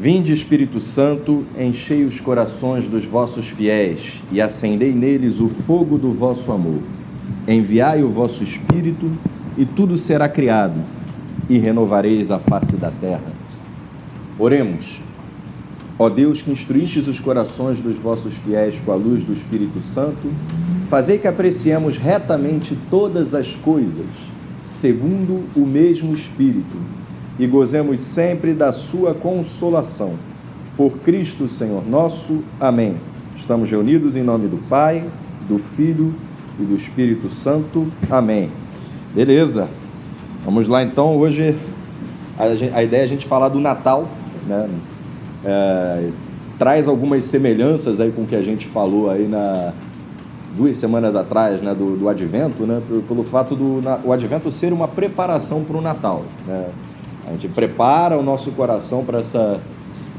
Vinde, Espírito Santo, enchei os corações dos vossos fiéis e acendei neles o fogo do vosso amor. Enviai o vosso Espírito e tudo será criado e renovareis a face da terra. Oremos. Ó Deus, que instruístes os corações dos vossos fiéis com a luz do Espírito Santo, fazei que apreciemos retamente todas as coisas, segundo o mesmo Espírito, e gozemos sempre da sua consolação. Por Cristo, Senhor nosso. Amém. Estamos reunidos em nome do Pai, do Filho e do Espírito Santo. Amém. Beleza. Vamos lá então. Hoje a ideia é a gente falar do Natal, né? Traz algumas semelhanças aí com o que a gente falou aí 2 semanas atrás, né, do Advento, né, pelo fato do o Advento ser uma preparação para o Natal, né? A gente prepara o nosso coração para essa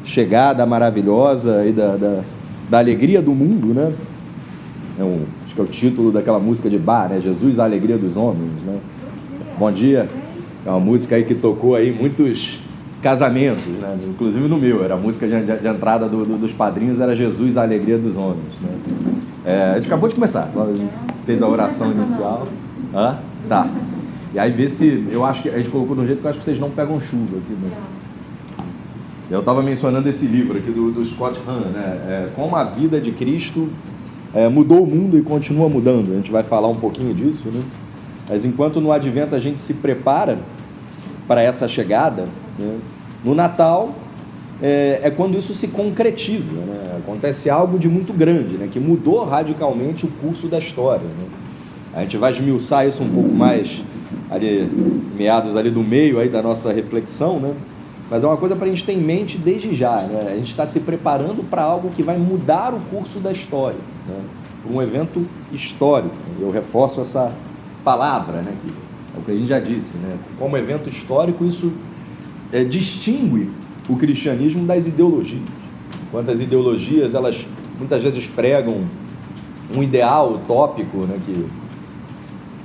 chegada maravilhosa aí da alegria do mundo, né? Acho que é o título daquela música de bar, né? Jesus, a alegria dos homens, né? Bom dia. É uma música aí que tocou aí muitos casamentos, né? Inclusive no meu, era a música de entrada dos padrinhos, era Jesus, a alegria dos homens, né? A gente acabou de começar, fez a oração inicial. Tá. E aí vê se, eu acho que a gente colocou de um jeito que eu acho que vocês não pegam chuva aqui, né? Eu estava mencionando esse livro aqui do Scott Hahn, né? Como a vida de Cristo mudou o mundo e continua mudando. A gente vai falar um pouquinho disso, né? Mas enquanto no Advento a gente se prepara para essa chegada, né? No Natal é quando isso se concretiza, né? Acontece algo de muito grande, né? Que mudou radicalmente o curso da história, né? A gente vai esmiuçar isso um pouco mais ali, meados ali do meio aí da nossa reflexão, né? Mas é uma coisa para a gente ter em mente desde já, né? A gente está se preparando para algo que vai mudar o curso da história, né? Para um evento histórico. Eu reforço essa palavra, né? Que é o que a gente já disse, né? Como evento histórico, isso distingue o cristianismo das ideologias. Enquanto as ideologias, elas muitas vezes pregam um ideal utópico, né? Que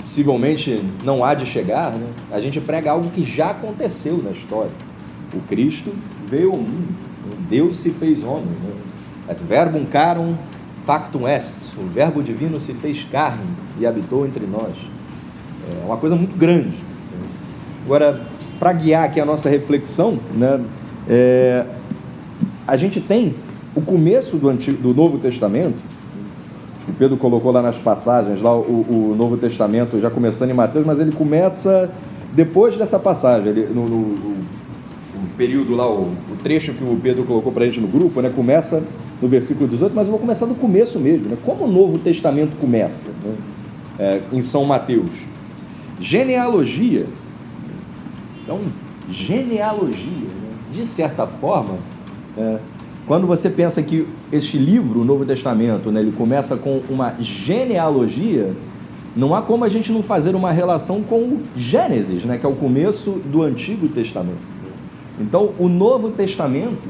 possivelmente não há de chegar, né? A gente prega algo que já aconteceu na história. O Cristo veio ao mundo, Deus se fez homem, né? Et verbum carum factum est, o verbo divino se fez carne e habitou entre nós. É uma coisa muito grande. Agora, para guiar aqui a nossa reflexão, né, a gente tem o começo do Novo Testamento. O Pedro colocou lá nas passagens, lá o Novo Testamento, já começando em Mateus, mas ele começa depois dessa passagem, no período lá, o trecho que o Pedro colocou para a gente no grupo, né, começa no versículo 18, mas eu vou começar do começo mesmo, né? Como o Novo Testamento começa, né? Em São Mateus. Genealogia. Então, genealogia, né? De certa forma, quando você pensa que este livro, o Novo Testamento, né, ele começa com uma genealogia, não há como a gente não fazer uma relação com o Gênesis, né, que é o começo do Antigo Testamento. Então, o Novo Testamento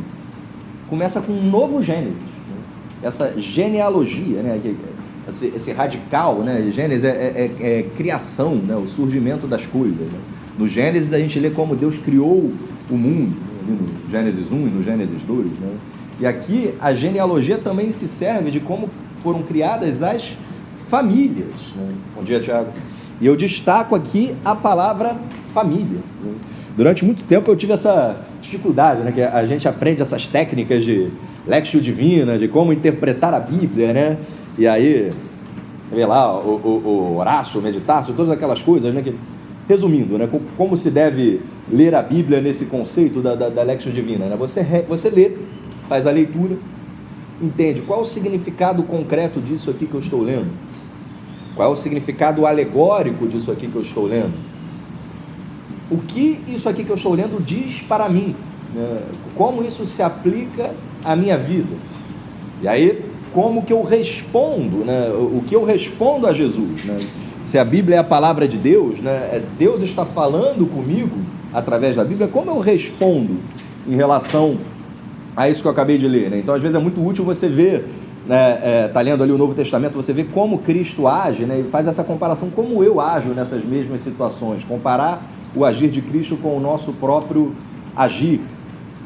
começa com um novo Gênesis, né? Essa genealogia, né, esse radical, né? Gênesis é criação, né, o surgimento das coisas, né? No Gênesis a gente lê como Deus criou o mundo, né, no Gênesis 1 e no Gênesis 2, né? E aqui a genealogia também se serve de como foram criadas as famílias, né? Bom dia, Tiago. E eu destaco aqui a palavra família, né? Durante muito tempo eu tive essa dificuldade, né? Que a gente aprende essas técnicas de Lectio Divina, de como interpretar a Bíblia, né? E aí, vê lá, o Horácio, o Meditácio, todas aquelas coisas, né? Que, resumindo, né? Como se deve ler a Bíblia nesse conceito da Lectio Divina, né? Você lê, faz a leitura, entende qual é o significado concreto disso aqui que eu estou lendo, qual é o significado alegórico disso aqui que eu estou lendo, o que isso aqui que eu estou lendo diz para mim, né? Como isso se aplica à minha vida, e aí como que eu respondo, né? O que eu respondo a Jesus, né? Se a Bíblia é a palavra de Deus, né? Deus está falando comigo através da Bíblia, como eu respondo em relação a isso que eu acabei de ler, né? Então, às vezes é muito útil você ver, né, tá lendo ali o Novo Testamento, você vê como Cristo age, né? Ele faz essa comparação, como eu ajo nessas mesmas situações, comparar o agir de Cristo com o nosso próprio agir.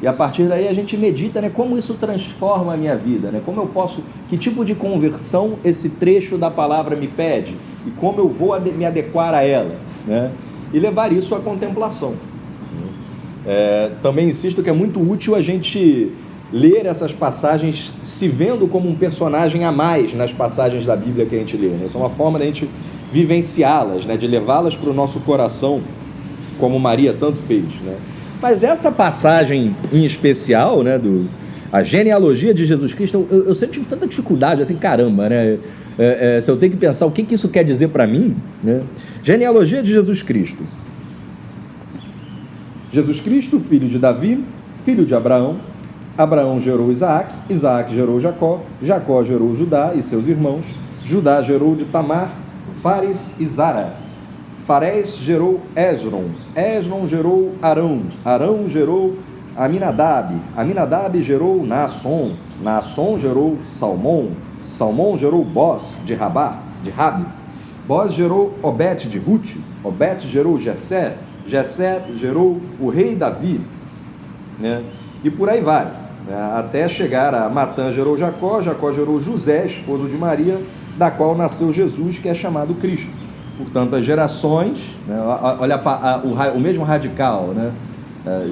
E a partir daí a gente medita, né, como isso transforma a minha vida, né, como eu posso, que tipo de conversão esse trecho da palavra me pede e como eu vou me adequar a ela, né, e levar isso à contemplação. Também insisto que é muito útil a gente ler essas passagens se vendo como um personagem a mais nas passagens da Bíblia que a gente lê, né? Isso é uma forma de a gente vivenciá-las, né, de levá-las para o nosso coração, como Maria tanto fez, né? Mas essa passagem em especial, né, a genealogia de Jesus Cristo, eu sempre tive tanta dificuldade, assim, caramba, né? Se eu tenho que pensar o que isso quer dizer para mim, né? Genealogia de Jesus Cristo. Jesus Cristo, filho de Davi, filho de Abraão. Abraão gerou Isaac, Isaac gerou Jacó, Jacó gerou Judá e seus irmãos. Judá gerou de Tamar, Fares e Zara. Farés gerou Esron, Esron gerou Arão, Arão gerou Aminadab, Aminadab gerou Naasson, Naasson gerou Salmão, Salmão gerou Boz de Rabi, Boz gerou Obed de Rute, Obed gerou Jessé, Jessé gerou o rei Davi, né? E por aí vai, né? Até chegar a Matã gerou Jacó, Jacó gerou José, esposo de Maria, da qual nasceu Jesus, que é chamado Cristo. Portanto, as gerações, né? Olha o mesmo radical, né?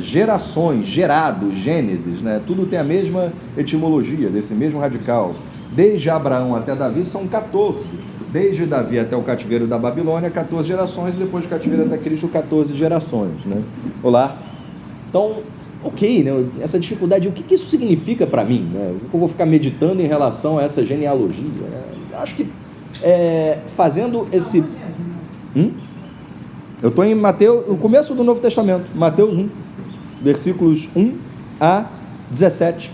Gerações, gerado, Gênesis, né? Tudo tem a mesma etimologia desse mesmo radical. Desde Abraão até Davi são 14. Desde Davi até o cativeiro da Babilônia, 14 gerações, e depois do cativeiro até Cristo, 14 gerações, né? Olá. Então, ok, né? Essa dificuldade, o que isso significa para mim, né? O que eu vou ficar meditando em relação a essa genealogia, né? Acho que fazendo esse... Eu estou em Mateus, no começo do Novo Testamento, Mateus 1, versículos 1 a 17.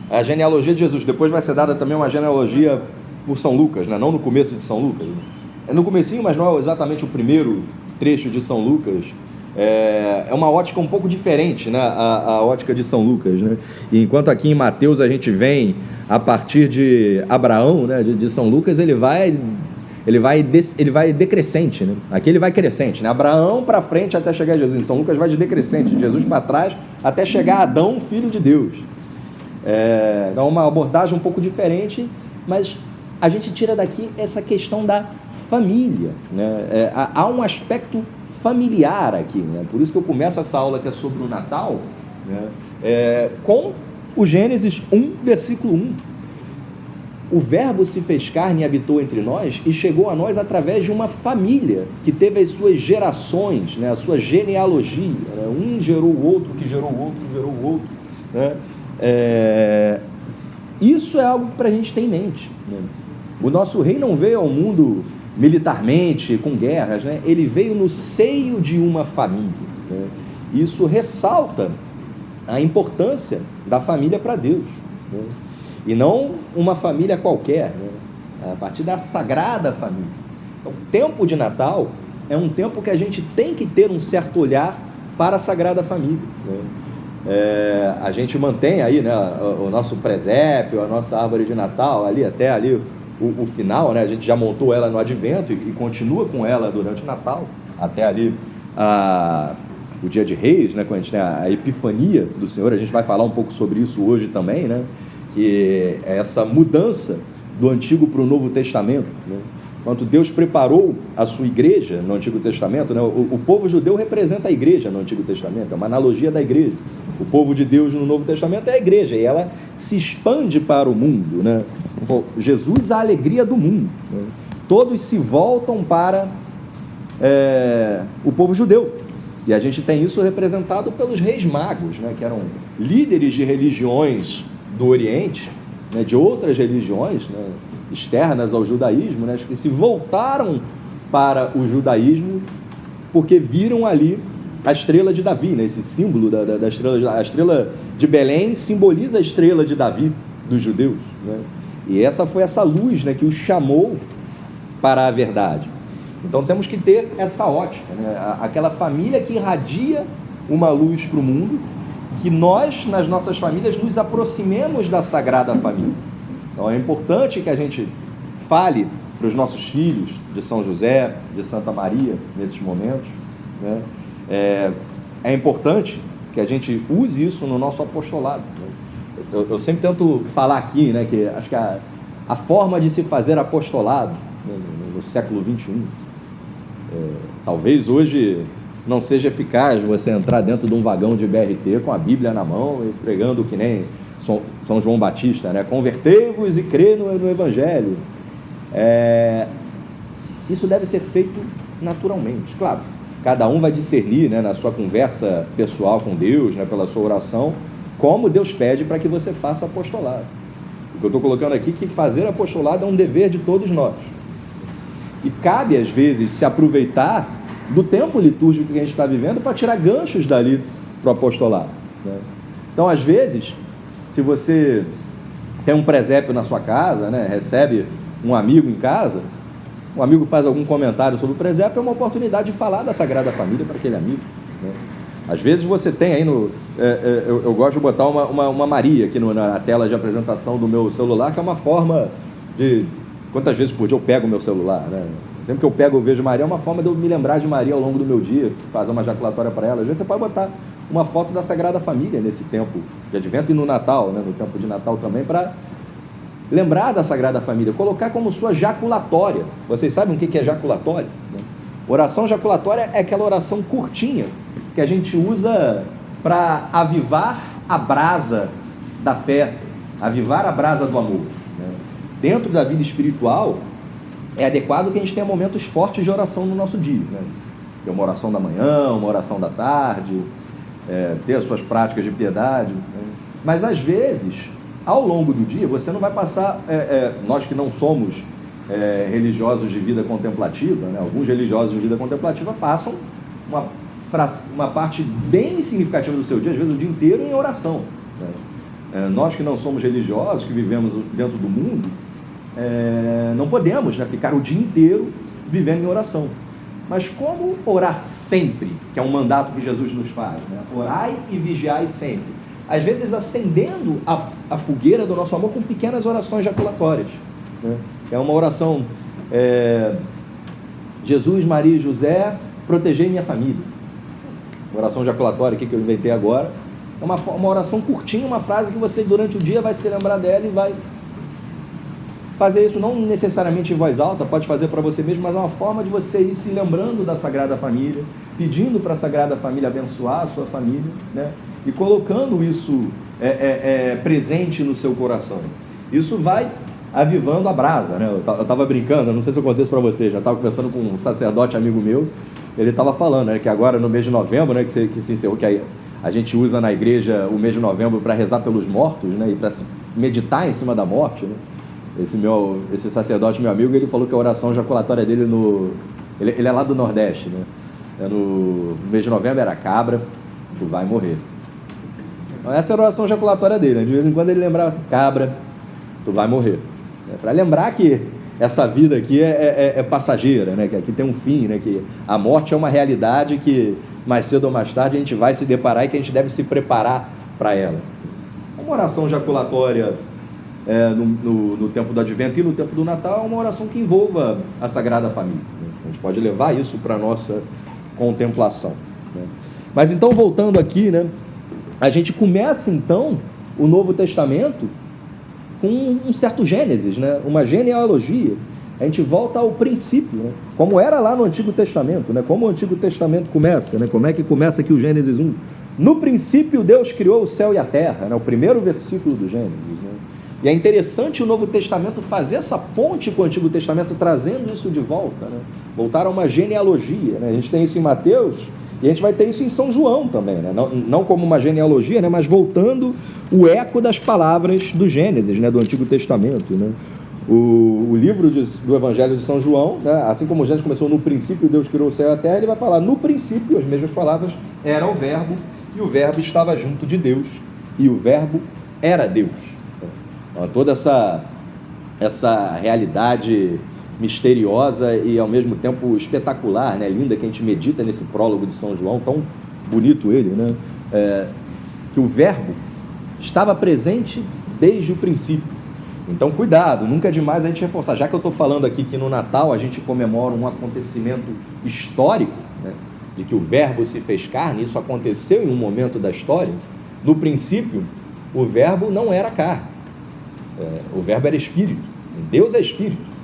A genealogia de Jesus. Depois vai ser dada também uma genealogia por São Lucas, né? Não no começo de São Lucas. É no comecinho, mas não é exatamente o primeiro trecho de São Lucas. É uma ótica um pouco diferente, né? A ótica de São Lucas, né? E enquanto aqui em Mateus a gente vem a partir de Abraão, né? De São Lucas, ele vai decrescente, né? Aqui ele vai crescente, né? Abraão para frente até chegar a Jesus. Em São Lucas vai de decrescente, de Jesus para trás até chegar a Adão, filho de Deus. É uma abordagem um pouco diferente, mas a gente tira daqui essa questão da família, né? Há um aspecto familiar aqui, né? Por isso que eu começo essa aula que é sobre o Natal, né? Com o Gênesis 1, versículo 1. O Verbo se fez carne e habitou entre nós e chegou a nós através de uma família que teve as suas gerações, né? A sua genealogia, né? Um gerou o outro, que gerou o outro, que gerou o outro, né? Isso é algo para a gente ter em mente, né? O nosso rei não veio ao mundo militarmente, com guerras, né? Ele veio no seio de uma família, né? Isso ressalta a importância da família para Deus, né? E não uma família qualquer, né? A partir da Sagrada Família. Então, o tempo de Natal é um tempo que a gente tem que ter um certo olhar para a Sagrada Família, né? A gente mantém aí, né, o nosso presépio, a nossa árvore de Natal, até ali o final, né? A gente já montou ela no Advento e continua com ela durante o Natal, até ali o Dia de Reis, né? Quando a gente tem a Epifania do Senhor. A gente vai falar um pouco sobre isso hoje também, né? Que é essa mudança do Antigo para o Novo Testamento, né? Quando Deus preparou a sua igreja no Antigo Testamento, né? O povo judeu representa a igreja no Antigo Testamento, é uma analogia da igreja. O povo de Deus no Novo Testamento é a igreja, e ela se expande para o mundo, né? Jesus, a alegria do mundo, né? Todos se voltam para o povo judeu, e a gente tem isso representado pelos reis magos, né? Que eram líderes de religiões do Oriente, né? De outras religiões, né? Externas ao judaísmo, né? Que se voltaram para o judaísmo porque viram ali a estrela de Davi, né? Esse símbolo da estrela, a estrela de Belém simboliza a estrela de Davi dos judeus, né? E essa foi essa luz, né, que os chamou para a verdade. Então temos que ter essa ótica, né? Aquela família que irradia uma luz para o mundo, que nós, nas nossas famílias, nos aproximemos da Sagrada Família. Então é importante que a gente fale para os nossos filhos de São José, de Santa Maria, nesses momentos, né? É importante que a gente use isso no nosso apostolado, né? Eu sempre tento falar aqui, né, que acho que a forma de se fazer apostolado, né, no século XXI, talvez hoje não seja eficaz você entrar dentro de um vagão de BRT com a Bíblia na mão e pregando que nem São João Batista, né? Convertei-vos e crê no Evangelho. Isso deve ser feito naturalmente. Claro, cada um vai discernir, né, na sua conversa pessoal com Deus, né, pela sua oração, como Deus pede para que você faça apostolado. O que eu estou colocando aqui é que fazer apostolado é um dever de todos nós. E cabe, às vezes, se aproveitar do tempo litúrgico que a gente está vivendo para tirar ganchos dali para o apostolado, né? Então, às vezes, se você tem um presépio na sua casa, né, recebe um amigo em casa, um amigo faz algum comentário sobre o presépio, é uma oportunidade de falar da Sagrada Família para aquele amigo, né? Às vezes você tem aí eu gosto de botar uma Maria aqui na tela de apresentação do meu celular, que é uma forma de... Quantas vezes por dia eu pego o meu celular, né? Sempre que eu pego, eu vejo Maria, é uma forma de eu me lembrar de Maria ao longo do meu dia, fazer uma jaculatória para ela. Às vezes você pode botar uma foto da Sagrada Família nesse tempo de Advento e no Natal, né? No tempo de Natal também, para lembrar da Sagrada Família, colocar como sua jaculatória. Vocês sabem o que é jaculatória, né? Oração jaculatória é aquela oração curtinha que a gente usa para avivar a brasa da fé, avivar a brasa do amor, né? Dentro da vida espiritual, é adequado que a gente tenha momentos fortes de oração no nosso dia, né? Ter uma oração da manhã, uma oração da tarde, ter as suas práticas de piedade, né? Mas às vezes, ao longo do dia, você não vai passar, nós que não somos religiosos de vida contemplativa, né? Alguns religiosos de vida contemplativa passam uma parte bem significativa do seu dia, às vezes o dia inteiro, em oração, né? Nós que não somos religiosos, que vivemos dentro do mundo, não podemos, né, ficar o dia inteiro vivendo em oração. Mas como orar sempre, que é um mandato que Jesus nos faz, né? Orai e vigiai sempre. Às vezes acendendo a fogueira do nosso amor com pequenas orações jaculatórias, né? É uma oração, Jesus, Maria e José, protegei minha família. Uma oração jaculatória aqui que eu inventei agora. É uma oração curtinha, uma frase que você durante o dia vai se lembrar dela e vai fazer isso não necessariamente em voz alta, pode fazer para você mesmo, mas é uma forma de você ir se lembrando da Sagrada Família, pedindo para a Sagrada Família abençoar a sua família, né? E colocando isso presente no seu coração. Isso vai avivando a brasa, né? Eu estava brincando, não sei se eu contei isso para você, já estava conversando com um sacerdote amigo meu, ele estava falando, né, que agora no mês de novembro, né, que se encerrou, que a gente usa na igreja o mês de novembro para rezar pelos mortos, né, e para meditar em cima da morte, né? Esse sacerdote, meu amigo, ele falou que a oração jaculatória dele ele é lá do Nordeste, né? No mês de novembro era cabra, tu vai morrer. Então essa era a oração jaculatória dele, né? De vez em quando ele lembrava assim, cabra, tu vai morrer. Para lembrar que essa vida aqui é passageira, né? Que aqui tem um fim, né? Que a morte é uma realidade que mais cedo ou mais tarde a gente vai se deparar e que a gente deve se preparar para ela. Uma oração jaculatória no tempo do Advento e no tempo do Natal é uma oração que envolva a Sagrada Família, né? A gente pode levar isso para a nossa contemplação, né? Mas então, voltando aqui, né, a gente começa então o Novo Testamento com um certo Gênesis, né, uma genealogia. A gente volta ao princípio, né, como era lá no Antigo Testamento, né, como o Antigo Testamento começa, né, como é que começa aqui o Gênesis 1. No princípio Deus criou o céu e a terra, né, o primeiro versículo do Gênesis, né? E é interessante o Novo Testamento fazer essa ponte com o Antigo Testamento, trazendo isso de volta, né? Voltar a uma genealogia, né? A gente tem isso em Mateus e a gente vai ter isso em São João também, né? Não como uma genealogia, né? Mas voltando o eco das palavras do Gênesis, né? Do Antigo Testamento, né? O livro do Evangelho de São João, né? Assim como o Gênesis começou no princípio, Deus criou o céu e a terra, ele vai falar no princípio, as mesmas palavras, era o Verbo, e o Verbo estava junto de Deus, e o Verbo era Deus. Toda essa realidade misteriosa e ao mesmo tempo espetacular, né, linda, que a gente medita nesse prólogo de São João, tão bonito ele, né, que o Verbo estava presente desde o princípio. Então cuidado, nunca é demais a gente reforçar, já que eu estou falando aqui que no Natal a gente comemora um acontecimento histórico, né, de que o Verbo se fez carne, isso aconteceu em um momento da história. No princípio, o Verbo não era carne, o Verbo era Espírito. Deus é Espírito.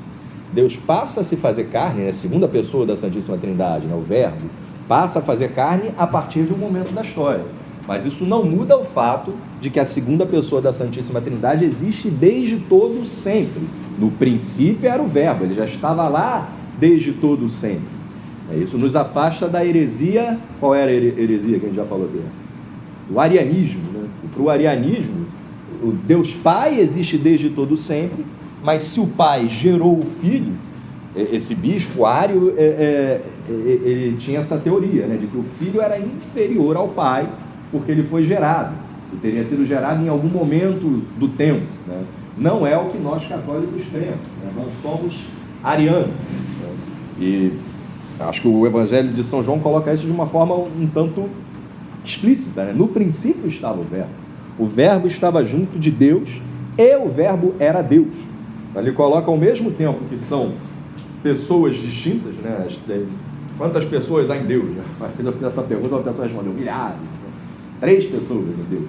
Deus passa a se fazer carne, né? Segunda pessoa da Santíssima Trindade, né? O Verbo passa a fazer carne a partir de um momento da história. Mas isso não muda o fato de que a segunda pessoa da Santíssima Trindade existe desde todo sempre. No princípio era o Verbo, ele já estava lá desde todo sempre. Isso nos afasta da heresia. Qual era a heresia que a gente já falou dele? O arianismo, né? Para o arianismo, o Deus Pai existe desde todo sempre, mas se o Pai gerou o Filho, esse bispo Ário, ele tinha essa teoria, né, de que o Filho era inferior ao Pai, porque ele foi gerado, ele teria sido gerado em algum momento do tempo, né? Não é o que nós católicos cremos, né? Não somos arianos, né? E acho que o Evangelho de São João coloca isso de uma forma um tanto explícita, né? No princípio estava o Verbo estava junto de Deus e o Verbo era Deus. Ele coloca ao mesmo tempo que são pessoas distintas, né? Quantas pessoas há em Deus? Né? Quando eu fiz essa pergunta, uma pessoa respondeu: milhares. 3 pessoas em Deus.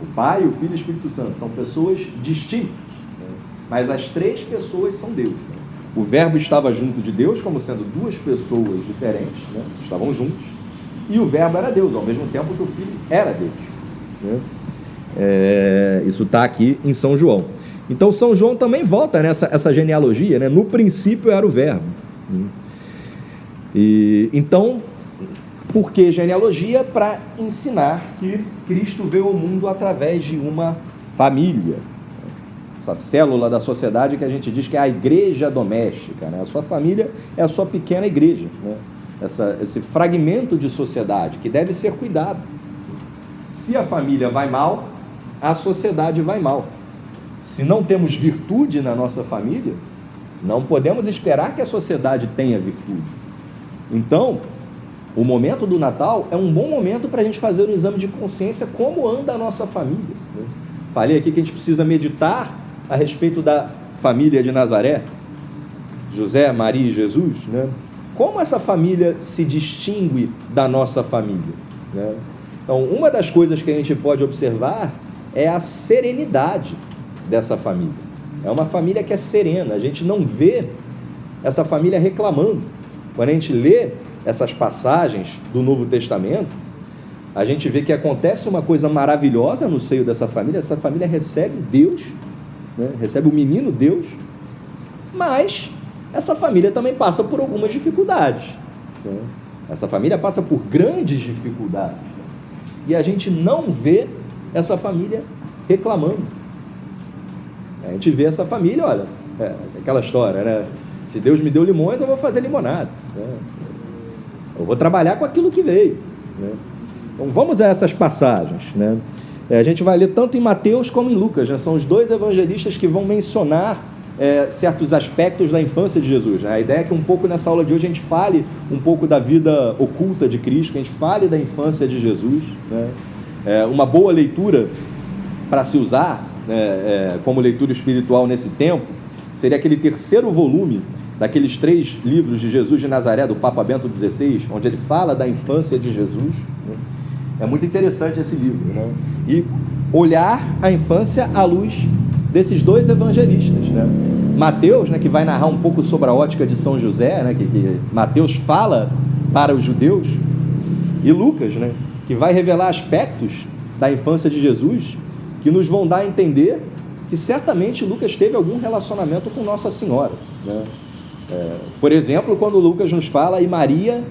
O Pai, o Filho e o Espírito Santo. São pessoas distintas, né? Mas as 3 pessoas são Deus. Né? O Verbo estava junto de Deus, como sendo 2 pessoas diferentes, né? Estavam juntos. E o Verbo era Deus, ao mesmo tempo que o Filho era Deus. Né? Isso está aqui em São João. Então São João também volta nessa essa genealogia, né? No princípio era o Verbo. E então, por que genealogia? Para ensinar que Cristo veio ao mundo através de uma família. Essa célula da sociedade que a gente diz que é a igreja doméstica, né? A sua família é a sua pequena igreja, né? Esse fragmento de sociedade que deve ser cuidado. Se a família vai mal, a sociedade vai mal. Se não temos virtude na nossa família, não podemos esperar que a sociedade tenha virtude. Então, o momento do Natal é um bom momento para a gente fazer um exame de consciência, como anda a nossa família. Né? Falei aqui que a gente precisa meditar a respeito da família de Nazaré, José, Maria e Jesus, né? Como essa família se distingue da nossa família, né? Então, uma das coisas que a gente pode observar é a serenidade dessa família. É uma família que é serena, a gente não vê essa família reclamando. Quando a gente lê essas passagens do Novo Testamento, a gente vê que acontece uma coisa maravilhosa no seio dessa família. Essa família recebe Deus, né? Recebe o menino Deus, mas essa família também passa por algumas dificuldades, né? Essa família passa por grandes dificuldades, e a gente não vê essa família reclamando. A gente vê essa família, olha, aquela história, né? Se Deus me deu limões, eu vou fazer limonada, né? Eu vou trabalhar com aquilo que veio, né? Então vamos a essas passagens, né? A gente vai ler tanto em Mateus como em Lucas, né? São os 2 evangelistas que vão mencionar certos aspectos da infância de Jesus, né? A ideia é que um pouco nessa aula de hoje a gente fale um pouco da vida oculta de Cristo, que a gente fale da infância de Jesus, né? Uma boa leitura para se usar, como leitura espiritual nesse tempo, seria aquele 3º volume daqueles 3 livros de Jesus de Nazaré, do Papa Bento XVI, onde ele fala da infância de Jesus, né? É muito interessante esse livro, né? E olhar a infância à luz desses 2 evangelistas, né? Mateus, né, que vai narrar um pouco sobre a ótica de São José, né, que Mateus fala para os judeus, e Lucas, né, que vai revelar aspectos da infância de Jesus que nos vão dar a entender que certamente Lucas teve algum relacionamento com Nossa Senhora, né? Por exemplo, quando Lucas nos fala: e Maria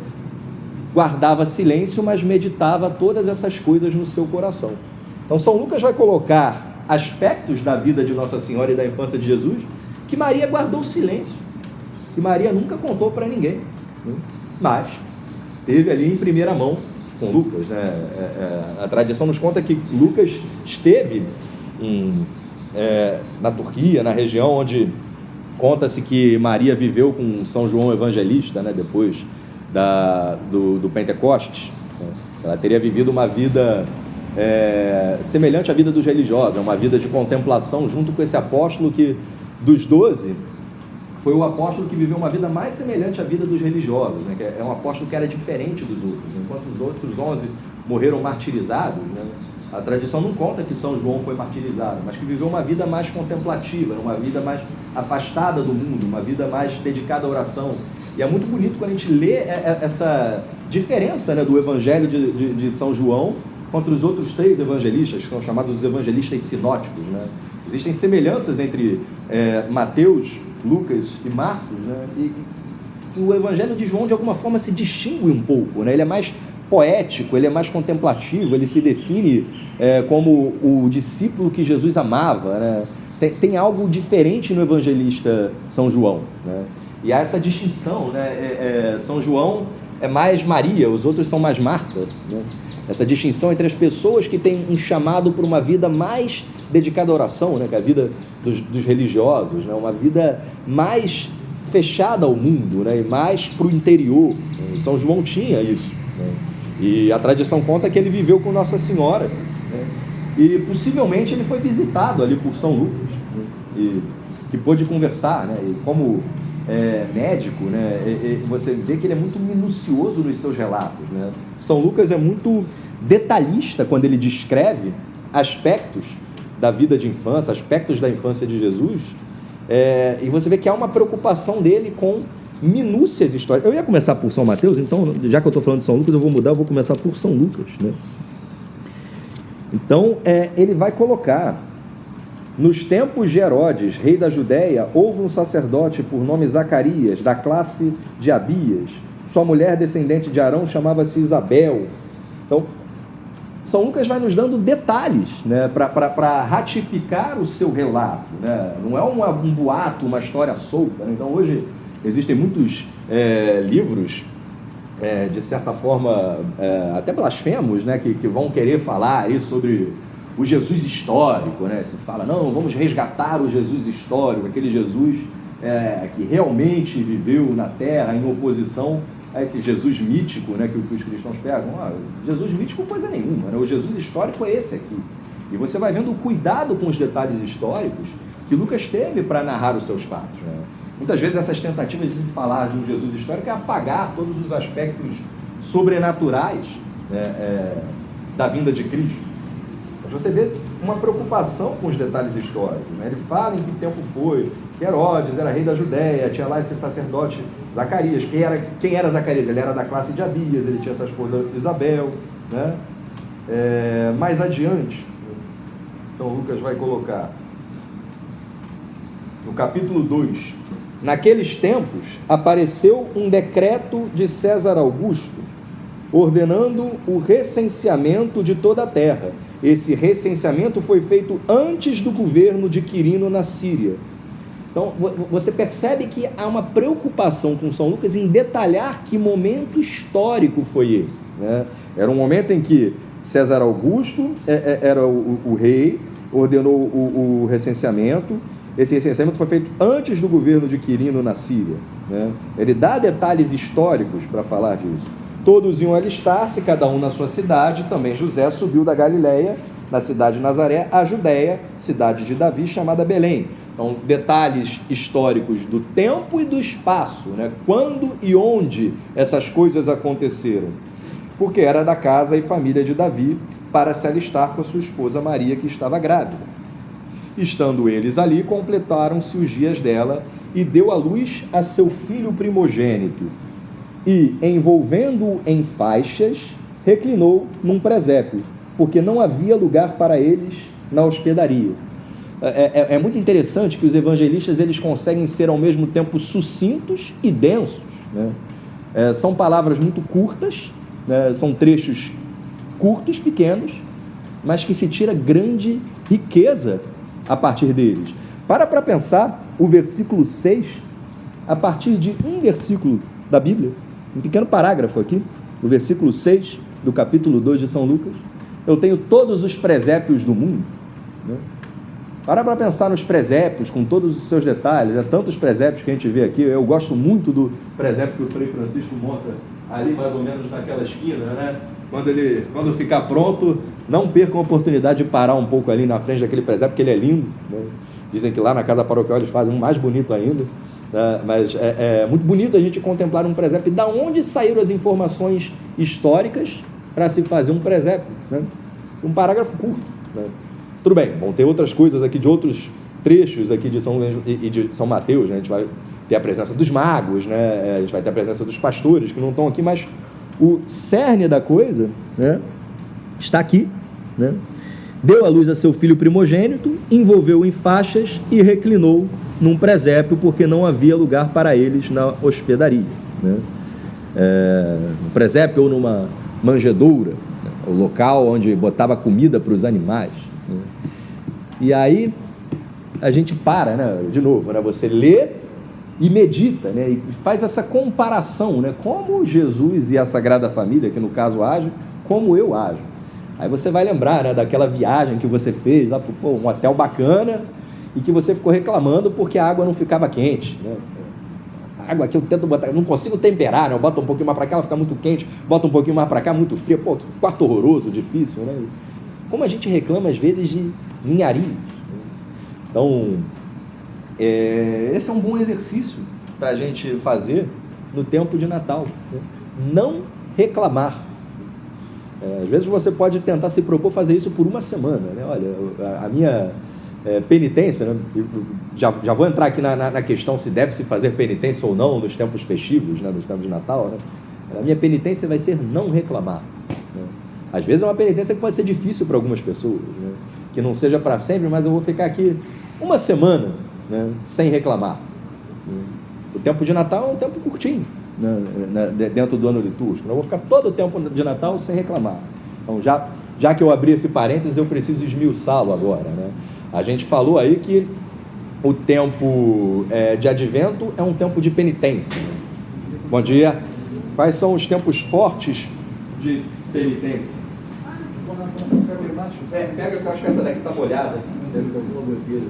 guardava silêncio, mas meditava todas essas coisas no seu coração. Então São Lucas vai colocar aspectos da vida de Nossa Senhora e da infância de Jesus que Maria guardou silêncio, que Maria nunca contou para ninguém, né? Mas teve ali em primeira mão com Lucas, né? A tradição nos conta que Lucas esteve na Turquia, na região onde conta-se que Maria viveu com São João Evangelista, né? Depois do Pentecostes, né? Ela teria vivido uma vida semelhante à vida dos religiosos, uma vida de contemplação junto com esse apóstolo que, dos 12, foi o apóstolo que viveu uma vida mais semelhante à vida dos religiosos, né? Que é um apóstolo que era diferente dos outros. Enquanto os outros 11 morreram martirizados, né? A tradição não conta que São João foi martirizado, mas que viveu uma vida mais contemplativa, uma vida mais afastada do mundo, uma vida mais dedicada à oração. E é muito bonito quando a gente lê essa diferença, né, do evangelho de São João contra os outros 3 evangelistas, que são chamados os evangelistas sinóticos, né? Existem semelhanças entre Mateus, Lucas e Marcos, né? E o evangelho de João, de alguma forma, se distingue um pouco, né? Ele é mais poético, ele é mais contemplativo, ele se define como o discípulo que Jesus amava, né? Tem algo diferente no evangelista São João, né? E há essa distinção, né? São João é mais Maria, os outros são mais Marta, né? Essa distinção entre as pessoas que têm um chamado por uma vida mais dedicada à oração, né? Que é a vida dos religiosos, né? Uma vida mais fechada ao mundo, né? E mais para o interior, né? São João tinha isso, né? E a tradição conta que ele viveu com Nossa Senhora, né? E possivelmente ele foi visitado ali por São Lucas, né? E que pôde conversar, né? E como médico, né? Você vê que ele é muito minucioso nos seus relatos, né? São Lucas é muito detalhista quando ele descreve aspectos da vida de infância, aspectos da infância de Jesus, e você vê que há uma preocupação dele com minúcias históricas. Eu ia começar por São Mateus, então, já que eu estou falando de São Lucas, eu vou começar por São Lucas, né? Então, ele vai colocar: nos tempos de Herodes, rei da Judéia, houve um sacerdote por nome Zacarias, da classe de Abias. Sua mulher, descendente de Arão, chamava-se Isabel. Então, São Lucas vai nos dando detalhes, né, para ratificar o seu relato, né? Não é um boato, uma história solta, né? Então, hoje existem muitos livros, de certa forma, até blasfemos, né, que vão querer falar aí sobre o Jesus histórico, né? Se fala, não, vamos resgatar o Jesus histórico, aquele Jesus que realmente viveu na Terra, em oposição a esse Jesus mítico, né, que os cristãos pegam. Jesus mítico coisa nenhuma, né? O Jesus histórico é esse aqui. E você vai vendo o cuidado com os detalhes históricos que Lucas teve para narrar os seus fatos, né? Muitas vezes essas tentativas de falar de um Jesus histórico é apagar todos os aspectos sobrenaturais, né, da vinda de Cristo. Você vê uma preocupação com os detalhes históricos, né? Ele fala em que tempo foi, que Herodes era rei da Judéia, tinha lá esse sacerdote Zacarias. Quem era Zacarias? Ele era da classe de Abias, ele tinha essa esposa Isabel, né? Mais adiante, São Lucas vai colocar, no capítulo 2, naqueles tempos apareceu um decreto de César Augusto, ordenando o recenseamento de toda a terra. Esse recenseamento foi feito antes do governo de Quirino na Síria. Então, você percebe que há uma preocupação com São Lucas em detalhar que momento histórico foi esse, né? Era um momento em que César Augusto era o rei, ordenou o recenseamento. Esse recenseamento foi feito antes do governo de Quirino na Síria, né? Ele dá detalhes históricos para falar disso. Todos iam alistar-se, cada um na sua cidade. Também José subiu da Galileia, na cidade de Nazaré, à Judéia, cidade de Davi, chamada Belém. Então, detalhes históricos do tempo e do espaço, né? Quando e onde essas coisas aconteceram. Porque era da casa e família de Davi, para se alistar com a sua esposa Maria, que estava grávida. Estando eles ali, completaram-se os dias dela, e deu à luz a seu filho primogênito. E, envolvendo-o em faixas, reclinou num presépio, porque não havia lugar para eles na hospedaria. É muito interessante que os evangelistas eles conseguem ser ao mesmo tempo sucintos e densos, né? São palavras muito curtas, né? São trechos curtos, pequenos, mas que se tira grande riqueza a partir deles. Para pensar o versículo 6, a partir de um versículo da Bíblia, um pequeno parágrafo aqui, no versículo 6 do capítulo 2 de São Lucas, eu tenho todos os presépios do mundo, né? Para pensar nos presépios, com todos os seus detalhes, tantos presépios que a gente vê aqui. Eu gosto muito do presépio que o Frei Francisco monta ali, mais ou menos naquela esquina, né? Quando ficar pronto, não percam a oportunidade de parar um pouco ali na frente daquele presépio, porque ele é lindo, né? Dizem que lá na casa paroquial eles fazem um mais bonito ainda. Mas é muito bonito a gente contemplar um presépio. E da onde saíram as informações históricas para se fazer um presépio? Né? Um parágrafo curto. Né? Tudo bem, vão ter outras coisas aqui de outros trechos aqui de São Mateus, né? A gente vai ter a presença dos magos, né? A gente vai ter a presença dos pastores que não estão aqui, mas o cerne da coisa, né, está aqui, né? Deu à luz a seu filho primogênito, envolveu em faixas e reclinou num presépio, porque não havia lugar para eles na hospedaria, né? No presépio ou numa manjedoura, né? O local onde botava comida para os animais, né? E aí a gente para, né? De novo, né? Você lê e medita, né? E faz essa comparação, né? Como Jesus e a Sagrada Família, que no caso age, como eu ajo. Aí você vai lembrar, né, daquela viagem que você fez lá para um hotel bacana e que você ficou reclamando porque a água não ficava quente, né? A água aqui eu tento botar, eu não consigo temperar, né? Eu boto um pouquinho mais para cá, ela fica muito quente, boto um pouquinho mais para cá, muito frio. Pô, que quarto horroroso, difícil, né? Como a gente reclama às vezes de ninharias, né? Então, esse é um bom exercício para a gente fazer no tempo de Natal, né? Não reclamar. Às vezes você pode tentar se propor fazer isso por uma semana, né? Olha, a minha penitência, né? Já vou entrar aqui na questão se deve se fazer penitência ou não nos tempos festivos, né? Nos tempos de Natal, né? A minha penitência vai ser não reclamar, né? Às vezes é uma penitência que pode ser difícil para algumas pessoas, né? Que não seja para sempre, mas eu vou ficar aqui uma semana, né, sem reclamar. O tempo de Natal é um tempo curtinho, né, dentro do ano litúrgico. Eu vou ficar todo o tempo de Natal sem reclamar. Então, já que eu abri esse parênteses, eu preciso esmiuçá-lo agora, né? A gente falou aí que o tempo de Advento é um tempo de penitência, né? Bom dia. Quais são os tempos fortes de penitência? Pega, que eu acho que essa daqui está molhada. Deve ter alguma goteira.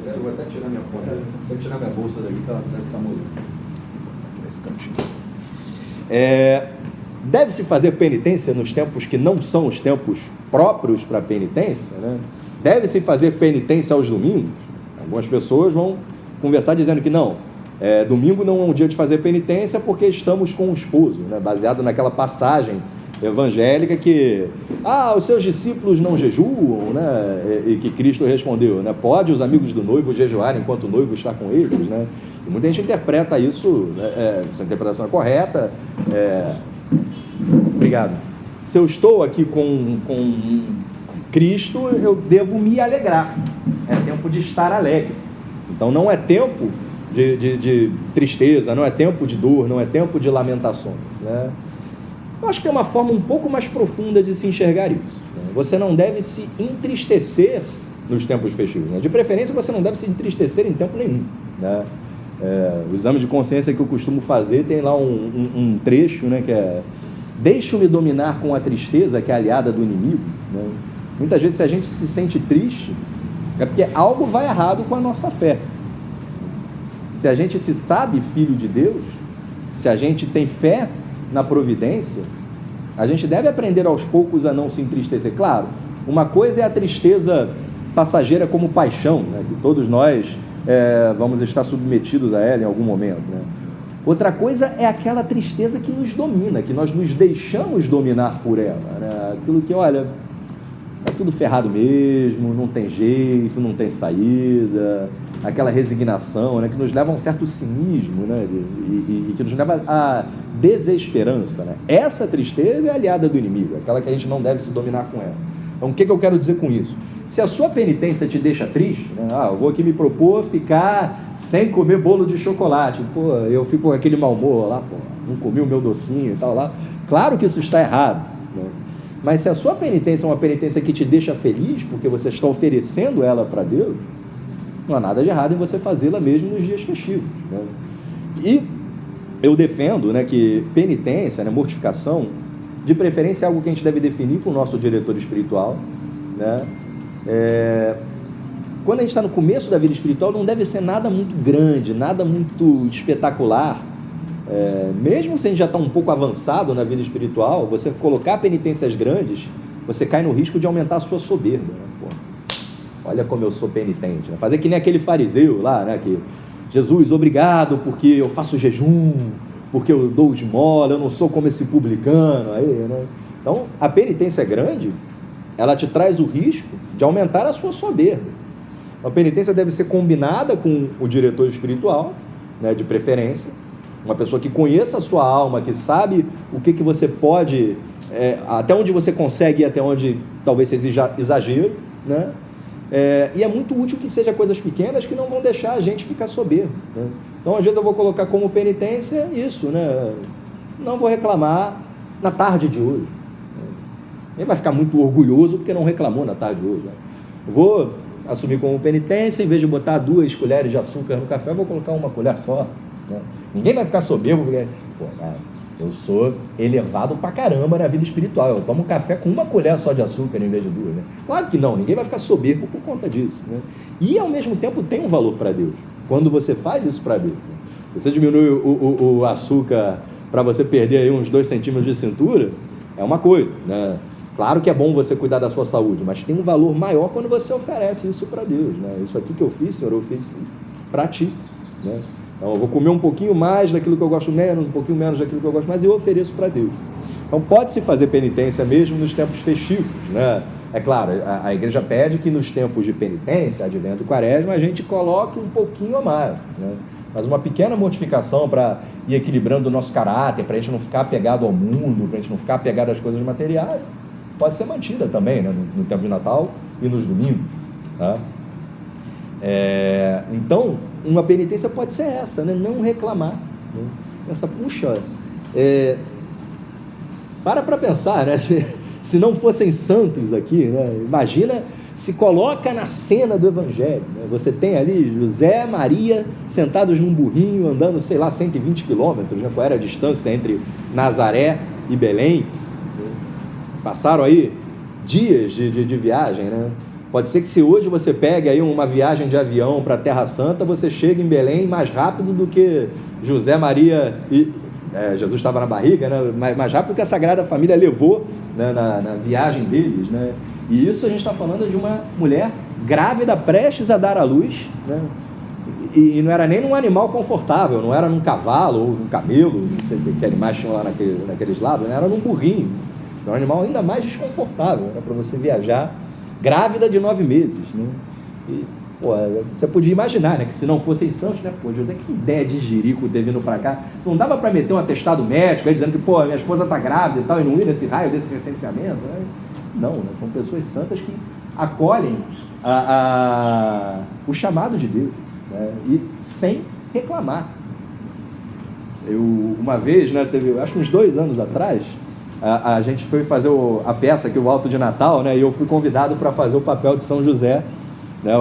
Eu vou até tirar minha ponta. Vou tirar minha bolsa daqui, que ela deve estar molhada. Nesse cantinho. Deve-se fazer penitência nos tempos que não são os tempos próprios para penitência, né? Deve-se fazer penitência aos domingos. Algumas pessoas vão conversar dizendo que não, domingo não é um dia de fazer penitência porque estamos com o esposo, né? Baseado naquela passagem evangélica que os seus discípulos não jejuam, né? E que Cristo respondeu, né? Pode os amigos do noivo jejuar enquanto o noivo está com eles, né? E muita gente interpreta isso, né? Essa interpretação é correta. Obrigado. Se eu estou aqui com Cristo, eu devo me alegrar. É tempo de estar alegre. Então não é tempo de tristeza, não é tempo de dor, não é tempo de lamentações, né? Eu acho que tem uma forma um pouco mais profunda de se enxergar isso, né? Você não deve se entristecer nos tempos festivos, né? De preferência, você não deve se entristecer em tempo nenhum, né? O exame de consciência que eu costumo fazer tem lá um trecho, né, que é: deixo-me dominar com a tristeza que é aliada do inimigo, né? Muitas vezes, se a gente se sente triste, é porque algo vai errado com a nossa fé. Se a gente se sabe filho de Deus, se a gente tem fé na providência, a gente deve aprender aos poucos a não se entristecer. Claro, uma coisa é a tristeza passageira como paixão, né, que todos nós vamos estar submetidos a ela em algum momento, né? Outra coisa é aquela tristeza que nos domina, que nós nos deixamos dominar por ela, né? Aquilo que, olha, é tudo ferrado mesmo, não tem jeito, não tem saída, aquela resignação, né, que nos leva a um certo cinismo, né, e que nos leva à desesperança, né? Essa tristeza é aliada do inimigo, aquela que a gente não deve se dominar com ela. Então, o que eu quero dizer com isso? Se a sua penitência te deixa triste, né, eu vou aqui me propor ficar sem comer bolo de chocolate, eu fico com aquele mau humor lá, não comi o meu docinho e tal lá, claro que isso está errado, né? Mas se a sua penitência é uma penitência que te deixa feliz, porque você está oferecendo ela para Deus, não há nada de errado em você fazê-la mesmo nos dias festivos, né? E eu defendo, né, que penitência, né, mortificação, de preferência é algo que a gente deve definir com o nosso diretor espiritual, né? Quando a gente está no começo da vida espiritual, não deve ser nada muito grande, nada muito espetacular. Mesmo se a gente já está um pouco avançado na vida espiritual, você colocar penitências grandes, você cai no risco de aumentar a sua soberba, né? Olha como eu sou penitente, né? Fazer que nem aquele fariseu lá, né, que Jesus, obrigado porque eu faço jejum, porque eu dou esmola, eu não sou como esse publicano aí, né? Então, a penitência grande, ela te traz o risco de aumentar a sua soberba. A penitência deve ser combinada com o diretor espiritual, né, de preferência, uma pessoa que conheça a sua alma, que sabe o que você pode, até onde você consegue e até onde talvez seja exagero, né? E é muito útil que seja coisas pequenas que não vão deixar a gente ficar soberbo, né? Então, às vezes eu vou colocar como penitência isso, né? Não vou reclamar na tarde de hoje. Ele vai ficar muito orgulhoso porque não reclamou na tarde de hoje, né? Eu vou assumir como penitência, em vez de botar 2 colheres de açúcar no café, eu vou colocar 1 colher só, né? Ninguém vai ficar soberbo porque, pô, cara, eu sou elevado pra caramba na vida espiritual, eu tomo café com 1 colher só de açúcar em vez de 2, né? Claro que não, ninguém vai ficar soberbo por conta disso, né? E ao mesmo tempo tem um valor para Deus, quando você faz isso para Deus, né? Você diminui o açúcar para você perder aí uns 2 centímetros de cintura, é uma coisa, né? Claro que é bom você cuidar da sua saúde, mas tem um valor maior quando você oferece isso para Deus, né? Isso aqui que eu fiz, Senhor, eu fiz para Ti, né? Então eu vou comer um pouquinho mais daquilo que eu gosto menos, um pouquinho menos daquilo que eu gosto mais, e eu ofereço para Deus. Então pode-se fazer penitência mesmo nos tempos festivos, né? É claro, a igreja pede que nos tempos de penitência, advento e quaresma, a gente coloque um pouquinho a mais, né? Mas uma pequena mortificação para ir equilibrando o nosso caráter, para a gente não ficar apegado ao mundo, para a gente não ficar apegado às coisas materiais, pode ser mantida também, né? No tempo de Natal e nos domingos, tá? Então, uma penitência pode ser essa, né? Não reclamar, né? Essa, puxa, para pensar, né? Se não fossem santos aqui, né? Imagina, se coloca na cena do Evangelho, né? Você tem ali José, Maria, sentados num burrinho, andando, sei lá, 120 quilômetros, né? Qual era a distância entre Nazaré e Belém? Passaram aí dias de viagem, né? Pode ser que se hoje você pegue aí uma viagem de avião para a Terra Santa, você chegue em Belém mais rápido do que José, Maria e... Jesus estava na barriga, né? Mais rápido que a Sagrada Família levou, né, na viagem deles, né? E isso a gente está falando de uma mulher grávida, prestes a dar à luz, né? E não era nem num animal confortável, não era num cavalo ou num camelo, não sei que animais tinham lá naqueles lados, né? Era num burrinho. É um animal ainda mais desconfortável, né, para você viajar grávida de 9 meses, né? E, pô, você podia imaginar, né, que se não fossem santos, né, pô, José, que ideia de jirico ter vindo para cá, não dava para meter um atestado médico aí dizendo que, pô, minha esposa está grávida e tal, e não ir nesse raio desse recenseamento, né? Não, né, são pessoas santas que acolhem o chamado de Deus, né, e sem reclamar. Uma vez, né, teve, acho que uns 2 anos atrás, a gente foi fazer a peça aqui, o Alto de Natal, né? E eu fui convidado para fazer o papel de São José, né?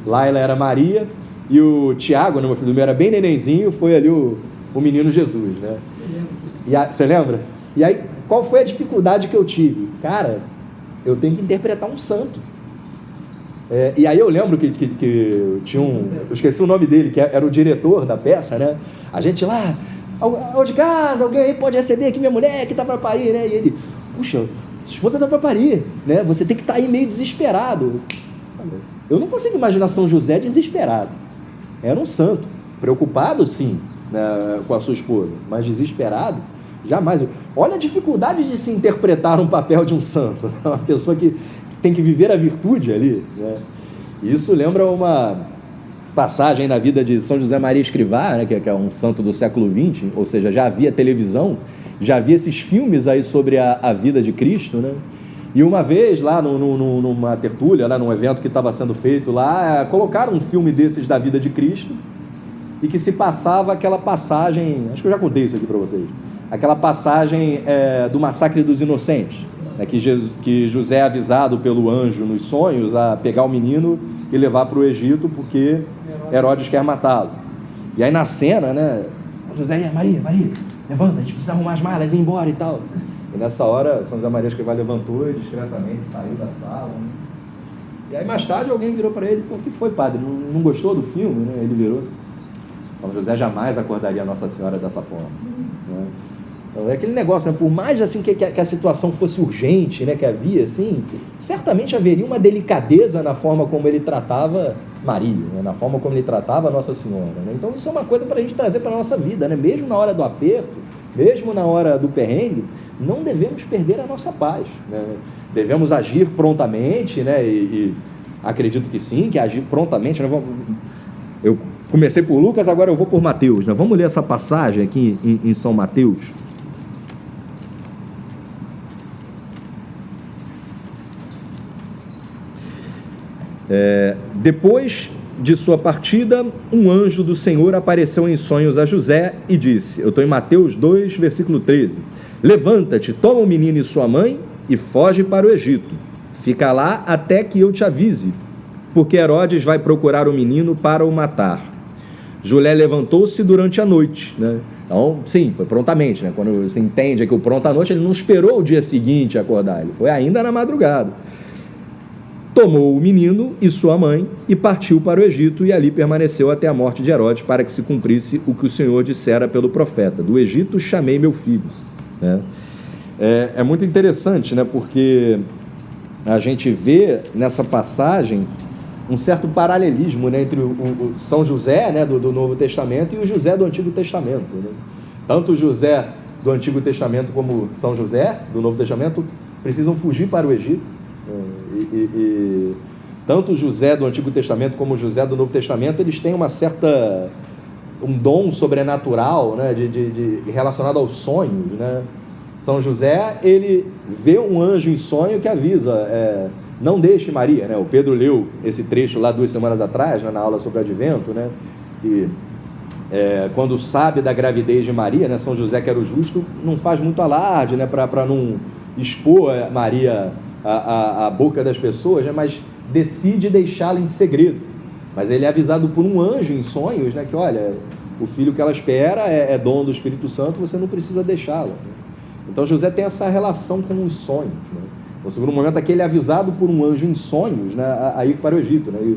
Laila era Maria e o Tiago, né, meu filho, era bem nenenzinho, foi ali o menino Jesus, né? Você lembra? E aí, qual foi a dificuldade que eu tive? Cara, eu tenho que interpretar um santo. E aí eu lembro que tinha eu esqueci o nome dele, que era o diretor da peça, né? A gente lá... Ao de casa, alguém aí pode receber aqui minha mulher que está para parir, né? E ele, puxa, sua esposa está para parir, né? Você tem que estar aí meio desesperado. Eu não consigo imaginar São José desesperado. Era um santo, preocupado sim, né, com a sua esposa, mas desesperado, jamais. Olha a dificuldade de se interpretar um papel de um santo, uma pessoa que tem que viver a virtude ali, né? Isso lembra uma passagem na vida de São José Maria Escrivá, né, que é um santo do século XX, ou seja, já havia televisão, já havia esses filmes aí sobre a vida de Cristo, né? E uma vez lá numa tertúlia, lá num evento que estava sendo feito lá, colocaram um filme desses da vida de Cristo e que se passava aquela passagem, acho que eu já contei isso aqui para vocês, aquela passagem do massacre dos inocentes, né, que José é avisado pelo anjo nos sonhos a pegar o menino e levar para o Egito porque Herodes quer matá-lo. E aí na cena, né, José, Maria, levanta, a gente precisa arrumar as malas e ir embora e tal. E nessa hora, São José Maria Escrivá levantou e discretamente saiu da sala, né? E aí mais tarde alguém virou para ele, o que foi, padre? Não gostou do filme, né? Ele virou. São José jamais acordaria a Nossa Senhora dessa forma, né? É aquele negócio, né? Por mais assim que a situação fosse urgente, né, que havia, assim, certamente haveria uma delicadeza na forma como ele tratava Maria, né, na forma como ele tratava Nossa Senhora. Né? Então isso é uma coisa para a gente trazer para a nossa vida, né? Mesmo na hora do aperto, mesmo na hora do perrengue, não devemos perder a nossa paz. Né? Devemos agir prontamente, né? E acredito que sim, que agir prontamente. Né? Eu comecei por Lucas, agora eu vou por Mateus. Né? Vamos ler essa passagem aqui em São Mateus. Depois de sua partida, um anjo do Senhor apareceu em sonhos a José e disse, eu estou em Mateus 2, versículo 13, levanta-te, toma o menino e sua mãe e foge para o Egito, fica lá até que eu te avise, porque Herodes vai procurar o menino para o matar. José levantou-se durante a noite, né? Então, sim, foi prontamente, né? Quando você entende que o pronto à noite, ele não esperou o dia seguinte acordar, ele foi ainda na madrugada. Tomou o menino e sua mãe e partiu para o Egito e ali permaneceu até a morte de Herodes para que se cumprisse o que o Senhor dissera pelo profeta, do Egito chamei meu filho. Né? É muito interessante, né? Porque a gente vê nessa passagem um certo paralelismo, né, entre o São José, né, do Novo Testamento e o José do Antigo Testamento. Né? Tanto o José do Antigo Testamento como São José do Novo Testamento precisam fugir para o Egito. Tanto José do Antigo Testamento como José do Novo Testamento, eles têm um dom sobrenatural, né, relacionado aos sonhos. Né? São José, ele vê um anjo em sonho que avisa, não deixe Maria. Né? O Pedro leu esse trecho lá 2 semanas atrás, né, na aula sobre o Advento, né? E quando sabe da gravidez de Maria, né, São José, que era o justo, não faz muito alarde, né, para não expor Maria a boca das pessoas, né, mas decide deixá-la em segredo. Mas ele é avisado por um anjo em sonhos, né, que olha, o filho que ela espera é dom do Espírito Santo, você não precisa deixá-la. Então José tem essa relação com os sonhos. Né? No segundo momento aqui ele é avisado por um anjo em sonhos, né, a ir para o Egito. Né?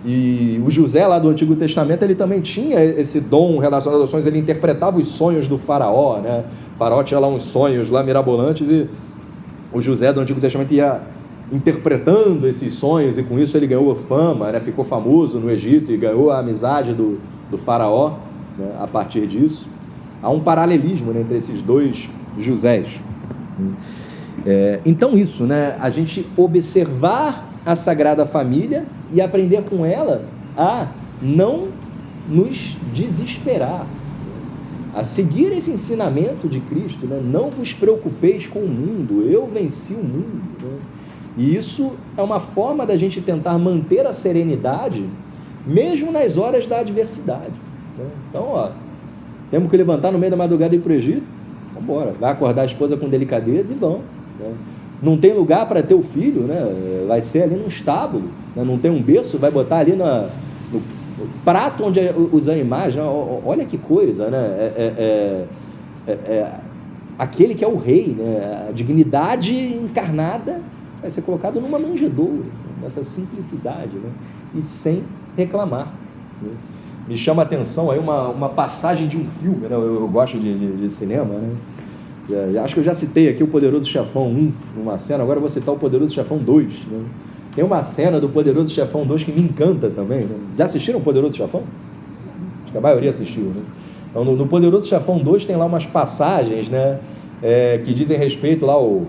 E o José lá do Antigo Testamento, ele também tinha esse dom relacionado aos sonhos, ele interpretava os sonhos do faraó. Né? O faraó tinha lá uns sonhos lá mirabolantes e o José do Antigo Testamento ia interpretando esses sonhos e com isso ele ganhou fama, né? Ficou famoso no Egito e ganhou a amizade do faraó, né? A partir disso. Há um paralelismo, né, entre esses dois Josés. Então isso, né? A gente observar a Sagrada Família e aprender com ela a não nos desesperar, a seguir esse ensinamento de Cristo, né? Não vos preocupeis com o mundo, eu venci o mundo. Né? E isso é uma forma da gente tentar manter a serenidade, mesmo nas horas da adversidade. Né? Então, temos que levantar no meio da madrugada e ir para o Egito, vamos embora, vai acordar a esposa com delicadeza e vão. Né? Não tem lugar para ter o filho, né? Vai ser ali num estábulo, né? Não tem um berço, vai botar ali no prato onde os animais, né? Olha que coisa, né? Aquele que é o rei, né? A dignidade encarnada vai ser colocado numa manjedoura, nessa simplicidade, né? E sem reclamar. Né? Me chama a atenção aí uma passagem de um filme, né? Eu gosto de cinema, né? Acho que eu já citei aqui o Poderoso Chefão 1 numa cena, agora eu vou citar o Poderoso Chefão 2, né? Tem uma cena do Poderoso Chefão 2 que me encanta também. Né? Já assistiram o Poderoso Chefão? Acho que a maioria assistiu. Né? Então, no Poderoso Chefão 2 tem lá umas passagens, né, que dizem respeito lá ao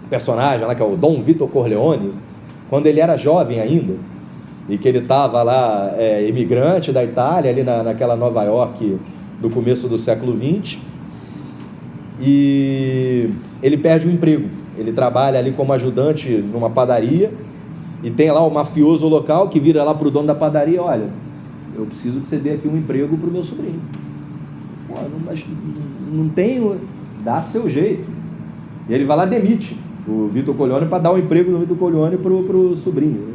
personagem, lá, que é o Dom Vito Corleone, quando ele era jovem ainda, e que ele estava lá, imigrante da Itália, ali naquela Nova York do começo do século XX, e ele perde o emprego. Ele trabalha ali como ajudante numa padaria, e tem lá o mafioso local que vira lá para o dono da padaria, olha, eu preciso que você dê aqui um emprego para o meu sobrinho. Pô, mas não tenho, dá seu jeito. E ele vai lá e demite o Vito Corleone para dar um emprego do Vito Corleone para o sobrinho. Né?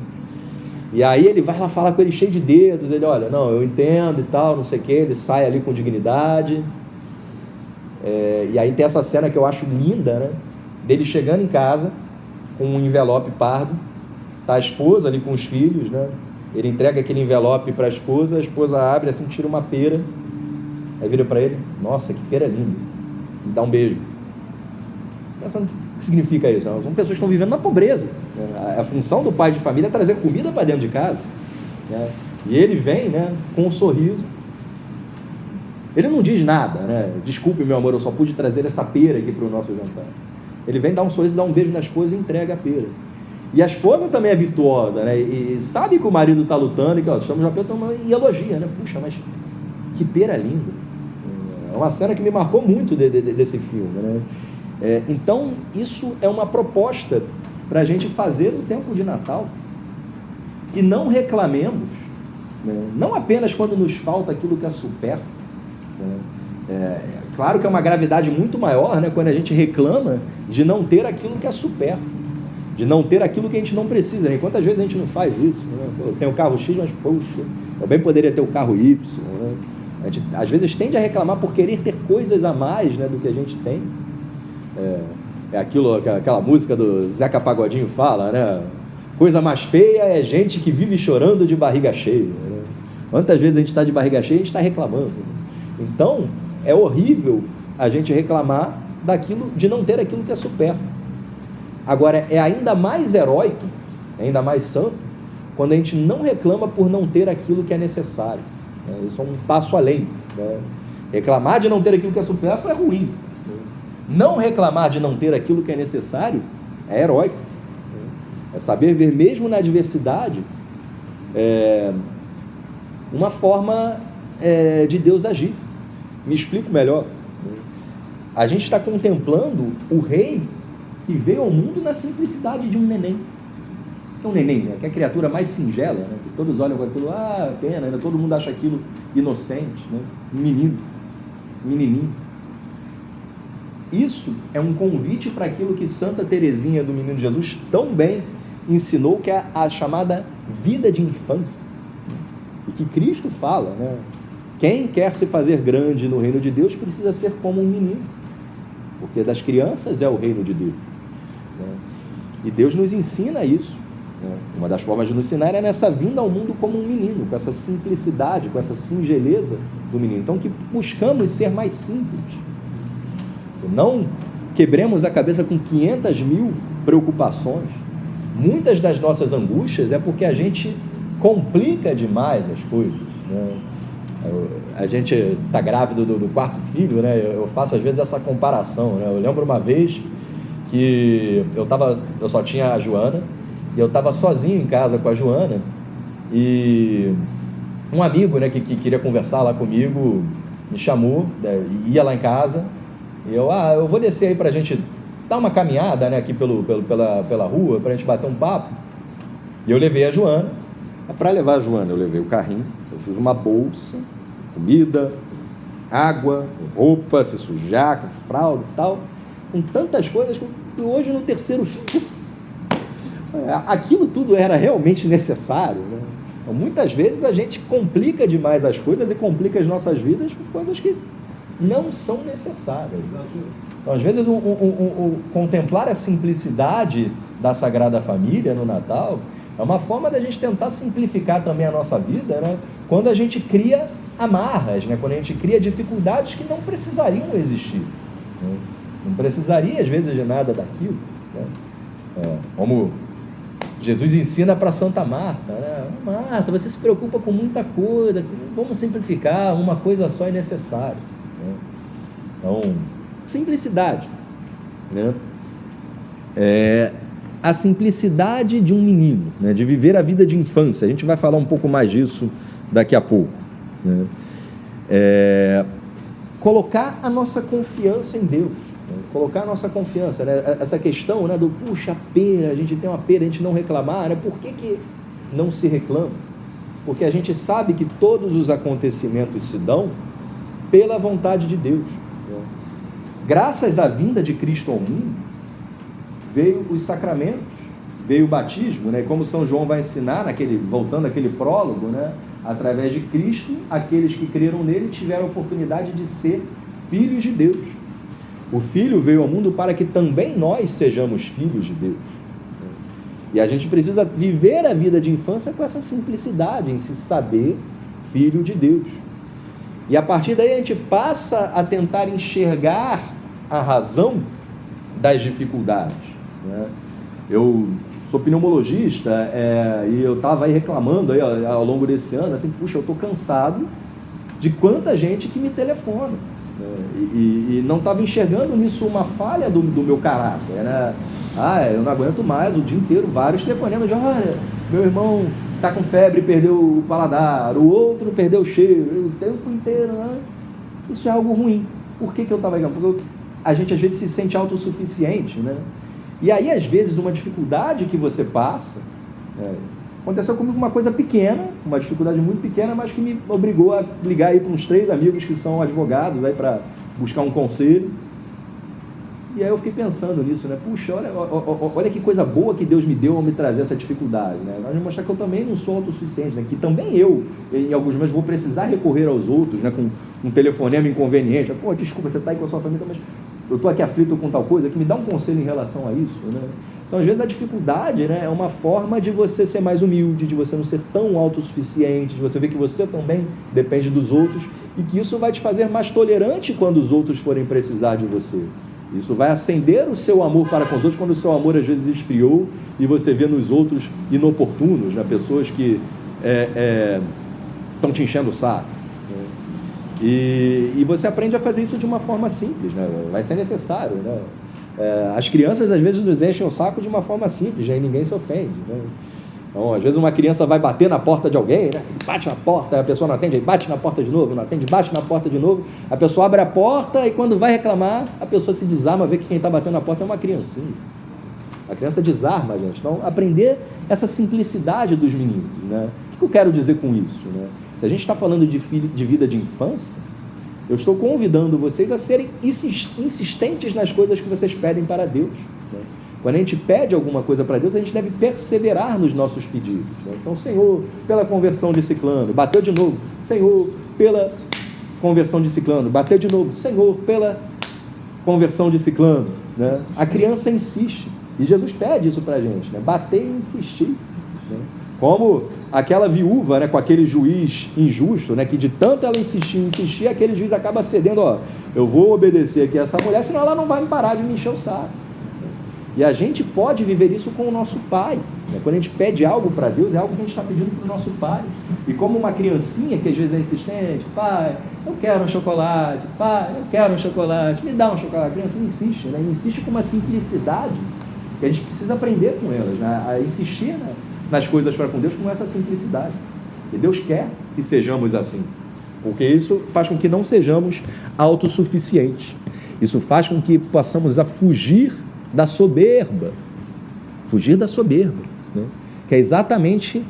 E aí ele vai lá falar com ele cheio de dedos, ele, olha, não, eu entendo e tal, não sei o que, ele sai ali com dignidade. E aí tem essa cena que eu acho linda, né? Dele chegando em casa com um envelope pardo, tá a esposa ali com os filhos, né? Ele entrega aquele envelope para a esposa abre assim, tira uma pera, aí vira para ele, nossa, que pera linda. me dá um beijo. Pensando o que significa isso? São pessoas que estão vivendo na pobreza. A função do pai de família é trazer comida para dentro de casa. Né? E ele vem, né, com um sorriso. Ele não diz nada, né? Desculpe, meu amor, eu só pude trazer essa pera aqui para o nosso jantar. Ele vem dar um sorriso, dá um beijo na esposa e entrega a pera. E a esposa também é virtuosa, né? E sabe que o marido está lutando e que, ó, estamos na pera, e elogia, né? Puxa, mas que pera linda. É uma cena que me marcou muito desse filme, né? Então, isso é uma proposta para a gente fazer no tempo de Natal, que não reclamemos, né? Não apenas quando nos falta aquilo que é supérfluo, né? Claro que é uma gravidade muito maior, né, quando a gente reclama de não ter aquilo que é supérfluo, de não ter aquilo que a gente não precisa, né? Quantas vezes a gente não faz isso, né? Eu tenho o carro X, mas poxa, eu bem poderia ter o carro Y, né? A gente às vezes tende a reclamar por querer ter coisas a mais, né, do que a gente tem. Aquela música do Zeca Pagodinho fala, né? Coisa mais feia é gente que vive chorando de barriga cheia, né? Quantas vezes a gente está de barriga cheia e a gente está reclamando? Então, é horrível a gente reclamar daquilo, de não ter aquilo que é supérfluo. Agora, é ainda mais heróico, ainda mais santo, quando a gente não reclama por não ter aquilo que é necessário. Isso é um passo além, né? Reclamar de não ter aquilo que é supérfluo é ruim. Não reclamar de não ter aquilo que é necessário é heróico. É saber ver mesmo na adversidade uma forma de Deus agir. Me explico melhor. A gente está contemplando o rei que veio ao mundo na simplicidade de um neném. Um neném, né? Que é a criatura mais singela, né? Que todos olham com aquilo, pena, né? Todo mundo acha aquilo inocente, né? Um menino, um menininho. Isso é um convite para aquilo que Santa Teresinha do Menino Jesus tão bem ensinou, que é a chamada vida de infância. E que Cristo fala, né? Quem quer se fazer grande no reino de Deus precisa ser como um menino, porque das crianças é o reino de Deus, né? E Deus nos ensina isso, né? Uma das formas de nos ensinar é nessa vinda ao mundo como um menino, com essa simplicidade, com essa singeleza do menino. Então, que buscamos ser mais simples. Não quebremos a cabeça com 500.000 preocupações. Muitas das nossas angústias é porque a gente complica demais as coisas, né? A gente está grávido do quarto filho, né? Eu faço às vezes essa comparação, né? Eu lembro uma vez que eu só tinha a Joana e eu estava sozinho em casa com a Joana, e um amigo, né, que queria conversar lá comigo me chamou, né, ia lá em casa, e eu vou descer aí para a gente dar uma caminhada, né, aqui pela rua, para a gente bater um papo. E eu levei a Joana. Para levar a Joana, eu levei o carrinho, eu fiz uma bolsa, comida, água, roupa, se sujar, com fralda e tal, com tantas coisas que hoje no terceiro filho, aquilo tudo era realmente necessário, né? Então, muitas vezes a gente complica demais as coisas e complica as nossas vidas com coisas que não são necessárias. Então, às vezes, contemplar a simplicidade da Sagrada Família no Natal é uma forma da gente tentar simplificar também a nossa vida, né? Quando a gente cria amarras, né? Quando a gente cria dificuldades que não precisariam existir, né? Não precisaria, às vezes, de nada daquilo, né? Como Jesus ensina para Santa Marta, né? Marta, você se preocupa com muita coisa, vamos simplificar, uma coisa só é necessária, né? Então, simplicidade, né? A simplicidade de um menino, né? De viver a vida de infância. A gente vai falar um pouco mais disso daqui a pouco, né? Colocar a nossa confiança em Deus, né? Colocar a nossa confiança, né? Essa questão, né, do puxa, pera, a gente tem uma pera, a gente não reclamar, né? Por que não se reclama? Porque a gente sabe que todos os acontecimentos se dão pela vontade de Deus, né? Graças à vinda de Cristo ao mundo, veio os sacramentos, veio o batismo, né? Como São João vai ensinar, voltando àquele prólogo, né? Através de Cristo, aqueles que creram nele tiveram a oportunidade de ser filhos de Deus. O Filho veio ao mundo para que também nós sejamos filhos de Deus. E a gente precisa viver a vida de infância com essa simplicidade, em se saber filho de Deus. E a partir daí a gente passa a tentar enxergar a razão das dificuldades, né? Eu sou pneumologista e eu estava aí reclamando aí, ao longo desse ano, assim, puxa, eu estou cansado de quanta gente que me telefona, né? E não estava enxergando nisso uma falha do meu caráter, né? Eu não aguento mais o dia inteiro, vários telefonemas de, olha, meu irmão está com febre, perdeu o paladar, o outro perdeu o cheiro, o tempo inteiro, né? Isso é algo ruim. Por que eu estava ligando? Porque a gente às vezes se sente autossuficiente, né? E aí, às vezes, uma dificuldade que você passa, aconteceu comigo uma coisa pequena, uma dificuldade muito pequena, mas que me obrigou a ligar aí para uns 3 amigos que são advogados, aí para buscar um conselho. E aí eu fiquei pensando nisso, né? Puxa, olha que coisa boa que Deus me deu ao me trazer essa dificuldade, né? Vai me mostrar que eu também não sou autossuficiente, né? Que também eu, em alguns momentos, vou precisar recorrer aos outros, né? Com um telefonema inconveniente. Pô, desculpa, você está aí com a sua família, mas eu estou aqui aflito com tal coisa, que me dá um conselho em relação a isso, né? Então, às vezes, a dificuldade, né, é uma forma de você ser mais humilde, de você não ser tão autossuficiente, de você ver que você também depende dos outros e que isso vai te fazer mais tolerante quando os outros forem precisar de você. Isso vai acender o seu amor para com os outros quando o seu amor às vezes esfriou e você vê nos outros inoportunos, né? Pessoas que estão te enchendo o saco. E você aprende a fazer isso de uma forma simples, né? Vai ser necessário, né? As crianças às vezes nos enchem o saco de uma forma simples, né? E ninguém se ofende, né? Então, às vezes uma criança vai bater na porta de alguém, né? Bate na porta, a pessoa não atende, aí bate na porta de novo, não atende, bate na porta de novo, a pessoa abre a porta e quando vai reclamar, a pessoa se desarma, vê que quem está batendo na porta é uma criancinha. A criança desarma, gente. Então, aprender essa simplicidade dos meninos, né? O que eu quero dizer com isso, né? Se a gente está falando de vida de infância, eu estou convidando vocês a serem insistentes nas coisas que vocês pedem para Deus, né? Quando a gente pede alguma coisa para Deus, a gente deve perseverar nos nossos pedidos, né? Então, Senhor, pela conversão de ciclano, bateu de novo. Senhor, pela conversão de ciclano, bateu de novo. Senhor, pela conversão de ciclano, né? A criança insiste, e Jesus pede isso para a gente, né? Bater e insistir, né? Como aquela viúva, né, com aquele juiz injusto, né, que de tanto ela insistir, aquele juiz acaba cedendo, eu vou obedecer aqui a essa mulher, senão ela não vai parar de me encher o saco. E a gente pode viver isso com o nosso Pai, né? Quando a gente pede algo para Deus, é algo que a gente está pedindo para o nosso Pai. E como uma criancinha que às vezes é insistente, pai, eu quero um chocolate, pai, eu quero um chocolate, me dá um chocolate. A criancinha insiste, né? E insiste com uma simplicidade que a gente precisa aprender com elas, né? A insistir, né, nas coisas para com Deus com essa simplicidade. E Deus quer que sejamos assim, porque isso faz com que não sejamos autossuficientes. Isso faz com que possamos fugir da soberba, né? Que é exatamente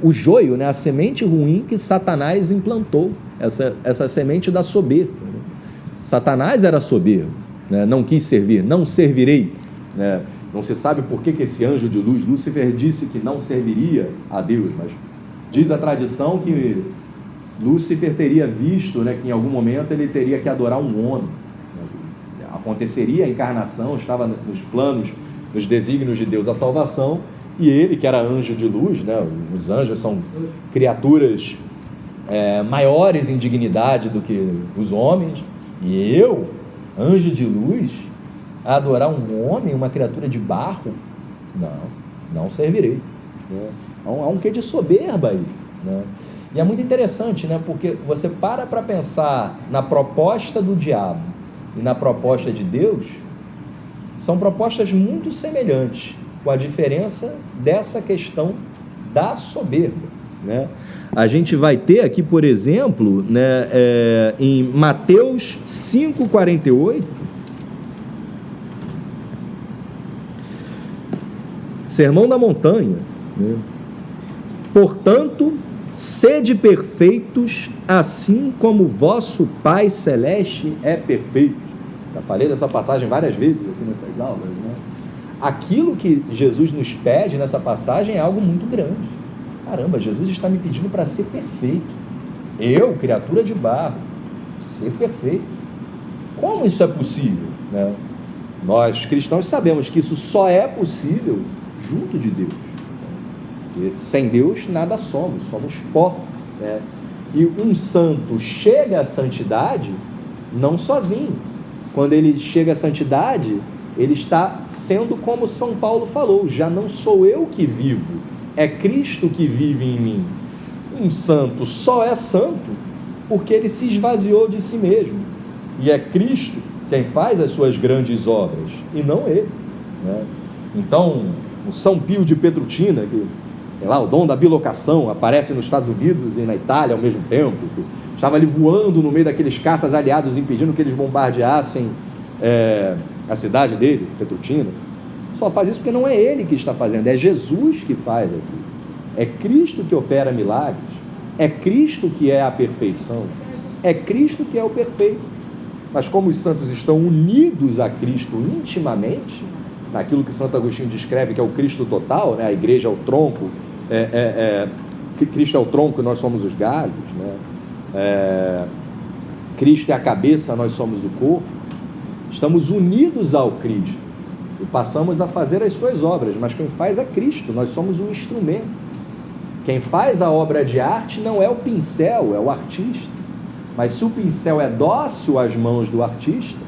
o joio, né? A semente ruim que Satanás implantou, essa semente da soberba, né? Satanás era soberbo, né? Não quis servir, não servirei, né? Não se sabe por que esse anjo de luz, Lúcifer, disse que não serviria a Deus, mas diz a tradição que Lúcifer teria visto, né, que em algum momento ele teria que adorar um homem. Aconteceria a encarnação, estava nos planos, nos desígnios de Deus a salvação, e ele, que era anjo de luz, né, os anjos são criaturas maiores em dignidade do que os homens, e eu, anjo de luz, a adorar um homem, uma criatura de barro? Não servirei, né? Há um quê de soberba aí, né? E é muito interessante, né? Porque você para pensar na proposta do diabo e na proposta de Deus, são propostas muito semelhantes, com a diferença dessa questão da soberba, né? A gente vai ter aqui, por exemplo, né, em Mateus 5,48, Sermão da Montanha, né? Portanto, sede perfeitos, assim como vosso Pai Celeste é perfeito. Já falei dessa passagem várias vezes aqui nessas aulas, né? Aquilo que Jesus nos pede nessa passagem é algo muito grande. Caramba, Jesus está me pedindo para ser perfeito. Eu, criatura de barro, ser perfeito. Como isso é possível, né? Nós, cristãos, sabemos que isso só é possível junto de Deus. E sem Deus nada somos pó, né? E um santo chega à santidade não sozinho, quando ele chega à santidade, ele está sendo como São Paulo falou: já não sou eu que vivo, é Cristo que vive em mim. Um santo só é santo porque ele se esvaziou de si mesmo, e é Cristo quem faz as suas grandes obras, e não ele, né? Então, o São Pio de Petrutina, que é lá o dom da bilocação, aparece nos Estados Unidos e na Itália ao mesmo tempo, que estava ali voando no meio daqueles caças aliados, impedindo que eles bombardeassem a cidade dele, Petrutina. Só faz isso porque não é ele que está fazendo, é Jesus que faz aqui. É Cristo que opera milagres, é Cristo que é a perfeição, é Cristo que é o perfeito. Mas como os santos estão unidos a Cristo intimamente, naquilo que Santo Agostinho descreve que é o Cristo total, né? A igreja é o tronco, Cristo é o tronco e nós somos os galhos, né? Cristo é a cabeça, nós somos o corpo. Estamos unidos ao Cristo e passamos a fazer as suas obras, mas quem faz é Cristo, nós somos um instrumento. Quem faz a obra de arte não é o pincel, é o artista. Mas se o pincel é dócil às mãos do artista,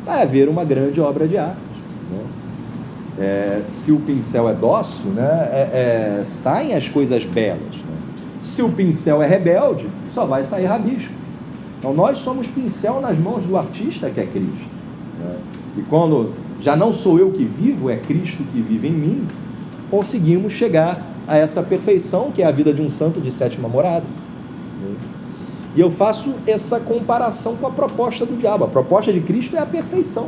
vai haver uma grande obra de arte, né? Se o pincel é dócil, né, saem as coisas belas, né? Se o pincel é rebelde, só vai sair rabisco. Então nós somos pincel nas mãos do artista, que é Cristo, né? E quando já não sou eu que vivo, é Cristo que vive em mim, conseguimos chegar a essa perfeição que é a vida de um santo de sétima morada. E eu faço essa comparação com a proposta do diabo. A proposta de Cristo é a perfeição,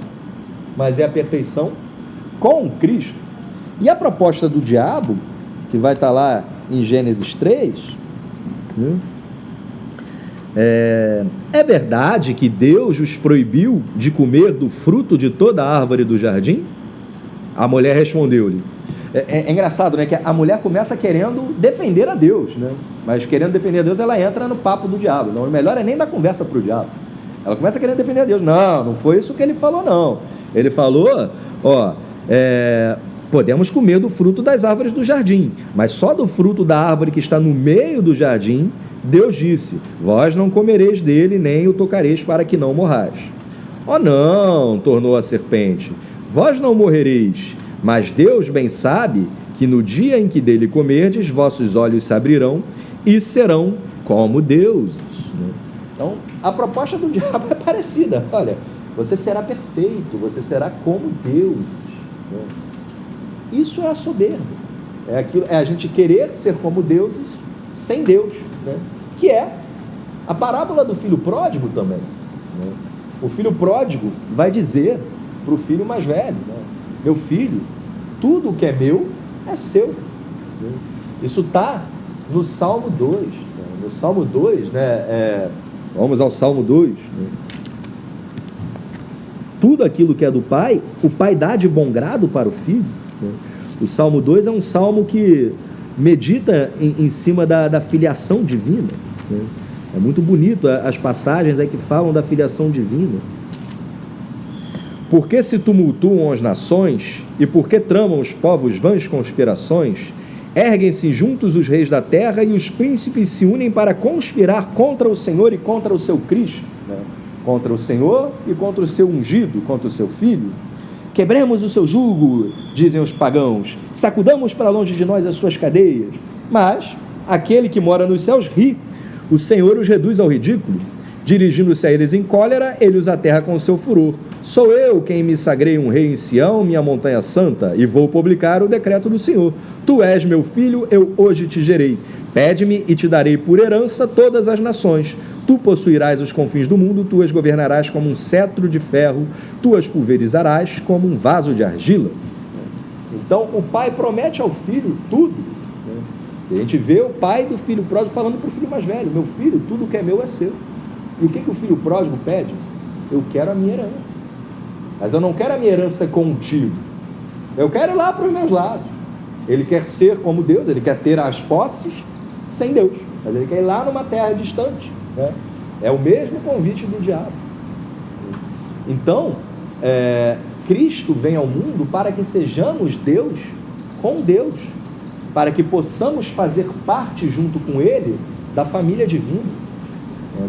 mas é a perfeição com Cristo. E a proposta do diabo, que vai estar lá em Gênesis 3, é verdade que Deus os proibiu de comer do fruto de toda a árvore do jardim? A mulher respondeu-lhe. É engraçado, né? Que a mulher começa querendo defender a Deus, né? Mas querendo defender a Deus, ela entra no papo do diabo. Não, o melhor é nem dar conversa para o diabo. Ela começa querendo defender a Deus. Não foi isso que ele falou, não. Ele falou, podemos comer do fruto das árvores do jardim, mas só do fruto da árvore que está no meio do jardim, Deus disse: vós não comereis dele, nem o tocareis, para que não morrais. Oh não, tornou a serpente, vós não morrereis, mas Deus bem sabe que no dia em que dele comerdes, vossos olhos se abrirão e serão como deuses. Então, a proposta do diabo é parecida. Olha, você será perfeito, você será como deuses. Isso é a soberba. É a gente querer ser como deuses sem Deus, né? Que é a parábola do filho pródigo também, né? O filho pródigo vai dizer para o filho mais velho, né? Meu filho, tudo que é meu é seu. Isso está no Salmo 2. Né? No Salmo 2, né? Vamos ao Salmo 2. Né? Tudo aquilo que é do pai, o pai dá de bom grado para o filho. Né? O Salmo 2 é um salmo que medita em cima da filiação divina. Né? É muito bonito as passagens aí que falam da filiação divina. Por que se tumultuam as nações e por que tramam os povos vãs conspirações? Erguem-se juntos os reis da terra e os príncipes se unem para conspirar contra o Senhor e contra o seu Cristo, né? Contra o Senhor e contra o seu ungido, contra o seu filho. Quebremos o seu jugo, dizem os pagãos, sacudamos para longe de nós as suas cadeias. Mas aquele que mora nos céus ri, o Senhor os reduz ao ridículo. Dirigindo-se a eles em cólera, ele os aterra com o seu furor. Sou eu quem me sagrei um rei em Sião, minha montanha santa, e vou publicar o decreto do Senhor. Tu és meu filho, eu hoje te gerei. Pede-me e te darei por herança todas as nações. Tu possuirás os confins do mundo, tu as governarás como um cetro de ferro, tu as pulverizarás como um vaso de argila. Então, o pai promete ao filho tudo. A gente vê o pai do filho pródigo falando para o filho mais velho: meu filho, tudo que é meu é seu. E o que o filho pródigo pede? Eu quero a minha herança. Mas eu não quero a minha herança contigo. Eu quero ir lá para os meus lados. Ele quer ser como Deus, ele quer ter as posses sem Deus. Mas ele quer ir lá numa terra distante. Né? É o mesmo convite do diabo. Então, Cristo vem ao mundo para que sejamos Deus com Deus. Para que possamos fazer parte junto com Ele da família divina.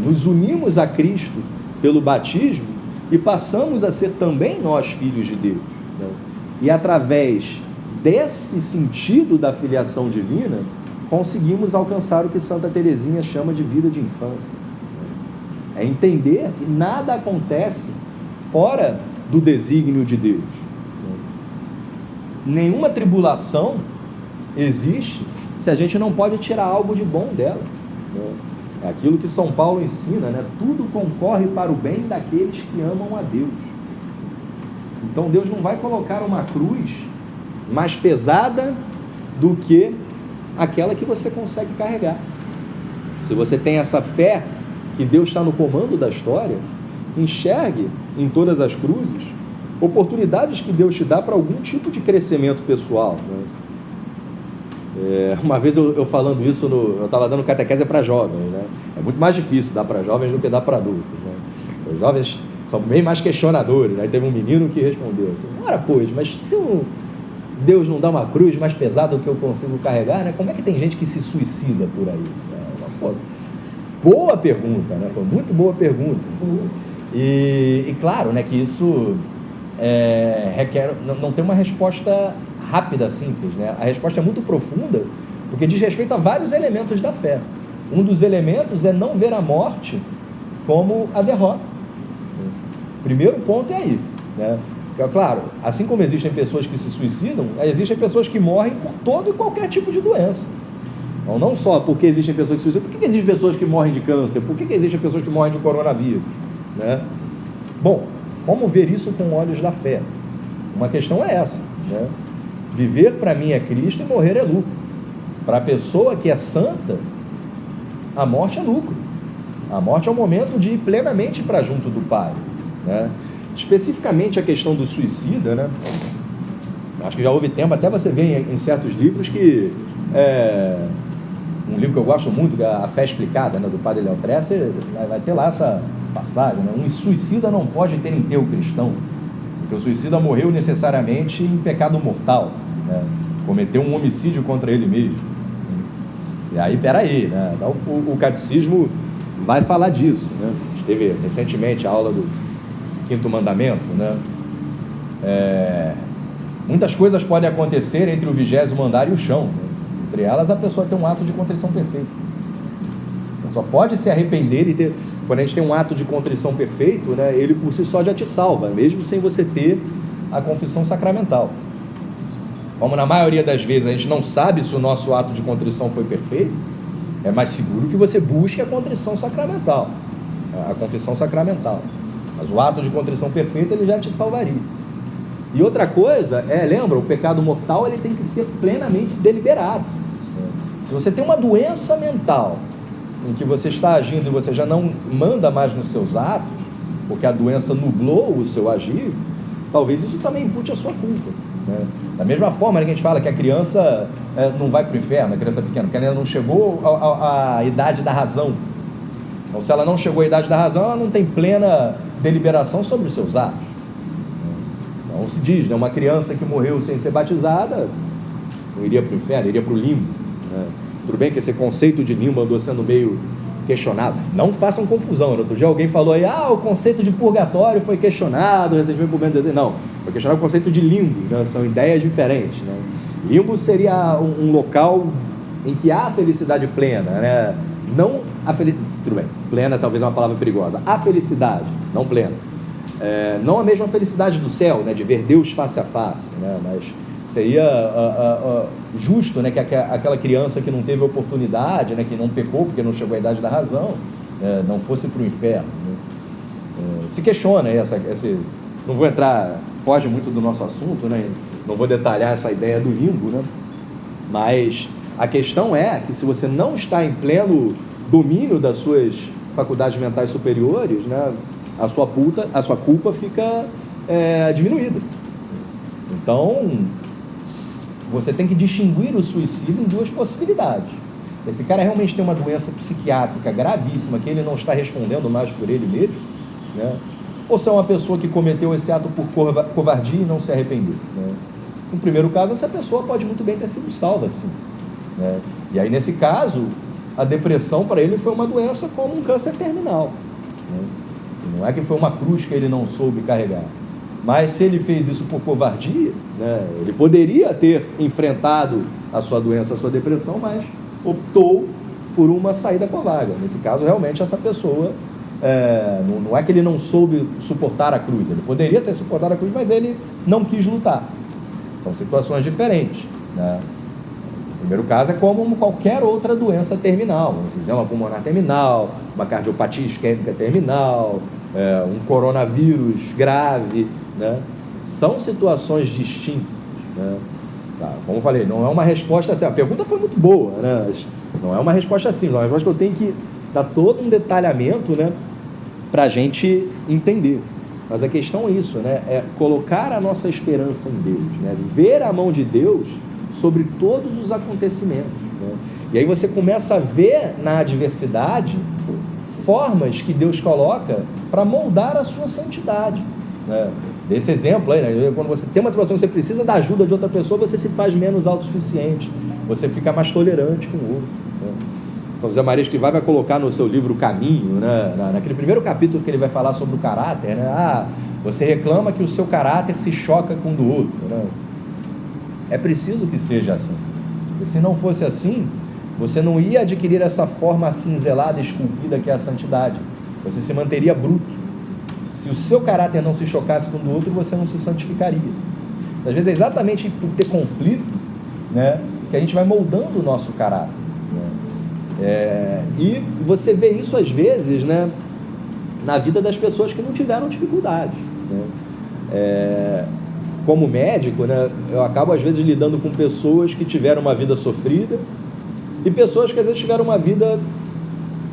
Nos unimos a Cristo pelo batismo e passamos a ser também nós filhos de Deus, né? E através desse sentido da filiação divina, conseguimos alcançar o que Santa Teresinha chama de vida de infância. É entender que nada acontece fora do desígnio de Deus. Nenhuma tribulação existe se a gente não pode tirar algo de bom dela. É aquilo que São Paulo ensina, né? Tudo concorre para o bem daqueles que amam a Deus. Então Deus não vai colocar uma cruz mais pesada do que aquela que você consegue carregar. Se você tem essa fé que Deus está no comando da história, enxergue em todas as cruzes oportunidades que Deus te dá para algum tipo de crescimento pessoal, né? Uma vez eu falando isso, eu estava dando catequese para jovens, né? É muito mais difícil dar para jovens do que dar para adultos, né? Os jovens são bem mais questionadores, né? Teve um menino que respondeu assim: ora, pois, mas se Deus não dá uma cruz mais pesada do que eu consigo carregar, né? Como é que tem gente que se suicida por aí? Boa pergunta, né? Foi muito boa pergunta. E claro, né, que isso requer, não tem uma resposta rápida, simples, né? A resposta é muito profunda, porque diz respeito a vários elementos da fé. Um dos elementos é não ver a morte como a derrota. O primeiro ponto é aí, né? Claro, assim como existem pessoas que se suicidam, existem pessoas que morrem por todo e qualquer tipo de doença. Então, não só porque existem pessoas que se suicidam, por que existem pessoas que morrem de câncer? Por que existem pessoas que morrem de coronavírus? Né? Bom, como ver isso com olhos da fé? Uma questão é essa, né? Viver para mim é Cristo e morrer é lucro. Para a pessoa que é santa, a morte é lucro. A morte é o momento de ir plenamente para junto do Pai, né? Especificamente a questão do suicida, né? Acho que já houve tempo, até você vê em certos livros que... um livro que eu gosto muito, que é A Fé Explicada, né, do Padre Léo Tresser, vai ter lá essa passagem, né? Um suicida não pode ter enterro cristão, porque o suicida morreu necessariamente em pecado mortal, né? Cometeu um homicídio contra ele mesmo. E aí, peraí, né? Então, o catecismo vai falar disso, né? A gente teve recentemente a aula do Quinto Mandamento, né? Muitas coisas podem acontecer entre o 20º andar e o chão, né? Entre elas, a pessoa tem um ato de contrição perfeita. Só pode se arrepender e ter... Quando a gente tem um ato de contrição perfeito, né, ele por si só já te salva, mesmo sem você ter a confissão sacramental. Como na maioria das vezes a gente não sabe se o nosso ato de contrição foi perfeito, é mais seguro que você busque a contrição sacramental, a confissão sacramental. Mas o ato de contrição perfeito, ele já te salvaria. E outra coisa, lembra, o pecado mortal, ele tem que ser plenamente deliberado. Se você tem uma doença mental em que você está agindo e você já não manda mais nos seus atos, porque a doença nublou o seu agir, talvez isso também impute a sua culpa, né? Da mesma forma, né, que a gente fala que a criança não vai para o inferno, a criança pequena, porque ela ainda não chegou à idade da razão. Então, se ela não chegou à idade da razão, ela não tem plena deliberação sobre os seus atos. Então se diz, né, uma criança que morreu sem ser batizada não iria para o inferno, iria para o limbo, né? Tudo bem que esse conceito de limbo andou sendo meio questionado. Não façam confusão. Outro dia alguém falou aí, o conceito de purgatório foi questionado recentemente por meio de Deus. Não, foi questionado o conceito de limbo, né? São ideias diferentes, né? Limbo seria um local em que há felicidade plena, né? Não a felicidade, tudo bem, plena talvez é uma palavra perigosa. A felicidade, não plena. Não a mesma felicidade do céu, né? De ver Deus face a face, né? Mas seria justo, né, que aquela criança que não teve oportunidade, né, que não pecou porque não chegou à idade da razão, não fosse para o inferno, né? Se questiona não vou entrar, foge muito do nosso assunto, né? Não vou detalhar essa ideia do limbo, né? Mas a questão é que se você não está em pleno domínio das suas faculdades mentais superiores, né, a sua culpa fica diminuída. Então, você tem que distinguir o suicídio em duas possibilidades. Esse cara realmente tem uma doença psiquiátrica gravíssima, que ele não está respondendo mais por ele mesmo, né? Ou se é uma pessoa que cometeu esse ato por covardia e não se arrependeu, né? No primeiro caso, essa pessoa pode muito bem ter sido salva, sim, né? E aí, nesse caso, a depressão para ele foi uma doença como um câncer terminal, né? Não é que foi uma cruz que ele não soube carregar. Mas se ele fez isso por covardia, né, ele poderia ter enfrentado a sua doença, a sua depressão, mas optou por uma saída covarde. Nesse caso, realmente, essa pessoa, não é que ele não soube suportar a cruz, ele poderia ter suportado a cruz, mas ele não quis lutar. São situações diferentes, né? O primeiro caso é como qualquer outra doença terminal, um enfisema pulmonar terminal, uma cardiopatia isquêmica terminal, um coronavírus grave, né? São situações distintas, né? Tá, como eu falei, não é uma resposta assim, a pergunta foi muito boa, né? Não é uma resposta simples, é uma resposta que eu tenho que dar todo um detalhamento, né, para a gente entender. Mas a questão é isso, né? É colocar a nossa esperança em Deus, né? Ver a mão de Deus sobre todos os acontecimentos, né? E aí você começa a ver na adversidade formas que Deus coloca para moldar a sua santidade, né? Desse exemplo aí, né? Quando você tem uma situação que você precisa da ajuda de outra pessoa, você se faz menos autossuficiente, você fica mais tolerante com o outro, né? São José Maria Escrivá vai colocar no seu livro O Caminho, né, naquele primeiro capítulo que ele vai falar sobre o caráter, né? Você reclama que o seu caráter se choca com o do outro, né? É preciso que seja assim, porque se não fosse assim, você não ia adquirir essa forma acinzelada, esculpida que é a santidade, você se manteria bruto. Se o seu caráter não se chocasse com o do outro, você não se santificaria. Às vezes é exatamente por ter conflito, né, que a gente vai moldando o nosso caráter, né? E você vê isso às vezes, né, na vida das pessoas que não tiveram dificuldade, né? Como médico, né, eu acabo às vezes lidando com pessoas que tiveram uma vida sofrida e pessoas que às vezes tiveram uma vida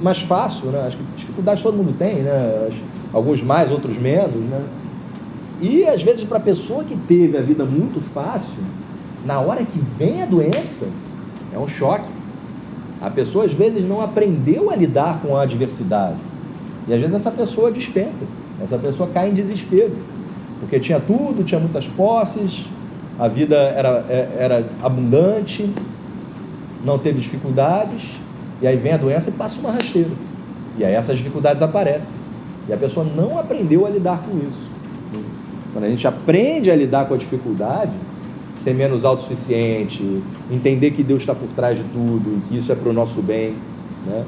mais fácil, né? Acho que dificuldades todo mundo tem, né? Alguns mais, outros menos, né? E às vezes para a pessoa que teve a vida muito fácil, na hora que vem a doença, é um choque. A pessoa às vezes não aprendeu a lidar com a adversidade. E às vezes essa pessoa despenca, essa pessoa cai em desespero, porque tinha tudo, tinha muitas posses, a vida era abundante, não teve dificuldades, e aí vem a doença e passa uma rasteira. E aí essas dificuldades aparecem. E a pessoa não aprendeu a lidar com isso. Quando a gente aprende a lidar com a dificuldade, ser menos autossuficiente, entender que Deus está por trás de tudo e que isso é para o nosso bem, né?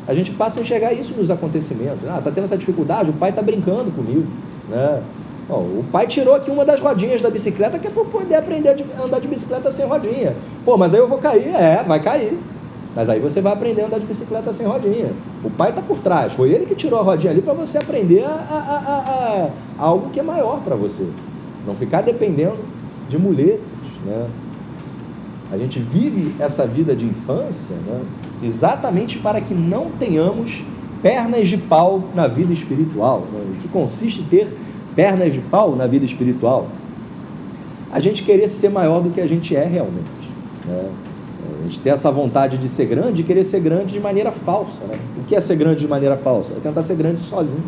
A gente passa a enxergar isso nos acontecimentos. Está tendo essa dificuldade, o pai está brincando comigo, né? O pai tirou aqui uma das rodinhas da bicicleta que é para eu poder aprender a andar de bicicleta sem rodinha. Mas aí eu vou cair? Vai cair. Mas aí você vai aprender a andar de bicicleta sem rodinha. O pai está por trás, foi ele que tirou a rodinha ali para você aprender a algo que é maior para você. Não ficar dependendo de muletas, né? A gente vive essa vida de infância, né, exatamente para que não tenhamos pernas de pau na vida espiritual, né? O que consiste em ter pernas de pau na vida espiritual? A gente querer ser maior do que a gente é realmente, né? A gente tem essa vontade de ser grande e querer ser grande de maneira falsa, né? O que é ser grande de maneira falsa? É tentar ser grande sozinho.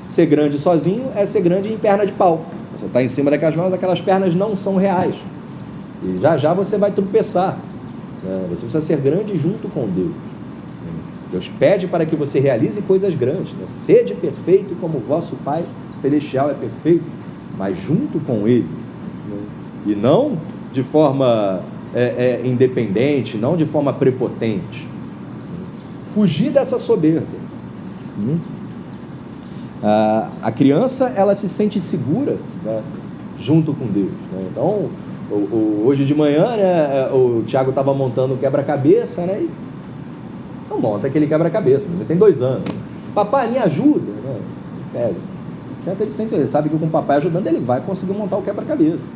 Ser grande sozinho é ser grande em perna de pau. Você está em cima daquelas mãos, aquelas pernas não são reais. E já você vai tropeçar, né? Você precisa ser grande junto com Deus. Deus pede para que você realize coisas grandes, né? Sede perfeito como o vosso Pai Celestial é perfeito, mas junto com Ele, né? E não de forma independente, não de forma prepotente. Fugir dessa soberba. A criança, ela se sente segura, né, junto com Deus, né? Então, hoje de manhã, né, o Tiago estava montando o quebra-cabeça, né? Então monta aquele quebra-cabeça, ele tem 2 anos. Papai, me ajuda, né? Ele sabe que com o papai ajudando ele vai conseguir montar o quebra-cabeça.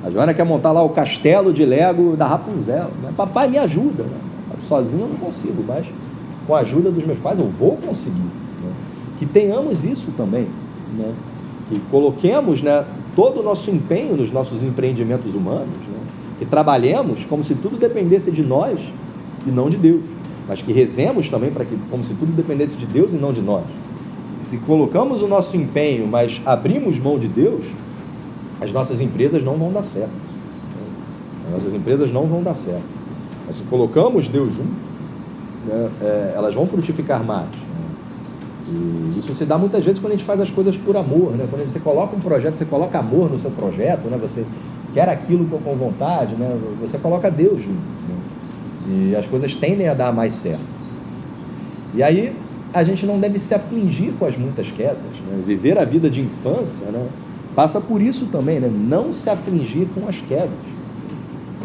A Joana quer montar lá o castelo de Lego da Rapunzel, né? Papai, me ajuda, né? Sozinho eu não consigo, mas com a ajuda dos meus pais eu vou conseguir, né? Que tenhamos isso também, né? Que coloquemos, né, todo o nosso empenho nos nossos empreendimentos humanos, né? Que trabalhemos como se tudo dependesse de nós e não de Deus, mas que rezemos também como se tudo dependesse de Deus e não de nós. Se colocamos o nosso empenho, mas abrimos mão de Deus, as nossas empresas não vão dar certo. As nossas empresas não vão dar certo. Mas se colocamos Deus junto, né, elas vão frutificar mais. E isso se dá muitas vezes quando a gente faz as coisas por amor, né? Quando você coloca um projeto, você coloca amor no seu projeto, né? Você quer aquilo com vontade, né? Você coloca Deus junto, né? E as coisas tendem a dar mais certo. E aí a gente não deve se afligir com as muitas quedas, né? Viver a vida de infância, né, passa por isso também, né? Não se afligir com as quedas.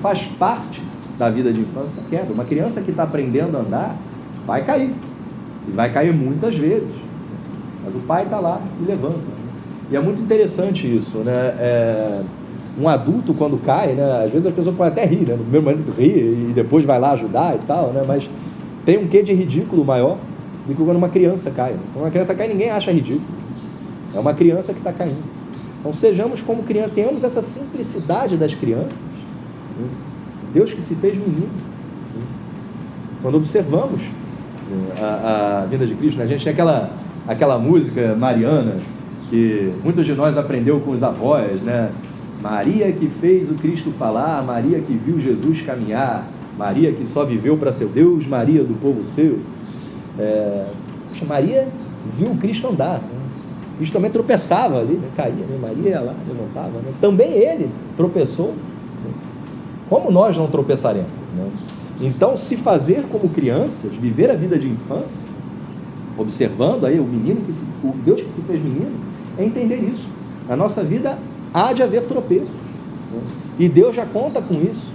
Faz parte da vida de infância a queda. Uma criança que está aprendendo a andar vai cair, e vai cair muitas vezes, mas o pai está lá e levanta. E é muito interessante isso, né? Um adulto quando cai, né, às vezes as pessoas podem até rir, né? No primeiro momento ri e depois vai lá ajudar e tal, né? Mas tem um quê de ridículo maior do que quando uma criança cai. Quando uma criança cai, ninguém acha ridículo. É uma criança que está caindo. Então sejamos como criança, tenhamos essa simplicidade das crianças. Deus que se fez menino. Quando observamos a vida de Cristo, né? A gente tem aquela música mariana que muitos de nós aprendeu com os avós, né? Maria que fez o Cristo falar, Maria que viu Jesus caminhar, Maria que só viveu para seu Deus, Maria do povo seu. Maria viu o Cristo andar, né? Cristo também tropeçava ali, né? Caía, né? Maria ia lá, levantava, né? Também ele tropeçou, né? Como nós não tropeçaremos, né? Então, se fazer como crianças, viver a vida de infância, observando aí o Deus que se fez menino, é entender isso. Na nossa vida há de haver tropeços, né? E Deus já conta com isso.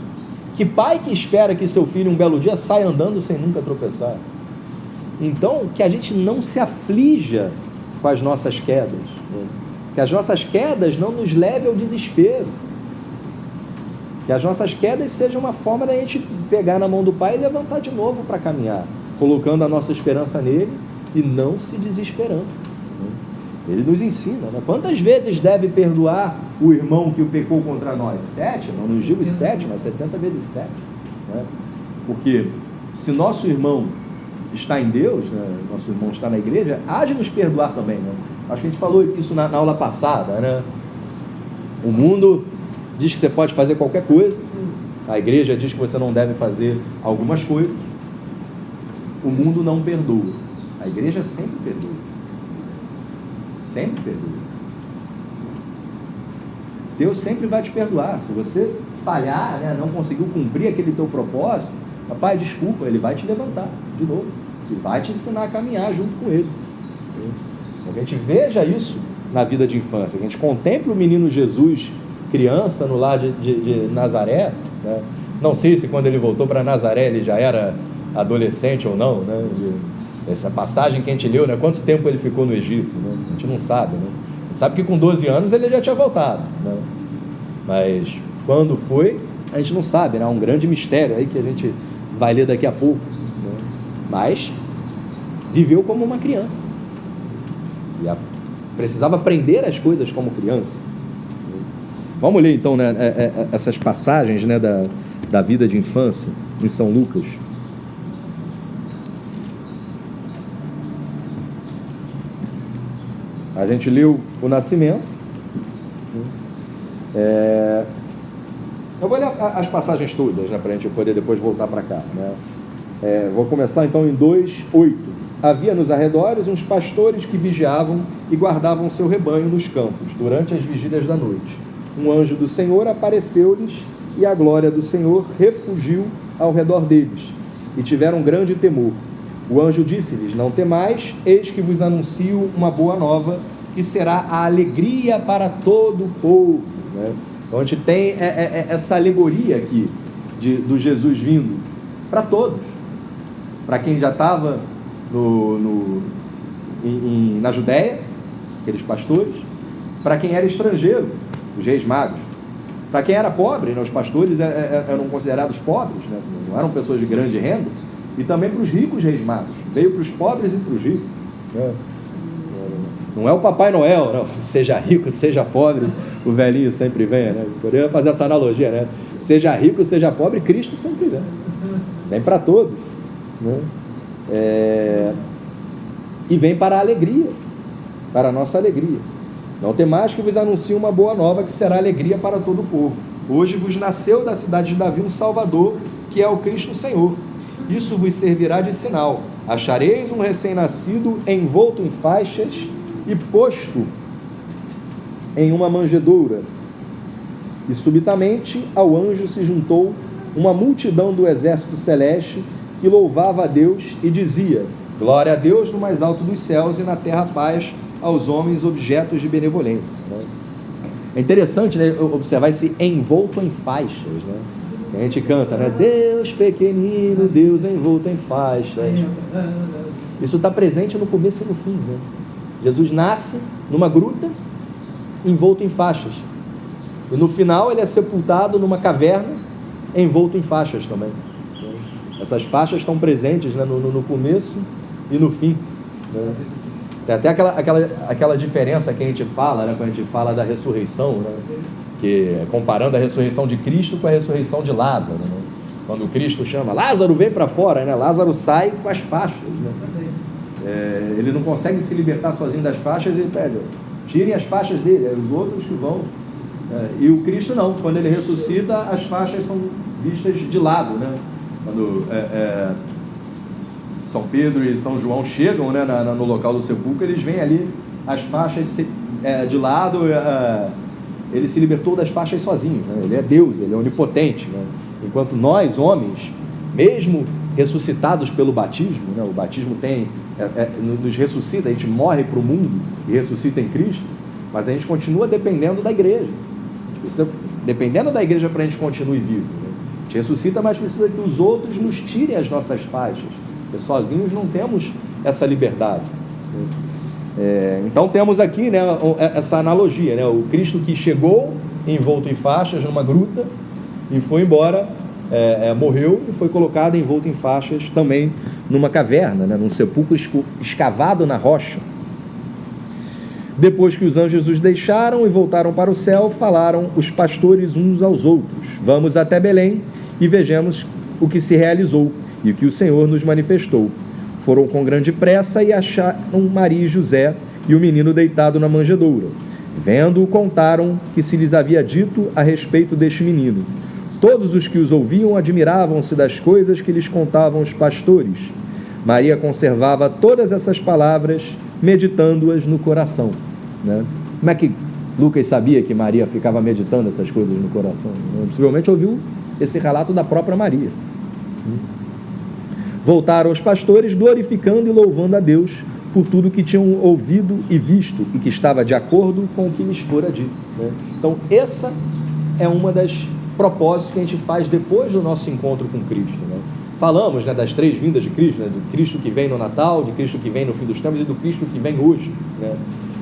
Que pai que espera que seu filho um belo dia saia andando sem nunca tropeçar? Então, que a gente não se aflija com as nossas quedas, né? Que as nossas quedas não nos levem ao desespero, que as nossas quedas sejam uma forma da gente pegar na mão do Pai e levantar de novo para caminhar, colocando a nossa esperança nele e não se desesperando, né? Ele nos ensina, né? Quantas vezes deve perdoar o irmão que o pecou contra nós? 7, não nos digo 7, mas 70 vezes 7, né? Porque se nosso irmão está em Deus, né? Nosso irmão está na igreja, há de nos perdoar também, né? Acho que a gente falou isso na aula passada, né? O mundo diz que você pode fazer qualquer coisa, a igreja diz que você não deve fazer algumas coisas. O mundo não perdoa, a igreja sempre perdoa, sempre perdoa. Deus sempre vai te perdoar. Se você falhar, né, não conseguiu cumprir aquele teu propósito, papai, desculpa, ele vai te levantar de novo e vai te ensinar a caminhar junto com ele. Que a gente veja isso na vida de infância, que a gente contemple o menino Jesus criança no lar de Nazaré, né? Não sei se quando ele voltou para Nazaré ele já era adolescente ou não, né? Essa passagem que a gente leu, né? Quanto tempo ele ficou no Egito, né? A gente não sabe, né? A gente sabe que com 12 anos ele já tinha voltado, né? Mas quando foi, a gente não sabe, né? É um grande mistério aí que a gente vai ler daqui a pouco, né? Mas viveu como uma criança e precisava aprender as coisas como criança. Vamos ler então, né, essas passagens, né, da vida de infância em São Lucas. A gente leu o nascimento. Eu vou ler as passagens todas, né, para a gente poder depois voltar para cá, né? Vou começar então em 2:8. Havia nos arredores uns pastores que vigiavam e guardavam seu rebanho nos campos durante as vigílias da noite. Um anjo do Senhor apareceu-lhes e a glória do Senhor refugiu ao redor deles e tiveram grande temor. O anjo disse-lhes: não temais, eis que vos anuncio uma boa nova, que será a alegria para todo o povo, né? Então a gente tem essa alegoria aqui do Jesus vindo para todos, para quem já estava na Judéia, aqueles pastores, para quem era estrangeiro, os reis magos, para quem era pobre, né? Os pastores eram considerados pobres, né? Não eram pessoas de grande renda, e também para os ricos reis magos, veio para os pobres e para os ricos, né? Não é o Papai Noel, não. Seja rico, seja pobre, o velhinho sempre vem, né? Poderia fazer essa analogia, né? Seja rico, seja pobre, Cristo sempre vem para todos, né? E vem para a alegria, para a nossa alegria. Não temais que vos anuncio uma boa nova, que será alegria para todo o povo. Hoje vos nasceu da cidade de Davi um Salvador, que é o Cristo Senhor. Isso vos servirá de sinal. achareis um recém-nascido envolto em faixas e posto em uma manjedoura. E subitamente ao anjo se juntou uma multidão do exército celeste que louvava a Deus e dizia: glória a Deus no mais alto dos céus e na terra paz aos homens objetos de benevolência. É interessante, né, observar esse envolto em faixas, né? A gente canta, né? Deus pequenino, Deus envolto em faixas. Isso está presente no começo e no fim, né? Jesus nasce numa gruta, envolto em faixas. E no final ele é sepultado numa caverna, envolto em faixas também. Essas faixas estão presentes, né, no começo e no fim, né? Tem até aquela diferença que a gente fala, né, quando a gente fala da ressurreição, né, que comparando a ressurreição de Cristo com a ressurreição de Lázaro, né? Quando Cristo chama Lázaro, vem para fora, né? Lázaro sai com as faixas, né? Ele não consegue se libertar sozinho das faixas, ele pede: tirem as faixas dele, os outros que vão. E o Cristo não, quando ele ressuscita, as faixas são vistas de lado, né? Quando São Pedro e São João chegam, né, no local do sepulcro, eles veem ali as faixas de lado. Ele se libertou das faixas sozinho, né? Ele é Deus, ele é onipotente, né? Enquanto nós, homens, mesmo ressuscitados pelo batismo, né? O batismo nos ressuscita, a gente morre para o mundo e ressuscita em Cristo, mas a gente continua dependendo da igreja. Dependendo da igreja para a gente continuar vivo, né? A gente ressuscita, mas precisa que os outros nos tirem as nossas faixas, porque sozinhos não temos essa liberdade. Então temos aqui, né, essa analogia, né? O Cristo que chegou envolto em faixas numa gruta e foi embora, morreu e foi colocado envolto em faixas também numa caverna, né, num sepulcro escavado na rocha. Depois que os anjos os deixaram e voltaram para o céu, falaram os pastores uns aos outros: vamos até Belém e vejamos o que se realizou e o que o Senhor nos manifestou. Foram com grande pressa e acharam Maria e José e o menino deitado na manjedoura. Vendo-o, contaram que se lhes havia dito a respeito deste menino. Todos os que os ouviam admiravam-se das coisas que lhes contavam os pastores. Maria conservava todas essas palavras, meditando-as no coração, né? Como é que Lucas sabia que Maria ficava meditando essas coisas no coração? Possivelmente ouviu esse relato da própria Maria. Voltaram os pastores, glorificando e louvando a Deus por tudo que tinham ouvido e visto, e que estava de acordo com o que lhes fora dito, né? Então, essa é uma das propósitos que a gente faz depois do nosso encontro com Cristo, né? Falamos, né, das três vindas de Cristo, né? Do Cristo que vem no Natal, de Cristo que vem no fim dos tempos e do Cristo que vem hoje, né?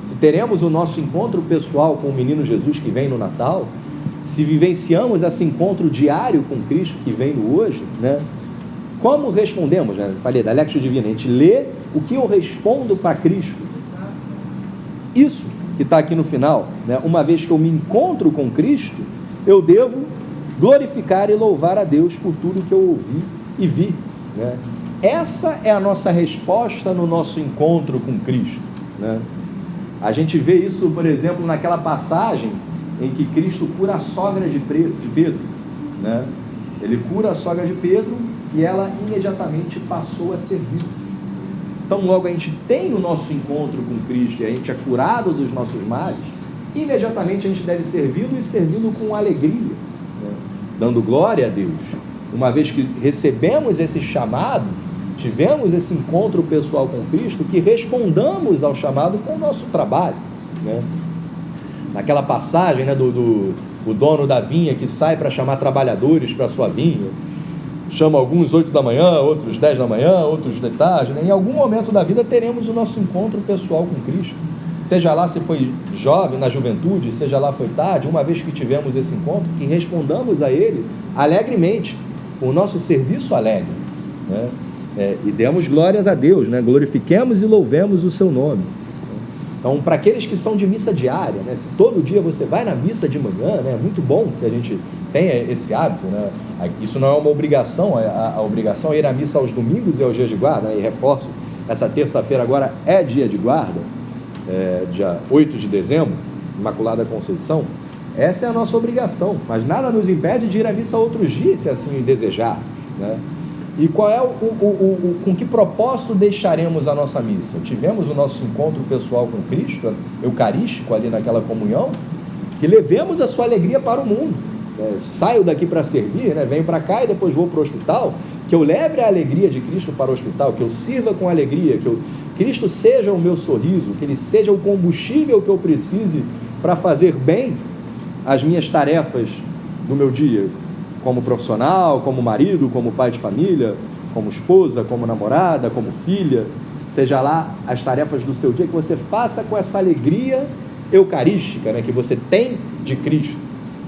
Se teremos o nosso encontro pessoal com o menino Jesus que vem no Natal, se vivenciamos esse encontro diário com Cristo que vem no hoje, né? Como respondemos, né? Falei da Lectio Divina, a gente lê o que eu respondo para Cristo. Isso que está aqui no final, né? Uma vez que eu me encontro com Cristo, eu devo glorificar e louvar a Deus por tudo que eu ouvi e vi, né? Essa é a nossa resposta no nosso encontro com Cristo, né? A gente vê isso, por exemplo, naquela passagem em que Cristo cura a sogra de Pedro, né? Ele cura a sogra de Pedro e ela imediatamente passou a servir. Então, logo a gente tem o nosso encontro com Cristo e a gente é curado dos nossos males, imediatamente a gente deve servi-lo e servi-lo com alegria, né? Dando glória a Deus. Uma vez que recebemos esse chamado, tivemos esse encontro pessoal com Cristo, que respondamos ao chamado com o nosso trabalho, né? Naquela passagem, né, o dono da vinha que sai para chamar trabalhadores para a sua vinha, chama alguns 8 da manhã, outros 10 da manhã, outros de tarde, né? Em algum momento da vida teremos o nosso encontro pessoal com Cristo, seja lá se foi jovem, na juventude, seja lá foi tarde. Uma vez que tivemos esse encontro, que respondamos a Ele alegremente, o nosso serviço alegre, né? E demos glórias a Deus, né? Glorifiquemos e louvemos o seu nome. Então, para aqueles que são de missa diária, né? Se todo dia você vai na missa de manhã, né? É muito bom que a gente tenha esse hábito, né? Isso não é uma obrigação, a obrigação é ir à missa aos domingos e aos dias de guarda, né? E reforço, essa terça-feira agora é dia de guarda, dia 8 de dezembro, Imaculada Conceição. Essa é a nossa obrigação, mas nada nos impede de ir à missa outros dias, se assim desejar, né? E qual é com que propósito deixaremos a nossa missa? Tivemos o nosso encontro pessoal com Cristo, eucarístico ali naquela comunhão, que levemos a sua alegria para o mundo. Saio daqui para servir, venho para cá e depois vou para o hospital, que eu leve a alegria de Cristo para o hospital, que eu sirva com alegria, que Cristo seja o meu sorriso, que Ele seja o combustível que eu precise para fazer bem as minhas tarefas do meu dia, como profissional, como marido, como pai de família, como esposa, como namorada, como filha, seja lá as tarefas do seu dia, que você faça com essa alegria eucarística, que você tem de Cristo.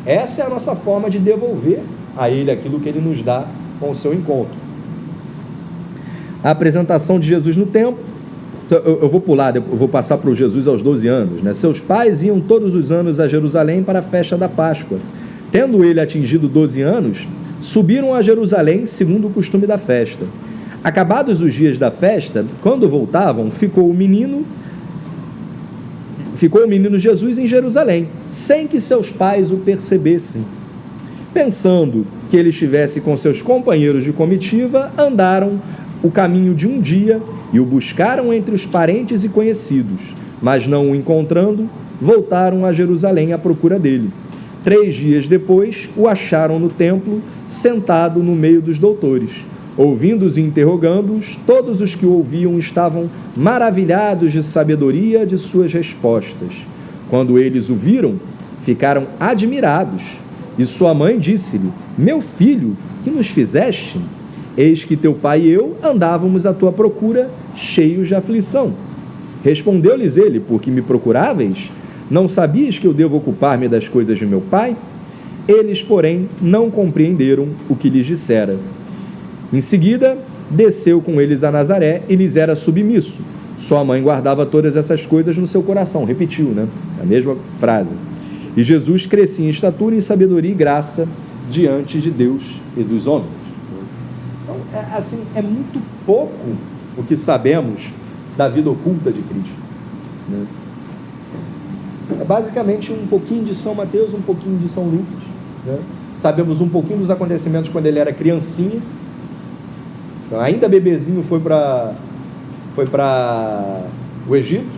Essa é a nossa forma de devolver a Ele aquilo que Ele nos dá com o seu encontro. A apresentação de Jesus no templo, eu vou pular, eu vou passar para o Jesus aos 12 anos. Seus pais iam todos os anos a Jerusalém para a festa da Páscoa. Tendo ele atingido 12 anos, subiram a Jerusalém segundo o costume da festa. Acabados os dias da festa, quando voltavam, ficou o menino Jesus em Jerusalém, sem que seus pais o percebessem. Pensando que ele estivesse com seus companheiros de comitiva, andaram o caminho de um dia e o buscaram entre os parentes e conhecidos, mas não o encontrando, voltaram a Jerusalém à procura dele. 3 dias depois, o acharam no templo, sentado no meio dos doutores. Ouvindo-os e interrogando-os, todos os que o ouviam estavam maravilhados de sabedoria de suas respostas. Quando eles o viram, ficaram admirados. E sua mãe disse-lhe: Meu filho, que nos fizeste? Eis que teu pai e eu andávamos à tua procura, cheios de aflição. Respondeu-lhes ele: Por que me procuráveis? Não sabias que eu devo ocupar-me das coisas de meu pai? Eles, porém, não compreenderam o que lhes dissera. Em seguida, desceu com eles a Nazaré e lhes era submisso. Sua mãe guardava todas essas coisas no seu coração. Repetiu, a mesma frase. E Jesus crescia em estatura, em sabedoria e graça diante de Deus e dos homens. Então, é muito pouco o que sabemos da vida oculta de Cristo. É basicamente um pouquinho de São Mateus, um pouquinho de São Lucas. Sabemos um pouquinho dos acontecimentos quando ele era criancinha. Então, ainda bebezinho foi para o Egito.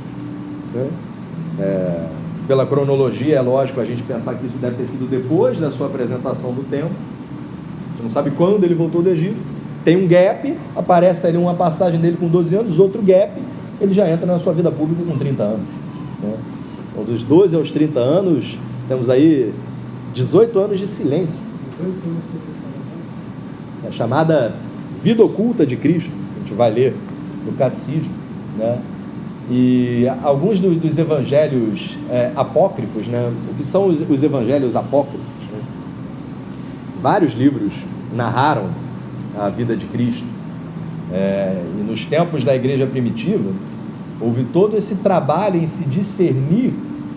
Pela cronologia, é lógico a gente pensar que isso deve ter sido depois da sua apresentação no templo. A gente não sabe quando ele voltou do Egito. Tem um gap, aparece ali uma passagem dele com 12 anos, outro gap, ele já entra na sua vida pública com 30 anos. Então, dos 12 aos 30 anos, temos aí 18 anos de silêncio. É a chamada vida oculta de Cristo, a gente vai ler no Catecismo, E alguns dos evangelhos apócrifos, o que são os evangelhos apócrifos? Vários livros narraram a vida de Cristo. E nos tempos da igreja primitiva, houve todo esse trabalho em se discernir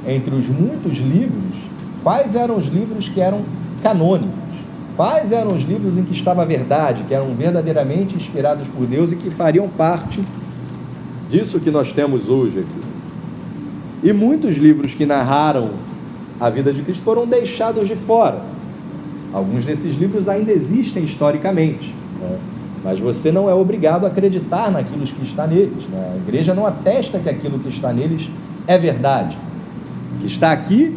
entre os muitos livros, quais eram os livros que eram canônicos, quais eram os livros em que estava a verdade, que eram verdadeiramente inspirados por Deus e que fariam parte disso que nós temos hoje aqui. E muitos livros que narraram a vida de Cristo foram deixados de fora. Alguns desses livros ainda existem historicamente, mas você não é obrigado a acreditar naquilo que está neles. A igreja não atesta que aquilo que está neles é verdade. O que está aqui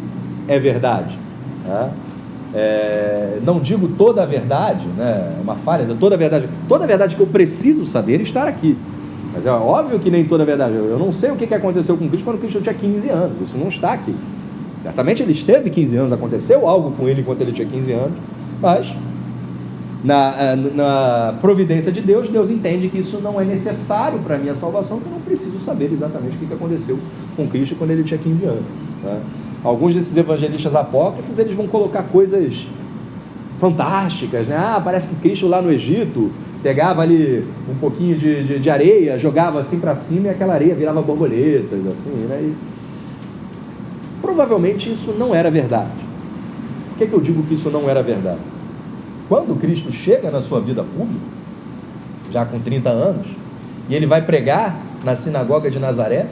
é verdade. Não digo toda a verdade, é uma falha, toda a verdade que eu preciso saber está aqui. Mas é óbvio que nem toda a verdade. Eu não sei o que aconteceu com Cristo quando Cristo tinha 15 anos. Isso não está aqui. Certamente ele esteve 15 anos, aconteceu algo com ele enquanto ele tinha 15 anos, mas na providência de Deus, Deus entende que isso não é necessário para a minha salvação, que eu não preciso saber exatamente o que aconteceu com Cristo quando ele tinha 15 anos. Alguns desses evangelistas apócrifos, eles vão colocar coisas fantásticas, parece que Cristo lá no Egito pegava ali um pouquinho de areia, jogava assim para cima e aquela areia virava borboletas, assim, E provavelmente isso não era verdade. Por que eu digo que isso não era verdade? Quando Cristo chega na sua vida pública, já com 30 anos, e ele vai pregar na sinagoga de Nazaré,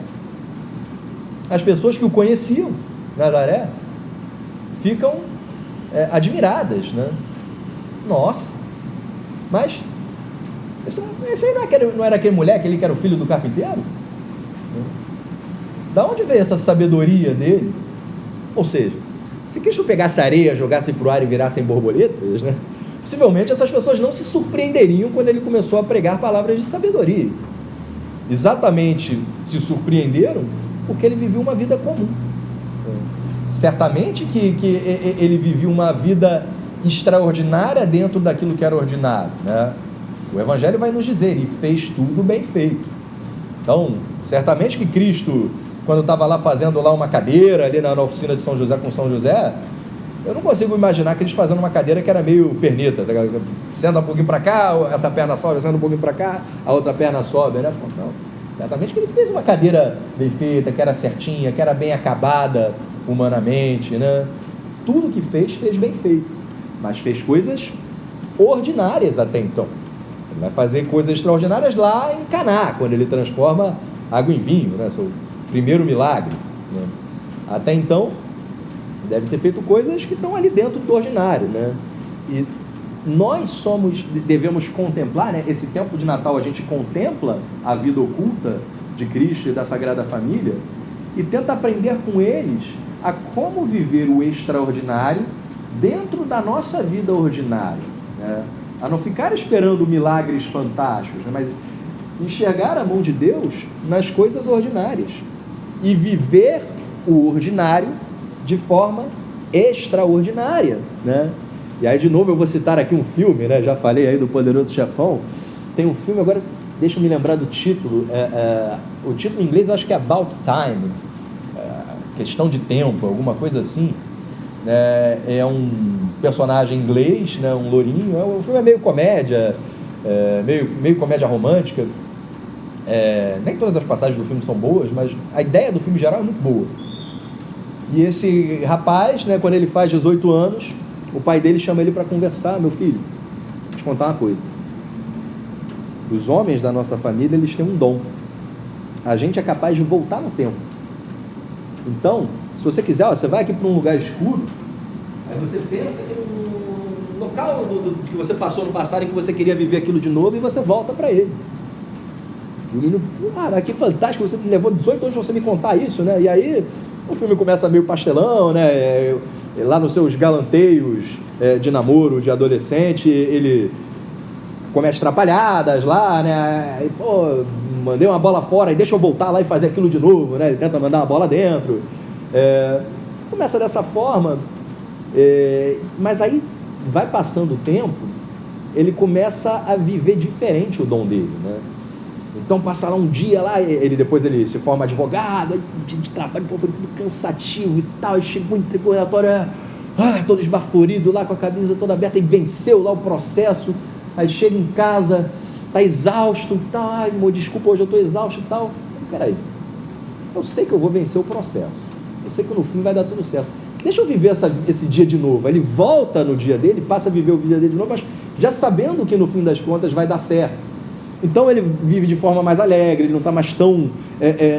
as pessoas que o conheciam, Nazaré, ficam admiradas, Nossa, mas Esse aí não era aquele moleque ali que era o filho do carpinteiro? Da onde veio essa sabedoria dele? Ou seja, se Cristo pegasse areia, jogasse para o ar e virassem borboletas, né? Possivelmente essas pessoas não se surpreenderiam quando ele começou a pregar palavras de sabedoria. Exatamente se surpreenderam porque ele vivia uma vida comum. Certamente que ele vivia uma vida extraordinária dentro daquilo que era ordinário, né? O Evangelho vai nos dizer, ele fez tudo bem feito. Então, certamente que Cristo, quando estava lá fazendo lá uma cadeira ali na oficina de São José com São José, eu não consigo imaginar que eles fazendo uma cadeira que era meio pernita, senta um pouquinho para cá, essa perna sobe, senta um pouquinho para cá, a outra perna sobe, né? Não, certamente que ele fez uma cadeira bem feita, que era certinha, que era bem acabada humanamente, né? Tudo que fez bem feito, mas fez coisas ordinárias até então. Ele vai fazer coisas extraordinárias lá em Caná, quando ele transforma água em vinho, né? Seu primeiro milagre, né? Até então deve ter feito coisas que estão ali dentro do ordinário, né? E nós devemos contemplar, né? Esse tempo de Natal a gente contempla a vida oculta de Cristo e da Sagrada Família e tenta aprender com eles a como viver o extraordinário dentro da nossa vida ordinária, né? A não ficar esperando milagres fantásticos, né? Mas enxergar a mão de Deus nas coisas ordinárias e viver o ordinário de forma extraordinária, né? E aí, de novo, eu vou citar aqui um filme, né? Já falei aí do Poderoso Chefão. Tem um filme, agora deixa eu me lembrar do título. O título em inglês eu acho que é About Time, questão de tempo, alguma coisa assim. É um personagem inglês, né? Um lourinho. O filme é meio comédia, meio comédia romântica. Nem todas as passagens do filme são boas, mas a ideia do filme em geral é muito boa. E esse rapaz, né, quando ele faz 18 anos, o pai dele chama ele para conversar. Meu filho, vou te contar uma coisa. Os homens da nossa família, eles têm um dom. A gente é capaz de voltar no tempo. Então, se você quiser, você vai aqui para um lugar escuro, aí você pensa que no local que você passou no passado, em que você queria viver aquilo de novo, e você volta para ele. E o menino, que fantástico, você levou 18 anos para você me contar isso, né? E aí o filme começa meio pastelão, né? Lá nos seus galanteios de namoro, de adolescente, ele comete atrapalhadas lá, né? E, mandei uma bola fora e deixa eu voltar lá e fazer aquilo de novo, né? Ele tenta mandar uma bola dentro. Começa dessa forma, mas aí vai passando o tempo, ele começa a viver diferente o dom dele, né? Então passa lá um dia lá, depois ele se forma advogado, de trabalho, foi tudo cansativo e tal, e chegou no interrogatório, todo esbaforido lá, com a camisa toda aberta, e venceu lá o processo. Aí chega em casa, tá exausto e tal, desculpa, hoje eu tô exausto e tal. Peraí, eu sei que eu vou vencer o processo, eu sei que no fim vai dar tudo certo, deixa eu viver esse dia de novo. Aí ele volta no dia dele, passa a viver o dia dele de novo, mas já sabendo que no fim das contas vai dar certo. Então ele vive de forma mais alegre, ele não está mais tão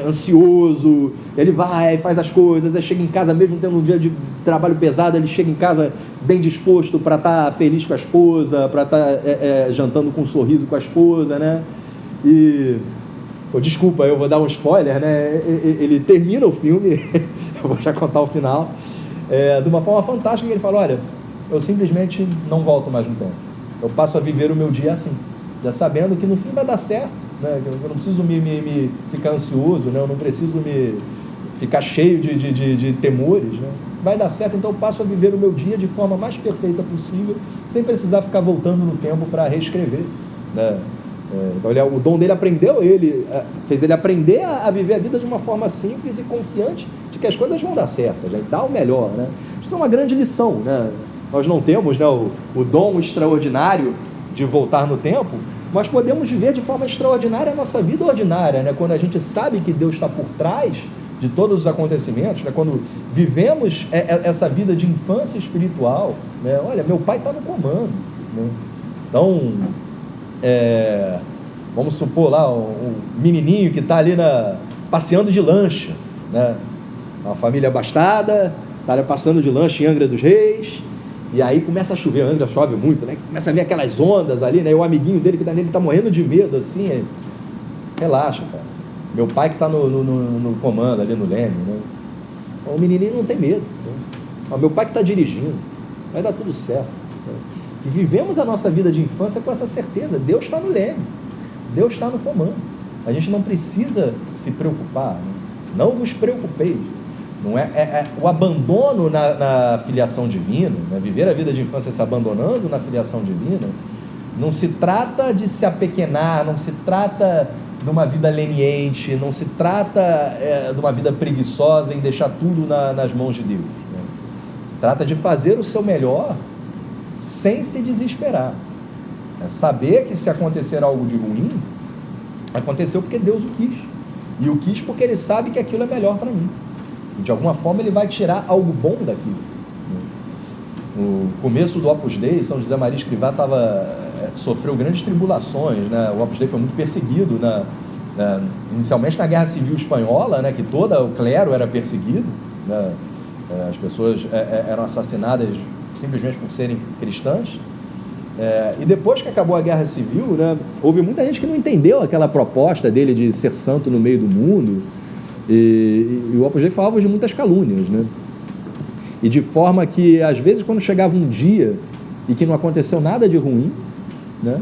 ansioso, ele vai, faz as coisas, aí chega em casa, mesmo tendo um dia de trabalho pesado, ele chega em casa bem disposto para estar feliz com a esposa, para estar jantando com um sorriso com a esposa, né? E, desculpa, eu vou dar um spoiler, né? Ele termina o filme, eu vou já contar o final, de uma forma fantástica, que ele fala, olha, eu simplesmente não volto mais no tempo, eu passo a viver o meu dia assim, já sabendo que no fim vai dar certo, né? Eu não preciso me ficar ansioso, né? Eu não preciso me ficar cheio de temores, né? Vai dar certo, então eu passo a viver o meu dia de forma mais perfeita possível, sem precisar ficar voltando no tempo para reescrever, né? Então o dom dele fez ele aprender a viver a vida de uma forma simples e confiante de que as coisas vão dar certo, já dá o melhor, né? Isso é uma grande lição, né? Nós não temos, né, o dom extraordinário de voltar no tempo, mas podemos viver de forma extraordinária a nossa vida ordinária, né? Quando a gente sabe que Deus está por trás de todos os acontecimentos, né? Quando vivemos essa vida de infância espiritual, né? Olha, meu pai está no comando, né? Então, vamos supor lá um menininho que está ali passeando de lancha, né? Uma família abastada, está ali passando de lancha em Angra dos Reis, E aí começa a chover, Angra chove muito, né? Começa a ver aquelas ondas ali, né? E o amiguinho dele que tá nele tá morrendo de medo, assim. Relaxa, cara. Meu pai que tá no comando ali no Leme, né? O menininho não tem medo, né? Meu pai que tá dirigindo, vai dar tudo certo, né? E vivemos a nossa vida de infância com essa certeza: Deus está no Leme, Deus está no comando. A gente não precisa se preocupar, né? Não vos preocupeis. Não é o abandono na filiação divina, né? Viver a vida de infância se abandonando na filiação divina, não se trata de se apequenar, não se trata de uma vida leniente, não se trata de uma vida preguiçosa em deixar tudo nas mãos de Deus, né? Se trata de fazer o seu melhor sem se desesperar. É saber que se acontecer algo de ruim, aconteceu porque Deus o quis, e o quis porque Ele sabe que aquilo é melhor para mim. E de alguma forma Ele vai tirar algo bom daquilo. No começo do Opus Dei, São José Maria Escrivá sofreu grandes tribulações, né? O Opus Dei foi muito perseguido, inicialmente na Guerra Civil Espanhola, né? Que todo o clero era perseguido, né? As pessoas eram assassinadas simplesmente por serem cristãs. E depois que acabou a Guerra Civil, né? Houve muita gente que não entendeu aquela proposta dele de ser santo no meio do mundo. E o Opus Dei falava de muitas calúnias, né? E de forma que, às vezes, quando chegava um dia e que não aconteceu nada de ruim, né?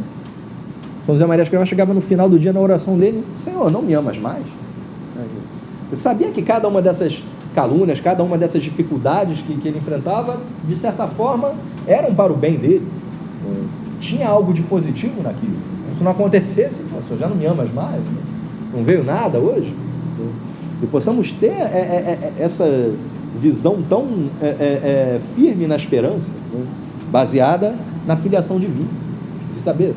São José Maria Escrivá chegava no final do dia na oração dele: Senhor, não me amas mais? Eu sabia que cada uma dessas calúnias, cada uma dessas dificuldades que ele enfrentava, de certa forma, eram para o bem dele. Tinha algo de positivo naquilo. Se não acontecesse, o Senhor já não me amas mais? Não veio nada hoje? E possamos ter essa visão tão firme na esperança, né? Baseada na filiação divina, de saber: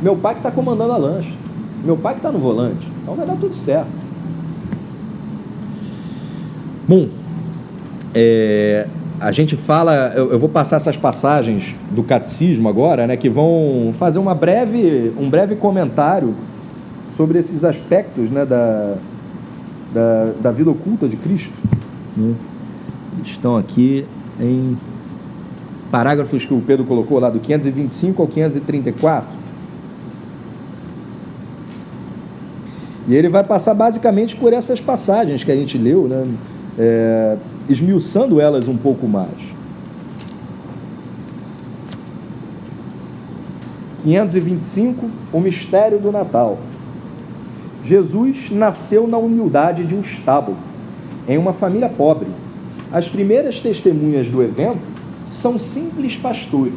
meu pai que está comandando a lancha, meu pai que está no volante, então vai dar tudo certo. Bom, a gente fala, eu vou passar essas passagens do catecismo agora, né, que vão fazer um breve comentário sobre esses aspectos, né, da vida oculta de Cristo. Estão aqui em parágrafos que o Pedro colocou lá, do 525 ao 534. E ele vai passar basicamente por essas passagens que a gente leu, né, esmiuçando elas um pouco mais. 525, o mistério do Natal. Jesus nasceu na humildade de um estábulo, em uma família pobre. As primeiras testemunhas do evento são simples pastores.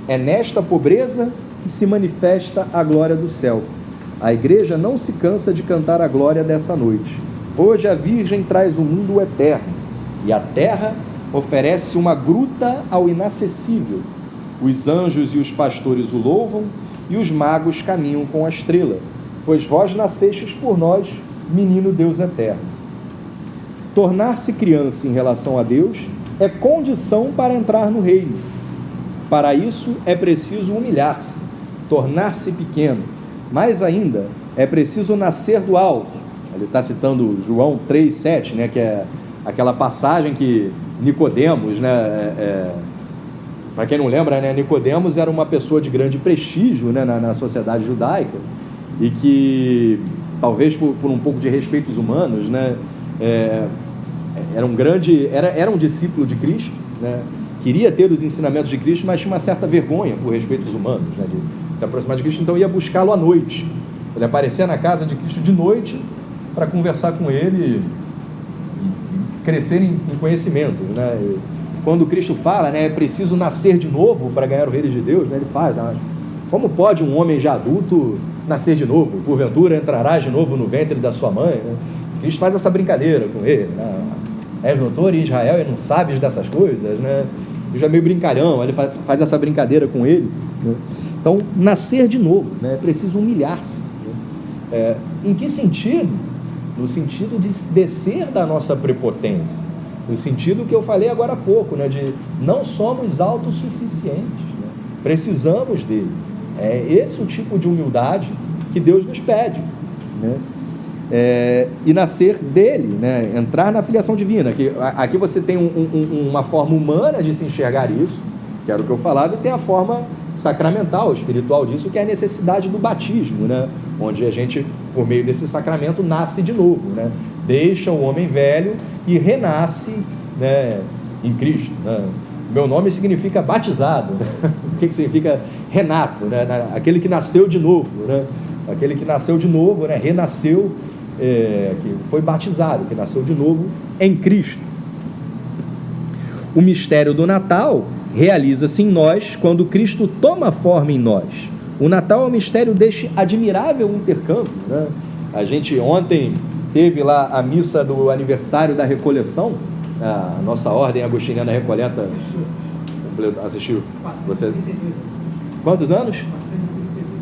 É nesta pobreza que se manifesta a glória do céu. A igreja não se cansa de cantar a glória dessa noite. Hoje a Virgem traz o mundo eterno, e a terra oferece uma gruta ao inacessível. Os anjos e os pastores o louvam, e os magos caminham com a estrela, pois vós nascestes por nós, menino Deus eterno. Tornar-se criança em relação a Deus é condição para entrar no reino. Para isso é preciso humilhar-se, tornar-se pequeno. Mais ainda, é preciso nascer do alto. Ele está citando João 3,7, né, que é aquela passagem que Nicodemos, né, para quem não lembra, né, Nicodemos era uma pessoa de grande prestígio, né, na sociedade judaica, e que, talvez por um pouco de respeitos humanos, né, era um discípulo de Cristo, né, queria ter os ensinamentos de Cristo, mas tinha uma certa vergonha por respeitos humanos, né, de se aproximar de Cristo, então ia buscá-lo à noite. Ele aparecia na casa de Cristo de noite para conversar com ele e crescer em conhecimento, né? E quando Cristo fala, né, é preciso nascer de novo para ganhar o reino de Deus, né, ele faz, né? Como pode um homem já adulto nascer de novo? Porventura entrarás de novo no ventre da sua mãe, né? Cristo faz essa brincadeira com ele, né? És doutor em Israel e não sabes dessas coisas, né? Ele já é meio brincalhão, ele faz essa brincadeira com ele, né? Então, nascer de novo, né? É preciso humilhar-se, né? Em que sentido? No sentido de descer da nossa prepotência, no sentido que eu falei agora há pouco, né? De não somos autossuficientes, né? Precisamos dele. É esse o tipo de humildade que Deus nos pede, né? e nascer dele, né? Entrar na filiação divina. Aqui você tem uma forma humana de se enxergar isso, que era o que eu falava, e tem a forma sacramental, espiritual disso, que é a necessidade do batismo, né? Onde a gente, por meio desse sacramento, nasce de novo, né? Deixa o homem velho e renasce, né, em Cristo, né? Meu nome significa batizado, né? O que significa Renato, né? Aquele que nasceu de novo, né? Aquele que nasceu de novo, né? Renasceu, que foi batizado, que nasceu de novo em Cristo. O mistério do Natal realiza-se em nós quando Cristo toma forma em nós. O Natal é o mistério deste admirável intercâmbio, né? A gente ontem teve lá a missa do aniversário da recolheção, a nossa ordem agostiniana recoleta. Assistiu? Você? Quantos anos?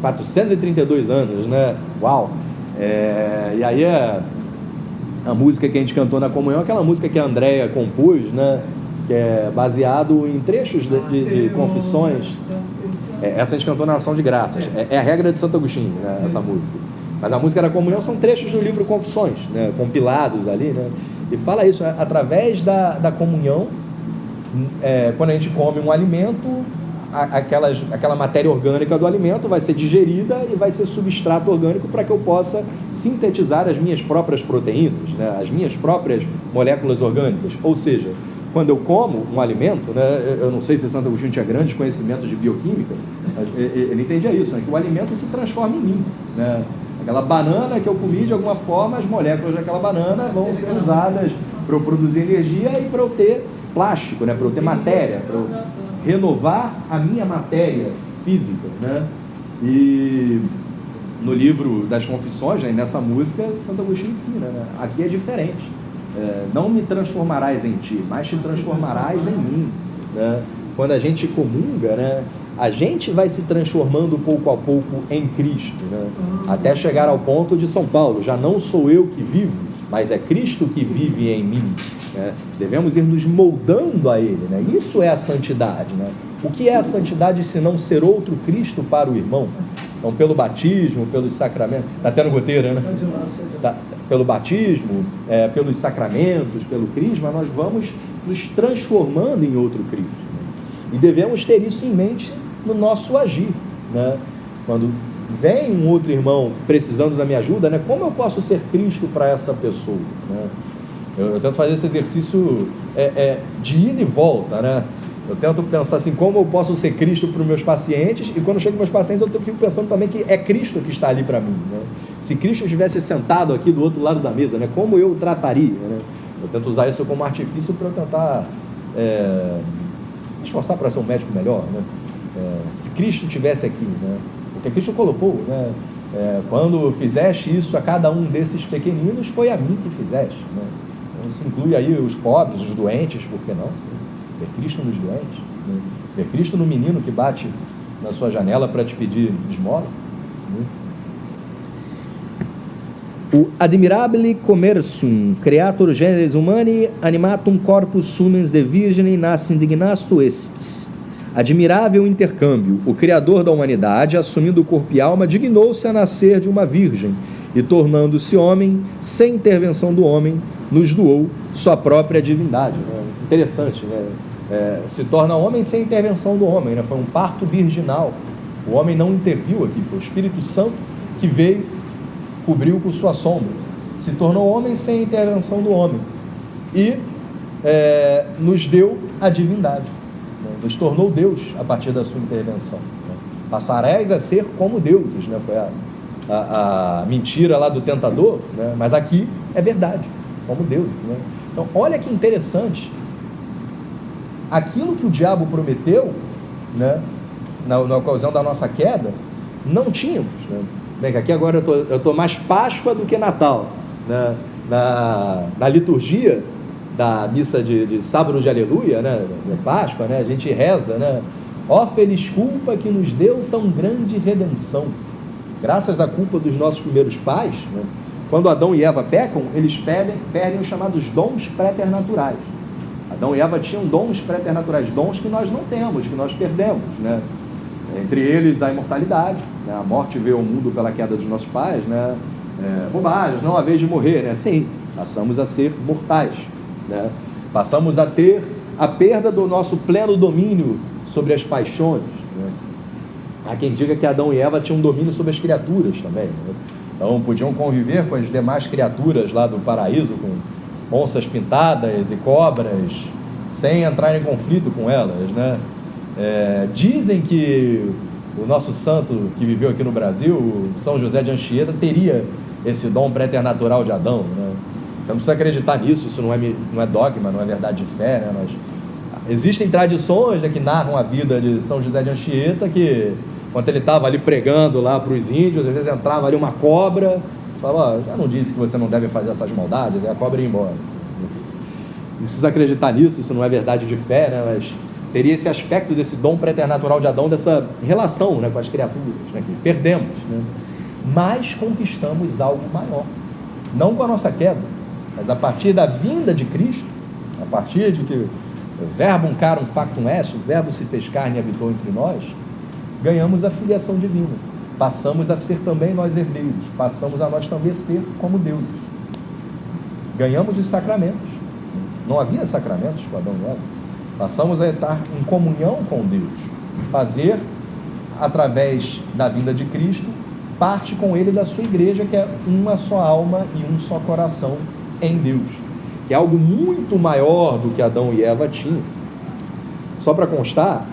432 anos, né? Uau! E aí a música que a gente cantou na comunhão, aquela música que a Andréia compôs, né? Que é baseado em trechos de confissões. Essa a gente cantou na Ação de Graças. É a regra de Santo Agostinho, né? Essa música. Mas a música da comunhão são trechos do livro Confissões, né? Compilados ali, né? E fala isso, né? Através da comunhão, quando a gente come um alimento, aquela matéria orgânica do alimento vai ser digerida e vai ser substrato orgânico para que eu possa sintetizar as minhas próprias proteínas, né? As minhas próprias moléculas orgânicas. Ou seja, quando eu como um alimento, né, eu não sei se Santo Agostinho tinha grandes conhecimentos de bioquímica, mas ele entendia isso, né, que o alimento se transforma em mim, né? Aquela banana que eu comi, de alguma forma, as moléculas daquela banana vão ser usadas para eu produzir energia e para eu ter plástico, né, para eu ter matéria, para eu renovar a minha matéria física, né? E no livro das Confissões, né, nessa música, Santo Agostinho ensina, né? Aqui é diferente. Não me transformarás em ti, mas te transformarás em mim, né? Quando a gente comunga, né, a gente vai se transformando pouco a pouco em Cristo, né? Até chegar ao ponto de São Paulo, já não sou eu que vivo, mas é Cristo que vive em mim, né? Devemos ir nos moldando a Ele, né? Isso é a santidade, né? O que é a santidade se não ser outro Cristo para o irmão? Então, pelo batismo, pelos sacramentos, está até no goteiro, né? Pelo batismo, pelos sacramentos, pelo crisma, nós vamos nos transformando em outro Cristo. E devemos ter isso em mente no nosso agir, né? Quando vem um outro irmão precisando da minha ajuda, né? Como eu posso ser Cristo para essa pessoa, né? Eu tento fazer esse exercício de ida e volta, né? Eu tento pensar assim, como eu posso ser Cristo para os meus pacientes, e quando eu chego para os meus pacientes eu fico pensando também que é Cristo que está ali para mim, né? Se Cristo estivesse sentado aqui do outro lado da mesa, né? Como eu o trataria, né? Eu tento usar isso como artifício para eu tentar esforçar para ser um médico melhor, né? Se Cristo estivesse aqui, né? Porque Cristo colocou, né? Quando fizeste isso a cada um desses pequeninos, foi a mim que fizeste, né? Então isso inclui aí os pobres, os doentes, por que não? Ver Cristo nos doentes, né? Ver Cristo no menino que bate na sua janela para te pedir esmola, né? O admirabile commercium creator generis humani animatum corpus sumens de virgine nas indignasto est. Admirável intercâmbio, o Criador da humanidade, assumindo o corpo e alma, dignou-se a nascer de uma virgem e, tornando-se homem, sem intervenção do homem, nos doou sua própria divindade. Interessante, né? Se torna homem sem intervenção do homem, né? Foi um parto virginal. O homem não interviu aqui, foi o Espírito Santo que veio, cobriu com sua sombra, se tornou homem sem intervenção do homem e nos deu a divindade, né? Nos tornou Deus a partir da sua intervenção, né? Passaréis a ser como deuses, né? Foi a mentira lá do tentador, né? Mas aqui é verdade, como Deus, né? Então olha que interessante, aquilo que o diabo prometeu, né, na ocasião da nossa queda, não tínhamos, né? Bem, aqui agora eu estou mais Páscoa do que Natal, né? Na liturgia da missa de sábado de aleluia, né? De Páscoa, né? A gente reza, né? Ó feliz culpa que nos deu tão grande redenção. Graças à culpa dos nossos primeiros pais, né? Quando Adão e Eva pecam, eles perdem os chamados dons preternaturais. Adão e Eva tinham dons preternaturais, dons que nós não temos, que nós perdemos, né? Entre eles a imortalidade, né? A morte veio ao mundo pela queda dos nossos pais, né? bobagens, não a vez de morrer, né? Sim, passamos a ser mortais, né? Passamos a ter a perda do nosso pleno domínio sobre as paixões, né? Há quem diga que Adão e Eva tinham domínio sobre as criaturas também, né? Então podiam conviver com as demais criaturas lá do paraíso, com onças pintadas e cobras, sem entrar em conflito com elas, né? Dizem que o nosso santo que viveu aqui no Brasil, São José de Anchieta, teria esse dom preternatural de Adão, né? Você não precisa acreditar nisso, isso não é dogma, não é verdade de fé, né? Mas existem tradições, né, que narram a vida de São José de Anchieta, que quando ele estava ali pregando lá para os índios, às vezes entrava ali uma cobra, falava, já não disse que você não deve fazer essas maldades, e a cobra ia embora. Não precisa acreditar nisso, isso não é verdade de fé, né? Mas teria esse aspecto desse dom preternatural de Adão, dessa relação, né, com as criaturas, né, que perdemos, né? Mas conquistamos algo maior, não com a nossa queda, mas a partir da vinda de Cristo, a partir de que o verbum carum factum est, o verbo se fez carne e habitou entre nós, ganhamos a filiação divina, passamos a ser também nós herdeiros, passamos a nós também ser como deuses, ganhamos os sacramentos. Não havia sacramentos com Adão e Eva. Passamos a estar em comunhão com Deus e fazer, através da vinda de Cristo, parte com Ele da sua igreja, que é uma só alma e um só coração em Deus, que é algo muito maior do que Adão e Eva tinham. Só para constar,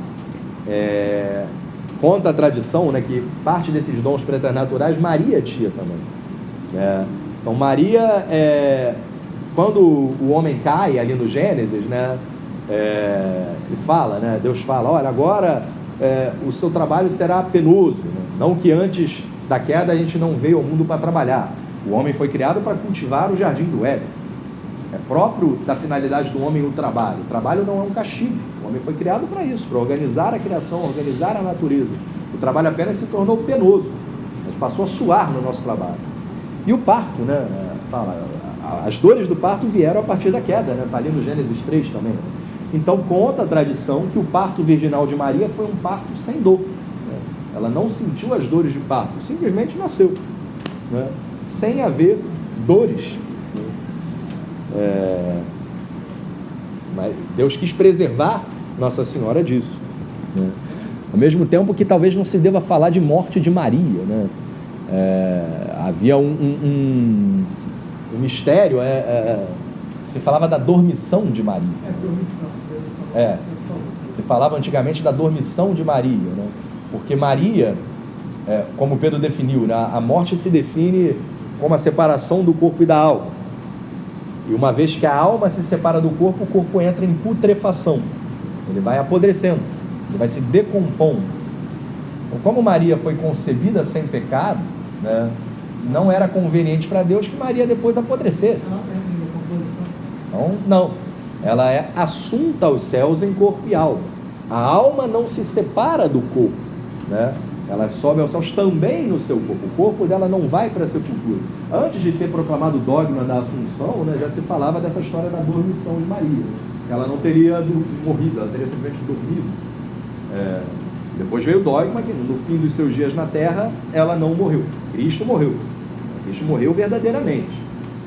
conta a tradição, né, que parte desses dons preternaturais Maria tinha também. Então Maria, quando o homem cai ali no Gênesis, né, ele fala, né, Deus fala, olha, agora o seu trabalho será penoso, né? Não que antes da queda a gente não veio ao mundo para trabalhar. O homem foi criado para cultivar o jardim do Éden. É próprio da finalidade do homem o trabalho. O trabalho não é um castigo. O homem foi criado para isso, para organizar a criação, organizar a natureza. O trabalho apenas se tornou penoso. A gente passou a suar no nosso trabalho. E o parto, né? As dores do parto vieram a partir da queda, né? Está ali no Gênesis 3 também. Né? Então conta a tradição que o parto virginal de Maria foi um parto sem dor. Né? Ela não sentiu as dores de parto, simplesmente nasceu, né? Sem haver dores. Mas Deus quis preservar Nossa Senhora disso, né? Ao mesmo tempo que talvez não se deva falar de morte de Maria, né? Havia um mistério, se falava da dormição de Maria. Se falava antigamente da dormição de Maria, né? Porque Maria, como Pedro definiu, né, a morte se define como a separação do corpo e da alma. E uma vez que a alma se separa do corpo, o corpo entra em putrefação. Ele vai apodrecendo, ele vai se decompondo. Então, como Maria foi concebida sem pecado, né, não era conveniente para Deus que Maria depois apodrecesse. Então, não. Ela é assunta aos céus em corpo e alma. A alma não se separa do corpo, né? Ela sobe aos céus também no seu corpo. O corpo dela não vai para a sepultura. Antes de ter proclamado o dogma da Assunção, né, já se falava dessa história da dormição de Maria. Ela não teria morrido, ela teria simplesmente dormido. Depois veio o dogma que no fim dos seus dias na terra, ela não morreu. Cristo morreu. Cristo morreu verdadeiramente.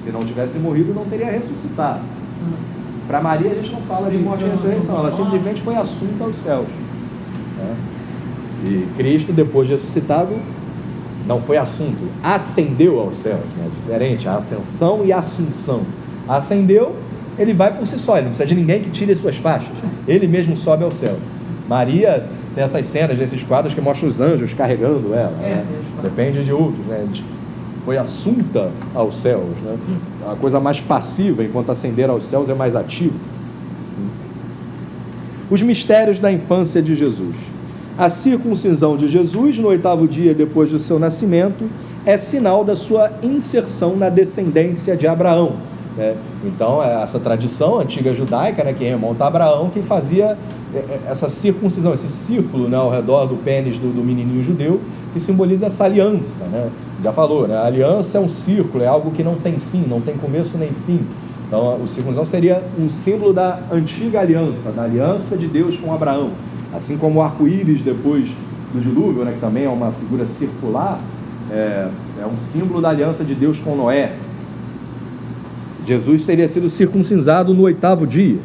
Se não tivesse morrido, não teria ressuscitado. Para Maria, a gente não fala de morte e ressurreição. Ela simplesmente foi assunta aos céus. E Cristo, depois de ressuscitado, não foi assunto, ascendeu aos céus, né? Diferente, a ascensão e a assunção. Ascendeu, ele vai por si só, ele não precisa de ninguém que tire as suas faixas, ele mesmo sobe ao céu. Maria tem essas cenas, desses quadros que mostram os anjos carregando ela, né? Depende de outros, né? Foi assunta aos céus, né? A coisa mais passiva, enquanto ascender aos céus é mais ativo. Os mistérios da infância de Jesus. A circuncisão de Jesus, no 8º dia depois do seu nascimento, é sinal da sua inserção na descendência de Abraão, né? Então, essa tradição antiga judaica, né, que remonta a Abraão, que fazia essa circuncisão, esse círculo, né, ao redor do pênis do menininho judeu, que simboliza essa aliança, né? Já falou, né? A aliança é um círculo, é algo que não tem fim, não tem começo nem fim. Então, a circuncisão seria um símbolo da antiga aliança, da aliança de Deus com Abraão. Assim como o arco-íris depois do dilúvio, né, que também é uma figura circular, é um símbolo da aliança de Deus com Noé. Jesus teria sido circuncisado no 8º dia,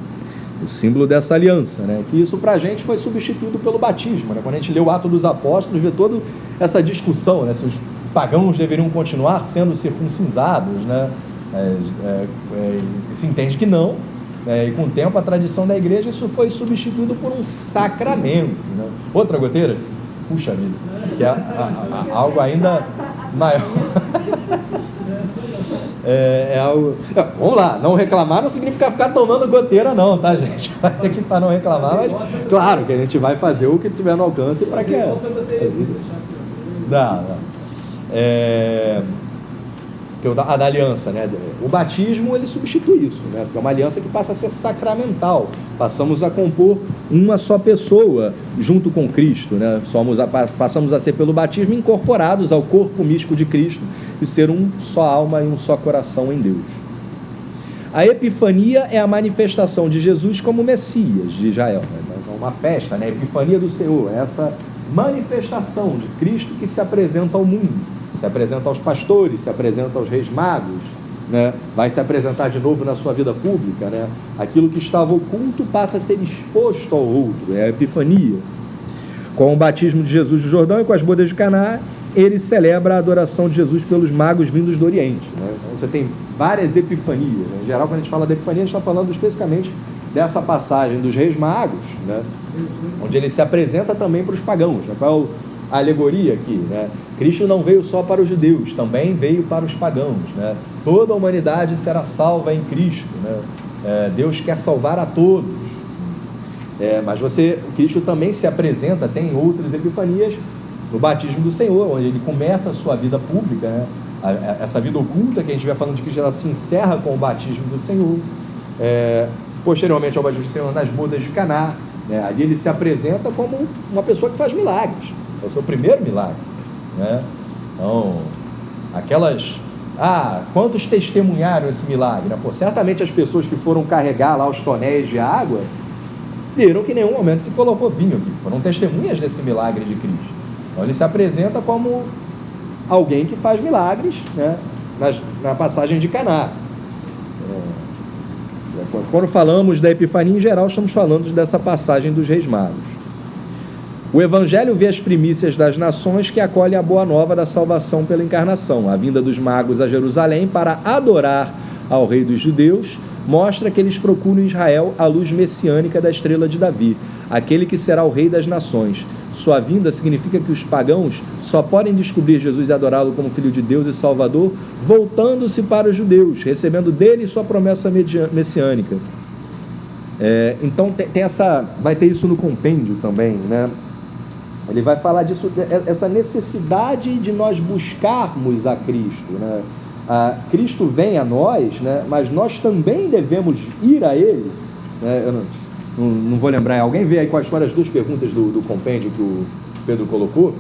o símbolo dessa aliança, né? Que isso para a gente foi substituído pelo batismo, né? Quando a gente lê o Atos dos Apóstolos, vê toda essa discussão, né? Se os pagãos deveriam continuar sendo circuncisados, né? Se entende que não, e com o tempo a tradição da igreja isso foi substituído por um sacramento, né? Outra goteira? Puxa vida, que é algo ainda maior. Algo... Vamos lá, não reclamar não significa ficar tomando goteira não, tá, gente? Aqui para não reclamar, mas claro que a gente vai fazer o que tiver no alcance para que... Não. A da aliança, né? O batismo ele substitui isso, né? Porque é uma aliança que passa a ser sacramental, passamos a compor uma só pessoa junto com Cristo, né? Passamos a ser pelo batismo incorporados ao corpo místico de Cristo e ser um só alma e um só coração em Deus. A Epifania é a manifestação de Jesus como Messias de Israel, né? É uma festa, né? A Epifania do Senhor, essa manifestação de Cristo que se apresenta ao mundo, se apresenta aos pastores, se apresenta aos reis magos, né? Vai se apresentar de novo na sua vida pública, né? Aquilo que estava oculto passa a ser exposto ao outro, é a Epifania. Com o batismo de Jesus no Jordão e com as bodas de Caná, ele celebra a adoração de Jesus pelos magos vindos do Oriente, né? Então você tem várias epifanias, né? Em geral, quando a gente fala de epifania, a gente está falando especificamente dessa passagem dos reis magos, né? Onde ele se apresenta também para os pagãos, né? Qual a alegoria aqui, né? Cristo não veio só para os judeus, também veio para os pagãos, né? Toda a humanidade será salva em Cristo, né? Deus quer salvar a todos, mas Cristo também se apresenta, tem outras epifanias no batismo do Senhor, onde ele começa a sua vida pública, né? Essa vida oculta que a gente vai falando de Cristo, ela se encerra com o batismo do Senhor, posteriormente ao batismo do Senhor nas bodas de Caná, né? Ali ele se apresenta como uma pessoa que faz milagres, é o seu primeiro milagre, né? Então, quantos testemunharam esse milagre, né? Certamente as pessoas que foram carregar lá os tonéis de água viram que em nenhum momento se colocou vinho aqui, foram testemunhas desse milagre de Cristo. Então ele se apresenta como alguém que faz milagres, né? Na passagem de Caná. Quando falamos da Epifania em geral, estamos falando dessa passagem dos reis magos. O Evangelho vê as primícias das nações que acolhem a boa nova da salvação pela encarnação. A vinda dos magos a Jerusalém para adorar ao rei dos judeus mostra que eles procuram em Israel a luz messiânica da estrela de Davi, aquele que será o rei das nações. Sua vinda significa que os pagãos só podem descobrir Jesus e adorá-lo como Filho de Deus e Salvador voltando-se para os judeus, recebendo dele sua promessa messiânica. Então vai ter isso no compêndio também, né? Ele vai falar disso, essa necessidade de nós buscarmos a Cristo, né? Cristo vem a nós, né? Mas nós também devemos ir a Ele, né? Eu não vou lembrar, alguém vê aí quais foram as duas perguntas do compêndio que o Pedro colocou,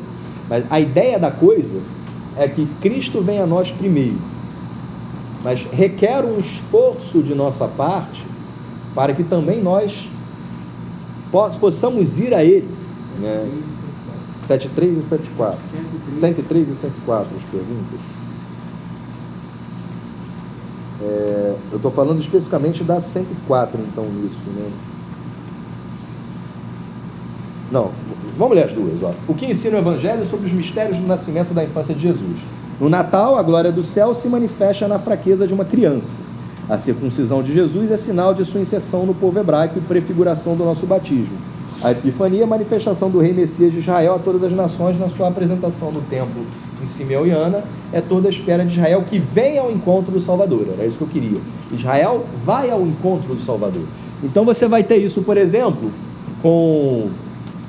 mas a ideia da coisa é que Cristo vem a nós primeiro, mas requer um esforço de nossa parte para que também nós possamos ir a Ele, né? 7.3 e 7.4. 103 e 104 as perguntas. Eu estou falando especificamente da 104, então, nisso, né? Não, vamos ler as duas, ó. O que ensina o Evangelho sobre os mistérios do nascimento e da infância de Jesus? No Natal, a glória do céu se manifesta na fraqueza de uma criança. A circuncisão de Jesus é sinal de sua inserção no povo hebraico e prefiguração do nosso batismo. A Epifania é a manifestação do rei Messias de Israel a todas as nações na sua apresentação no templo em Simeão e Ana. É toda a espera de Israel que vem ao encontro do Salvador. Era isso que eu queria. Israel vai ao encontro do Salvador. Então você vai ter isso, por exemplo, com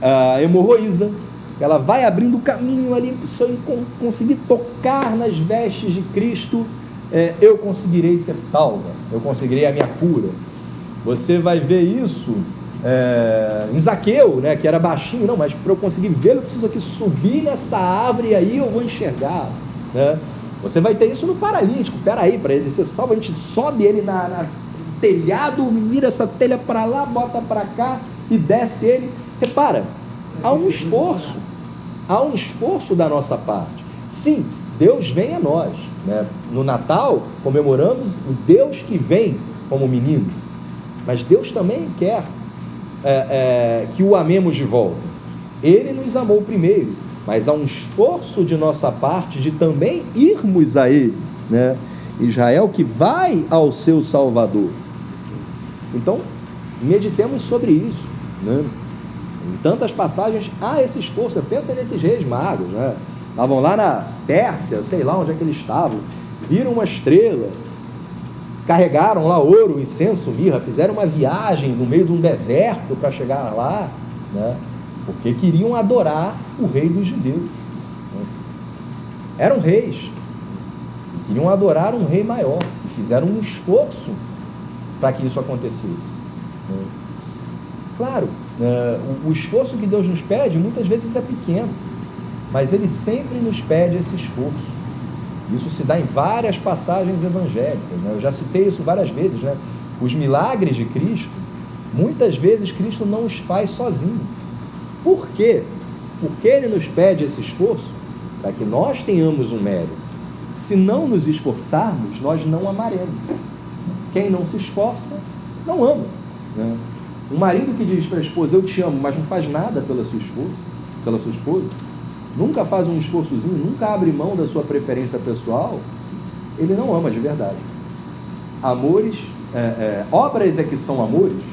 a hemorroísa. Ela vai abrindo o caminho ali, se eu conseguir tocar nas vestes de Cristo, eu conseguirei ser salva, eu conseguirei a minha cura. Você vai ver isso em Zaqueu, né, que era baixinho, não, mas para eu conseguir vê-lo, eu preciso aqui subir nessa árvore e aí eu vou enxergar, né? Você vai ter isso no paralítico. Peraí, para ele ser salvo, a gente sobe ele na telhado, vira essa telha para lá, bota para cá e desce ele. Repara, há um esforço da nossa parte. Sim, Deus vem a nós, né? No Natal comemoramos o Deus que vem como menino, mas Deus também quer que o amemos de volta. Ele nos amou primeiro, mas há um esforço de nossa parte de também irmos a Ele, né? Israel que vai ao seu Salvador. Então, meditemos sobre isso, né? Em tantas passagens há esse esforço. Pensa nesses reis magos, né? Estavam lá na Pérsia, sei lá onde é que eles estavam, viram uma estrela, carregaram lá ouro, incenso, mirra, fizeram uma viagem no meio de um deserto para chegar lá, né? Porque queriam adorar o rei dos judeus, né? Eram reis, queriam adorar um rei maior, e fizeram um esforço para que isso acontecesse, né? Claro, o esforço que Deus nos pede muitas vezes é pequeno, mas Ele sempre nos pede esse esforço. Isso se dá em várias passagens evangélicas, né? Eu já citei isso várias vezes, né? Os milagres de Cristo, muitas vezes Cristo não os faz sozinho. Por quê? Porque Ele nos pede esse esforço para que nós tenhamos um mérito. Se não nos esforçarmos, nós não amaremos. Quem não se esforça, não ama, né? Um marido que diz para a esposa, eu te amo, mas não faz nada pela sua esposa, nunca faz um esforçozinho, nunca abre mão da sua preferência pessoal, ele não ama de verdade. Amores, obras é que são amores,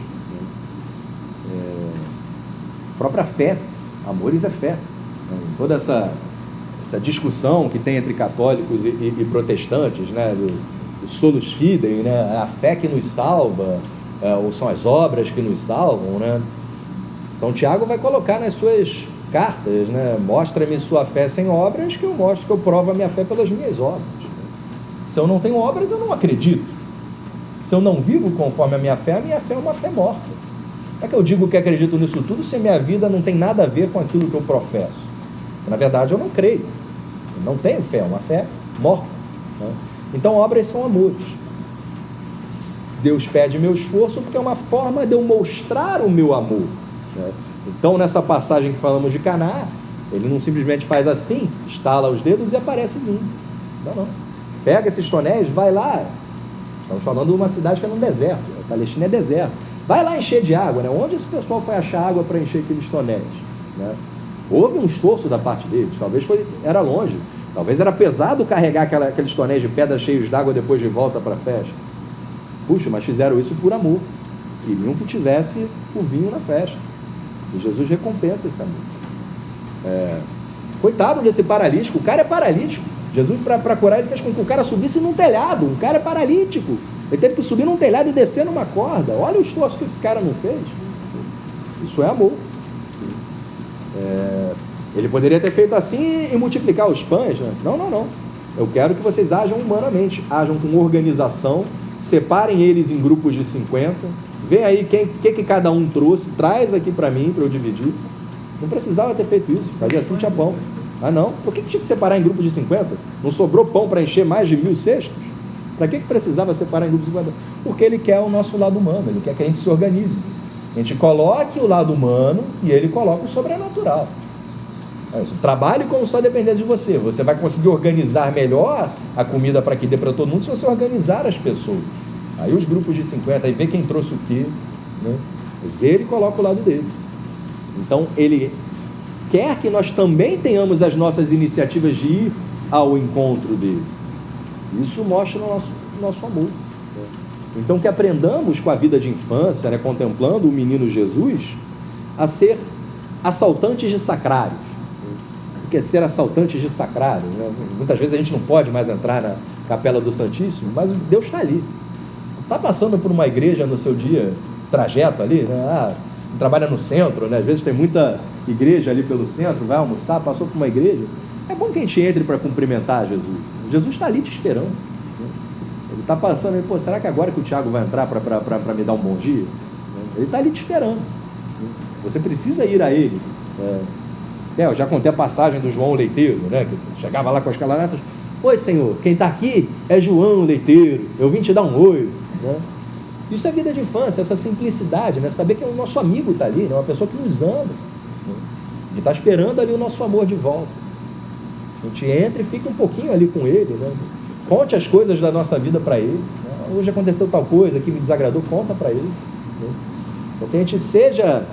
própria fé, amores é fé. Toda essa discussão que tem entre católicos e protestantes, né, do solus fidei, né, a fé que nos salva, ou são as obras que nos salvam, né? São Tiago vai colocar nas suas cartas, né? Mostra-me sua fé sem obras, que eu provo a minha fé pelas minhas obras. Se eu não tenho obras, eu não acredito. Se eu não vivo conforme a minha fé é uma fé morta. É que eu digo que acredito nisso tudo se a minha vida não tem nada a ver com aquilo que eu professo. Na verdade, eu não creio. Eu não tenho fé, é uma fé morta, né? Então, obras são amores. Deus pede meu esforço porque é uma forma de eu mostrar o meu amor, né? Então, nessa passagem que falamos de Caná, ele não simplesmente faz assim, estala os dedos e aparece vinho. Não. Pega esses tonéis, vai lá. Estamos falando de uma cidade que é num deserto. A Palestina é deserto. Vai lá encher de água, né? Onde esse pessoal foi achar água para encher aqueles tonéis, né? Houve um esforço da parte deles. Talvez era longe. Talvez era pesado carregar aqueles tonéis de pedra cheios d'água depois de volta para a festa. Puxa, mas fizeram isso por amor. Queriam que tivesse o vinho na festa. E Jesus recompensa esse amor. Coitado desse paralítico. O cara é paralítico. Jesus, para curar, ele fez com que o cara subisse num telhado. Um cara é paralítico. Ele teve que subir num telhado e descer numa corda. Olha o esforço que esse cara não fez. Isso é amor. Ele poderia ter feito assim e multiplicar os pães, né? Não. Eu quero que vocês ajam humanamente. Ajam com organização. Separem eles em grupos de 50. Vê aí que cada um trouxe. Traz aqui para mim, para eu dividir. Não precisava ter feito isso. Fazia assim, tinha pão. Ah, não? Por que tinha que separar em grupos de 50? Não sobrou pão para encher mais de 1000 cestos? Para que precisava separar em grupos de 50? Porque Ele quer o nosso lado humano. Ele quer que a gente se organize. A gente coloque o lado humano e Ele coloca o sobrenatural. Trabalhe como só dependendo de você. Você vai conseguir organizar melhor a comida para que dê para todo mundo se você organizar as pessoas. Aí os grupos de 50, aí vê quem trouxe o quê, né? Mas Ele coloca o lado dele. Então, Ele quer que nós também tenhamos as nossas iniciativas de ir ao encontro dele. Isso mostra o nosso amor, né? Então, que aprendamos com a vida de infância, né, contemplando o menino Jesus, a ser assaltantes de sacrários. O que é ser assaltantes de sacrários, né? Muitas vezes a gente não pode mais entrar na Capela do Santíssimo, mas Deus está ali. Está passando por uma igreja no seu dia, trajeto ali, né? Trabalha no centro, né? Às vezes tem muita igreja ali pelo centro, vai almoçar, passou por uma igreja. É bom que a gente entre para cumprimentar Jesus. Jesus está ali te esperando, né? Ele está passando, pô, será que agora que o Tiago vai entrar para me dar um bom dia? Ele está ali te esperando. Você precisa ir a ele. Eu já contei a passagem do João Leiteiro, né? Que chegava lá com as calaratas. Oi, Senhor, quem está aqui é João Leiteiro. Eu vim te dar um oi, né? Isso é vida de infância, essa simplicidade, né? Saber que o nosso amigo está ali, né? Uma pessoa que nos ama, né? E está esperando ali o nosso amor de volta. A gente entra e fica um pouquinho ali com ele, né? Conte as coisas da nossa vida para ele, né? Hoje aconteceu tal coisa que me desagradou, conta para ele, né? Então que a gente seja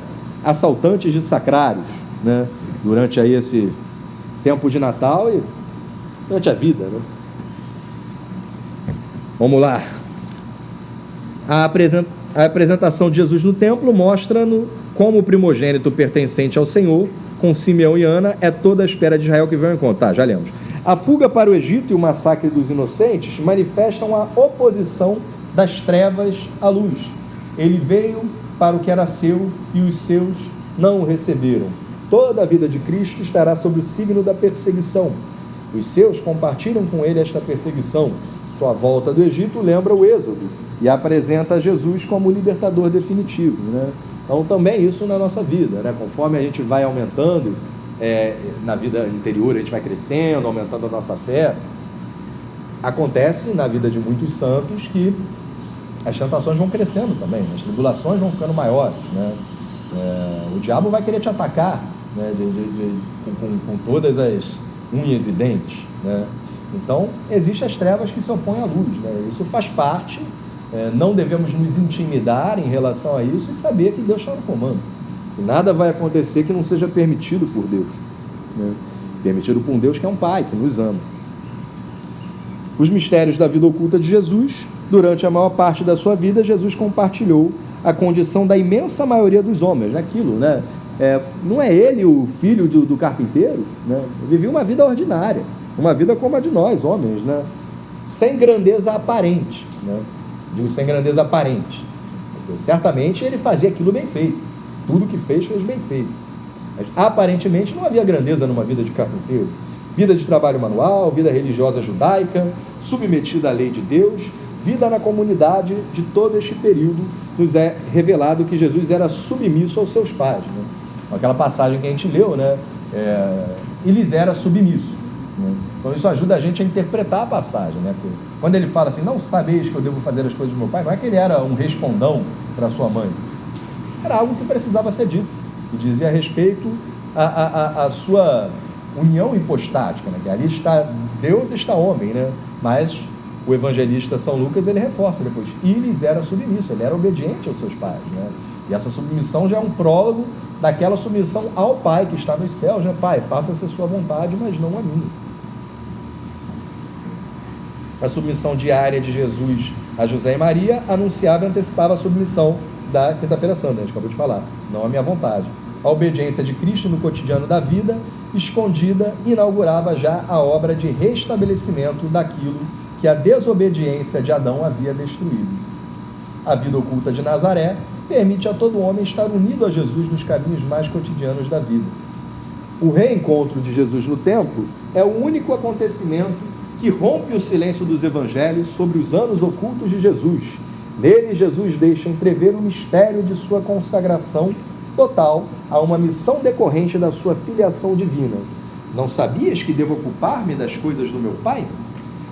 assaltantes de sacrários, né? Durante aí esse tempo de Natal e durante a vida, né? Vamos lá. A apresentação de Jesus no templo mostra como o primogênito pertencente ao Senhor, com Simeão e Ana, é toda a espera de Israel que veio ao encontro. Tá, já lemos. A fuga para o Egito e o massacre dos inocentes manifestam a oposição das trevas à luz. Ele veio para o que era seu e os seus não o receberam. Toda a vida de Cristo estará sob o signo da perseguição. Os seus compartilham com ele esta perseguição. Sua volta do Egito lembra o Êxodo e apresenta Jesus como o libertador definitivo, né? Então também isso na nossa vida, né? Conforme a gente vai aumentando na vida interior, a gente vai crescendo, aumentando a nossa fé, acontece na vida de muitos santos que as tentações vão crescendo também, as tribulações vão ficando maiores, né? O diabo vai querer te atacar, né? Com todas as unhas e dentes, né? Então, existem as trevas que se opõem à luz, né? Isso faz parte, não devemos nos intimidar em relação a isso e saber que Deus está no comando. E nada vai acontecer que não seja permitido por Deus, né? Permitido por um Deus que é um Pai, que nos ama. Os mistérios da vida oculta de Jesus. Durante a maior parte da sua vida, Jesus compartilhou a condição da imensa maioria dos homens, naquilo, né? Não é ele o filho do carpinteiro, né? Ele vivia uma vida ordinária, uma vida como a de nós, homens, né? Sem grandeza aparente, né? Digo sem grandeza aparente, porque certamente ele fazia aquilo bem feito, tudo que fez bem feito, mas aparentemente não havia grandeza numa vida de carpinteiro. Vida de trabalho manual, vida religiosa judaica, submetida à lei de Deus, vida na comunidade. De todo este período nos é revelado que Jesus era submisso aos seus pais, né? Aquela passagem que a gente leu, né? E lhes era submisso, né? Então isso ajuda a gente a interpretar a passagem, né? Porque quando ele fala assim, não sabeis que eu devo fazer as coisas do meu pai, não é que ele era um respondão para sua mãe, era algo que precisava ser dito, e dizia a respeito à sua união hipostática, né? Que ali está Deus, está homem, né? Mas o evangelista São Lucas, ele reforça depois, e lhes era submisso, ele era obediente aos seus pais, né? E essa submissão já é um prólogo daquela submissão ao Pai que está nos céus, né? Pai, faça-se a sua vontade, mas não a minha. A submissão diária de Jesus a José e Maria anunciava e antecipava a submissão da Quinta-feira Santa, a gente acabou de falar, não a minha vontade. A obediência de Cristo no cotidiano da vida, escondida, inaugurava já a obra de restabelecimento daquilo que a desobediência de Adão havia destruído. A vida oculta de Nazaré permite a todo homem estar unido a Jesus nos caminhos mais cotidianos da vida. O reencontro de Jesus no templo é o único acontecimento que rompe o silêncio dos evangelhos sobre os anos ocultos de Jesus. Nele, Jesus deixa entrever o mistério de sua consagração total a uma missão decorrente da sua filiação divina. Não sabias que devo ocupar-me das coisas do meu Pai?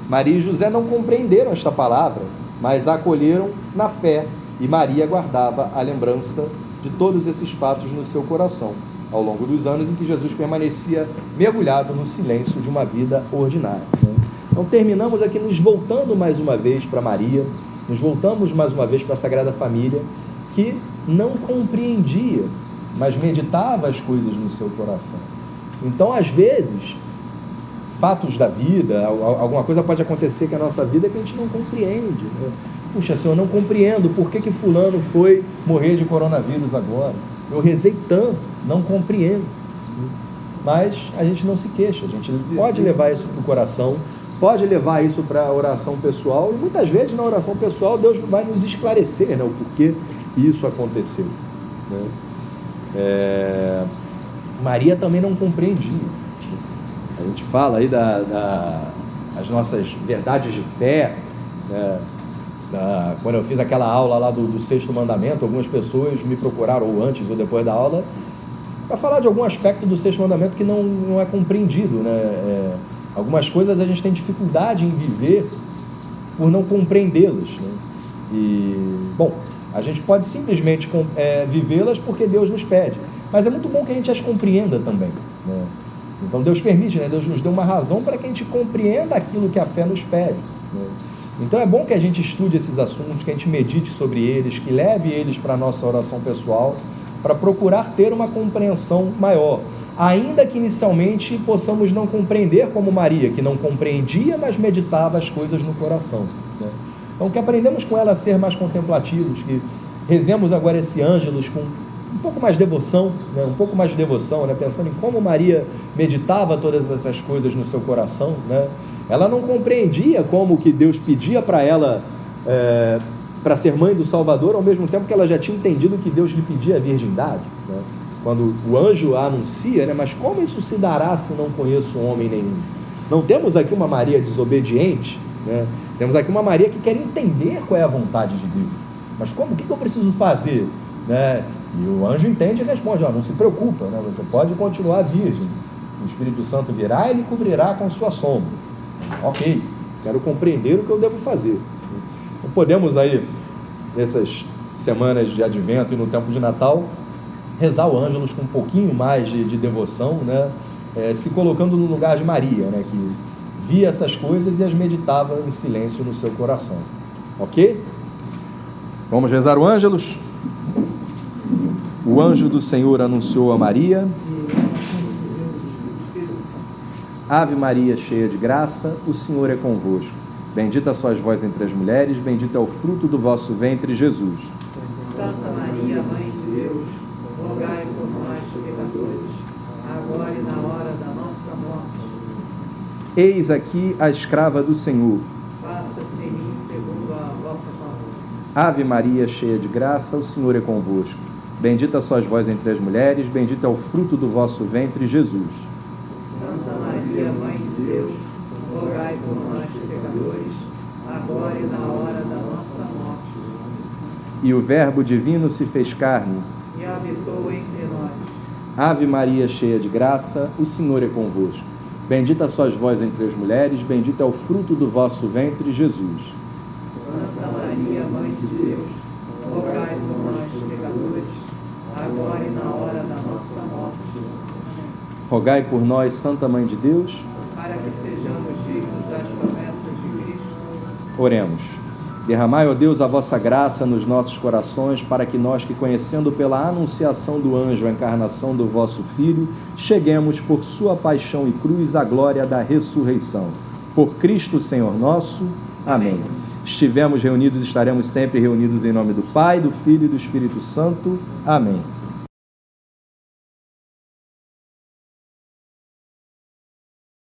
Maria e José não compreenderam esta palavra, mas a acolheram na fé, e Maria guardava a lembrança de todos esses fatos no seu coração, ao longo dos anos em que Jesus permanecia mergulhado no silêncio de uma vida ordinária. Então terminamos aqui nos voltando mais uma vez para Maria, nos voltamos mais uma vez para a Sagrada Família, que não compreendia, mas meditava as coisas no seu coração. Então, às vezes, fatos da vida, alguma coisa pode acontecer com a nossa vida que a gente não compreende, né? Puxa, Senhor, eu não compreendo por que fulano foi morrer de coronavírus agora. Eu rezei tanto, não compreendo. Mas a gente não se queixa, a gente pode levar isso para o coração, pode levar isso para a oração pessoal, e muitas vezes na oração pessoal Deus vai nos esclarecer, né, o porquê que isso aconteceu, né? Maria também não compreendia. A gente fala aí das nossas verdades de fé, né? Quando eu fiz aquela aula lá do sexto mandamento, algumas pessoas me procuraram, ou antes ou depois da aula, para falar de algum aspecto do sexto mandamento que não é compreendido, né? Algumas coisas a gente tem dificuldade em viver por não compreendê-las, né? E, bom, a gente pode simplesmente vivê-las porque Deus nos pede, mas é muito bom que a gente as compreenda também, né? Então Deus permite, né? Deus nos deu uma razão para que a gente compreenda aquilo que a fé nos pede, né? Então é bom que a gente estude esses assuntos, que a gente medite sobre eles, que leve eles para a nossa oração pessoal, para procurar ter uma compreensão maior, ainda que inicialmente possamos não compreender como Maria, que não compreendia, mas meditava as coisas no coração, né? Então que aprendemos com ela a ser mais contemplativos, que rezemos agora esse Ângelus com um pouco mais de devoção, né? Um pouco mais de devoção, né? Pensando em como Maria meditava todas essas coisas no seu coração, né? Ela não compreendia como que Deus pedia para ela para ser mãe do Salvador, ao mesmo tempo que ela já tinha entendido que Deus lhe pedia a virgindade, né? Quando o anjo a anuncia, né? Mas como isso se dará se não conheço homem nenhum? Não temos aqui uma Maria desobediente, né? Temos aqui uma Maria que quer entender qual é a vontade de Deus. Mas como? O que eu preciso fazer, né? E o anjo entende e responde: não se preocupa, né? Você pode continuar virgem. O Espírito Santo virá e ele cobrirá com sua sombra. Ok, quero compreender o que eu devo fazer. Então, podemos aí, nessas semanas de Advento e no tempo de Natal, rezar o Ângelus com um pouquinho mais de devoção, né? Se colocando no lugar de Maria, né? Que via essas coisas e as meditava em silêncio no seu coração. Ok? Vamos rezar o Ângelus? O anjo do Senhor anunciou a Maria: Ave Maria, cheia de graça, o Senhor é convosco. Bendita sois vós entre as mulheres, bendito é o fruto do vosso ventre, Jesus. Santa Maria, Mãe de Deus, rogai por nós, pecadores, agora e na hora da nossa morte. Eis aqui a escrava do Senhor. Faça-se em mim segundo a vossa palavra. Ave Maria, cheia de graça, o Senhor é convosco. Bendita sois vós entre as mulheres, bendito é o fruto do vosso ventre, Jesus. Santa Maria, Mãe de Deus, rogai por nós, pecadores, agora e na hora da nossa morte. E o Verbo divino se fez carne E habitou entre nós. Ave Maria, cheia de graça, o Senhor é convosco. Bendita sois vós entre as mulheres, bendito é o fruto do vosso ventre, Jesus. Santa Maria, Mãe de Deus, rogai por nós, pecadores, agora e na hora da nossa morte. Rogai por nós, Santa Mãe de Deus. Para que sejamos dignos das promessas de Cristo. Oremos. Derramai, ó Deus, a vossa graça nos nossos corações, para que nós, que conhecendo pela anunciação do anjo a encarnação do vosso Filho, cheguemos por sua paixão e cruz à glória da ressurreição. Por Cristo, Senhor nosso. Amém. Estivemos reunidos, estaremos sempre reunidos em nome do Pai, do Filho e do Espírito Santo. Amém.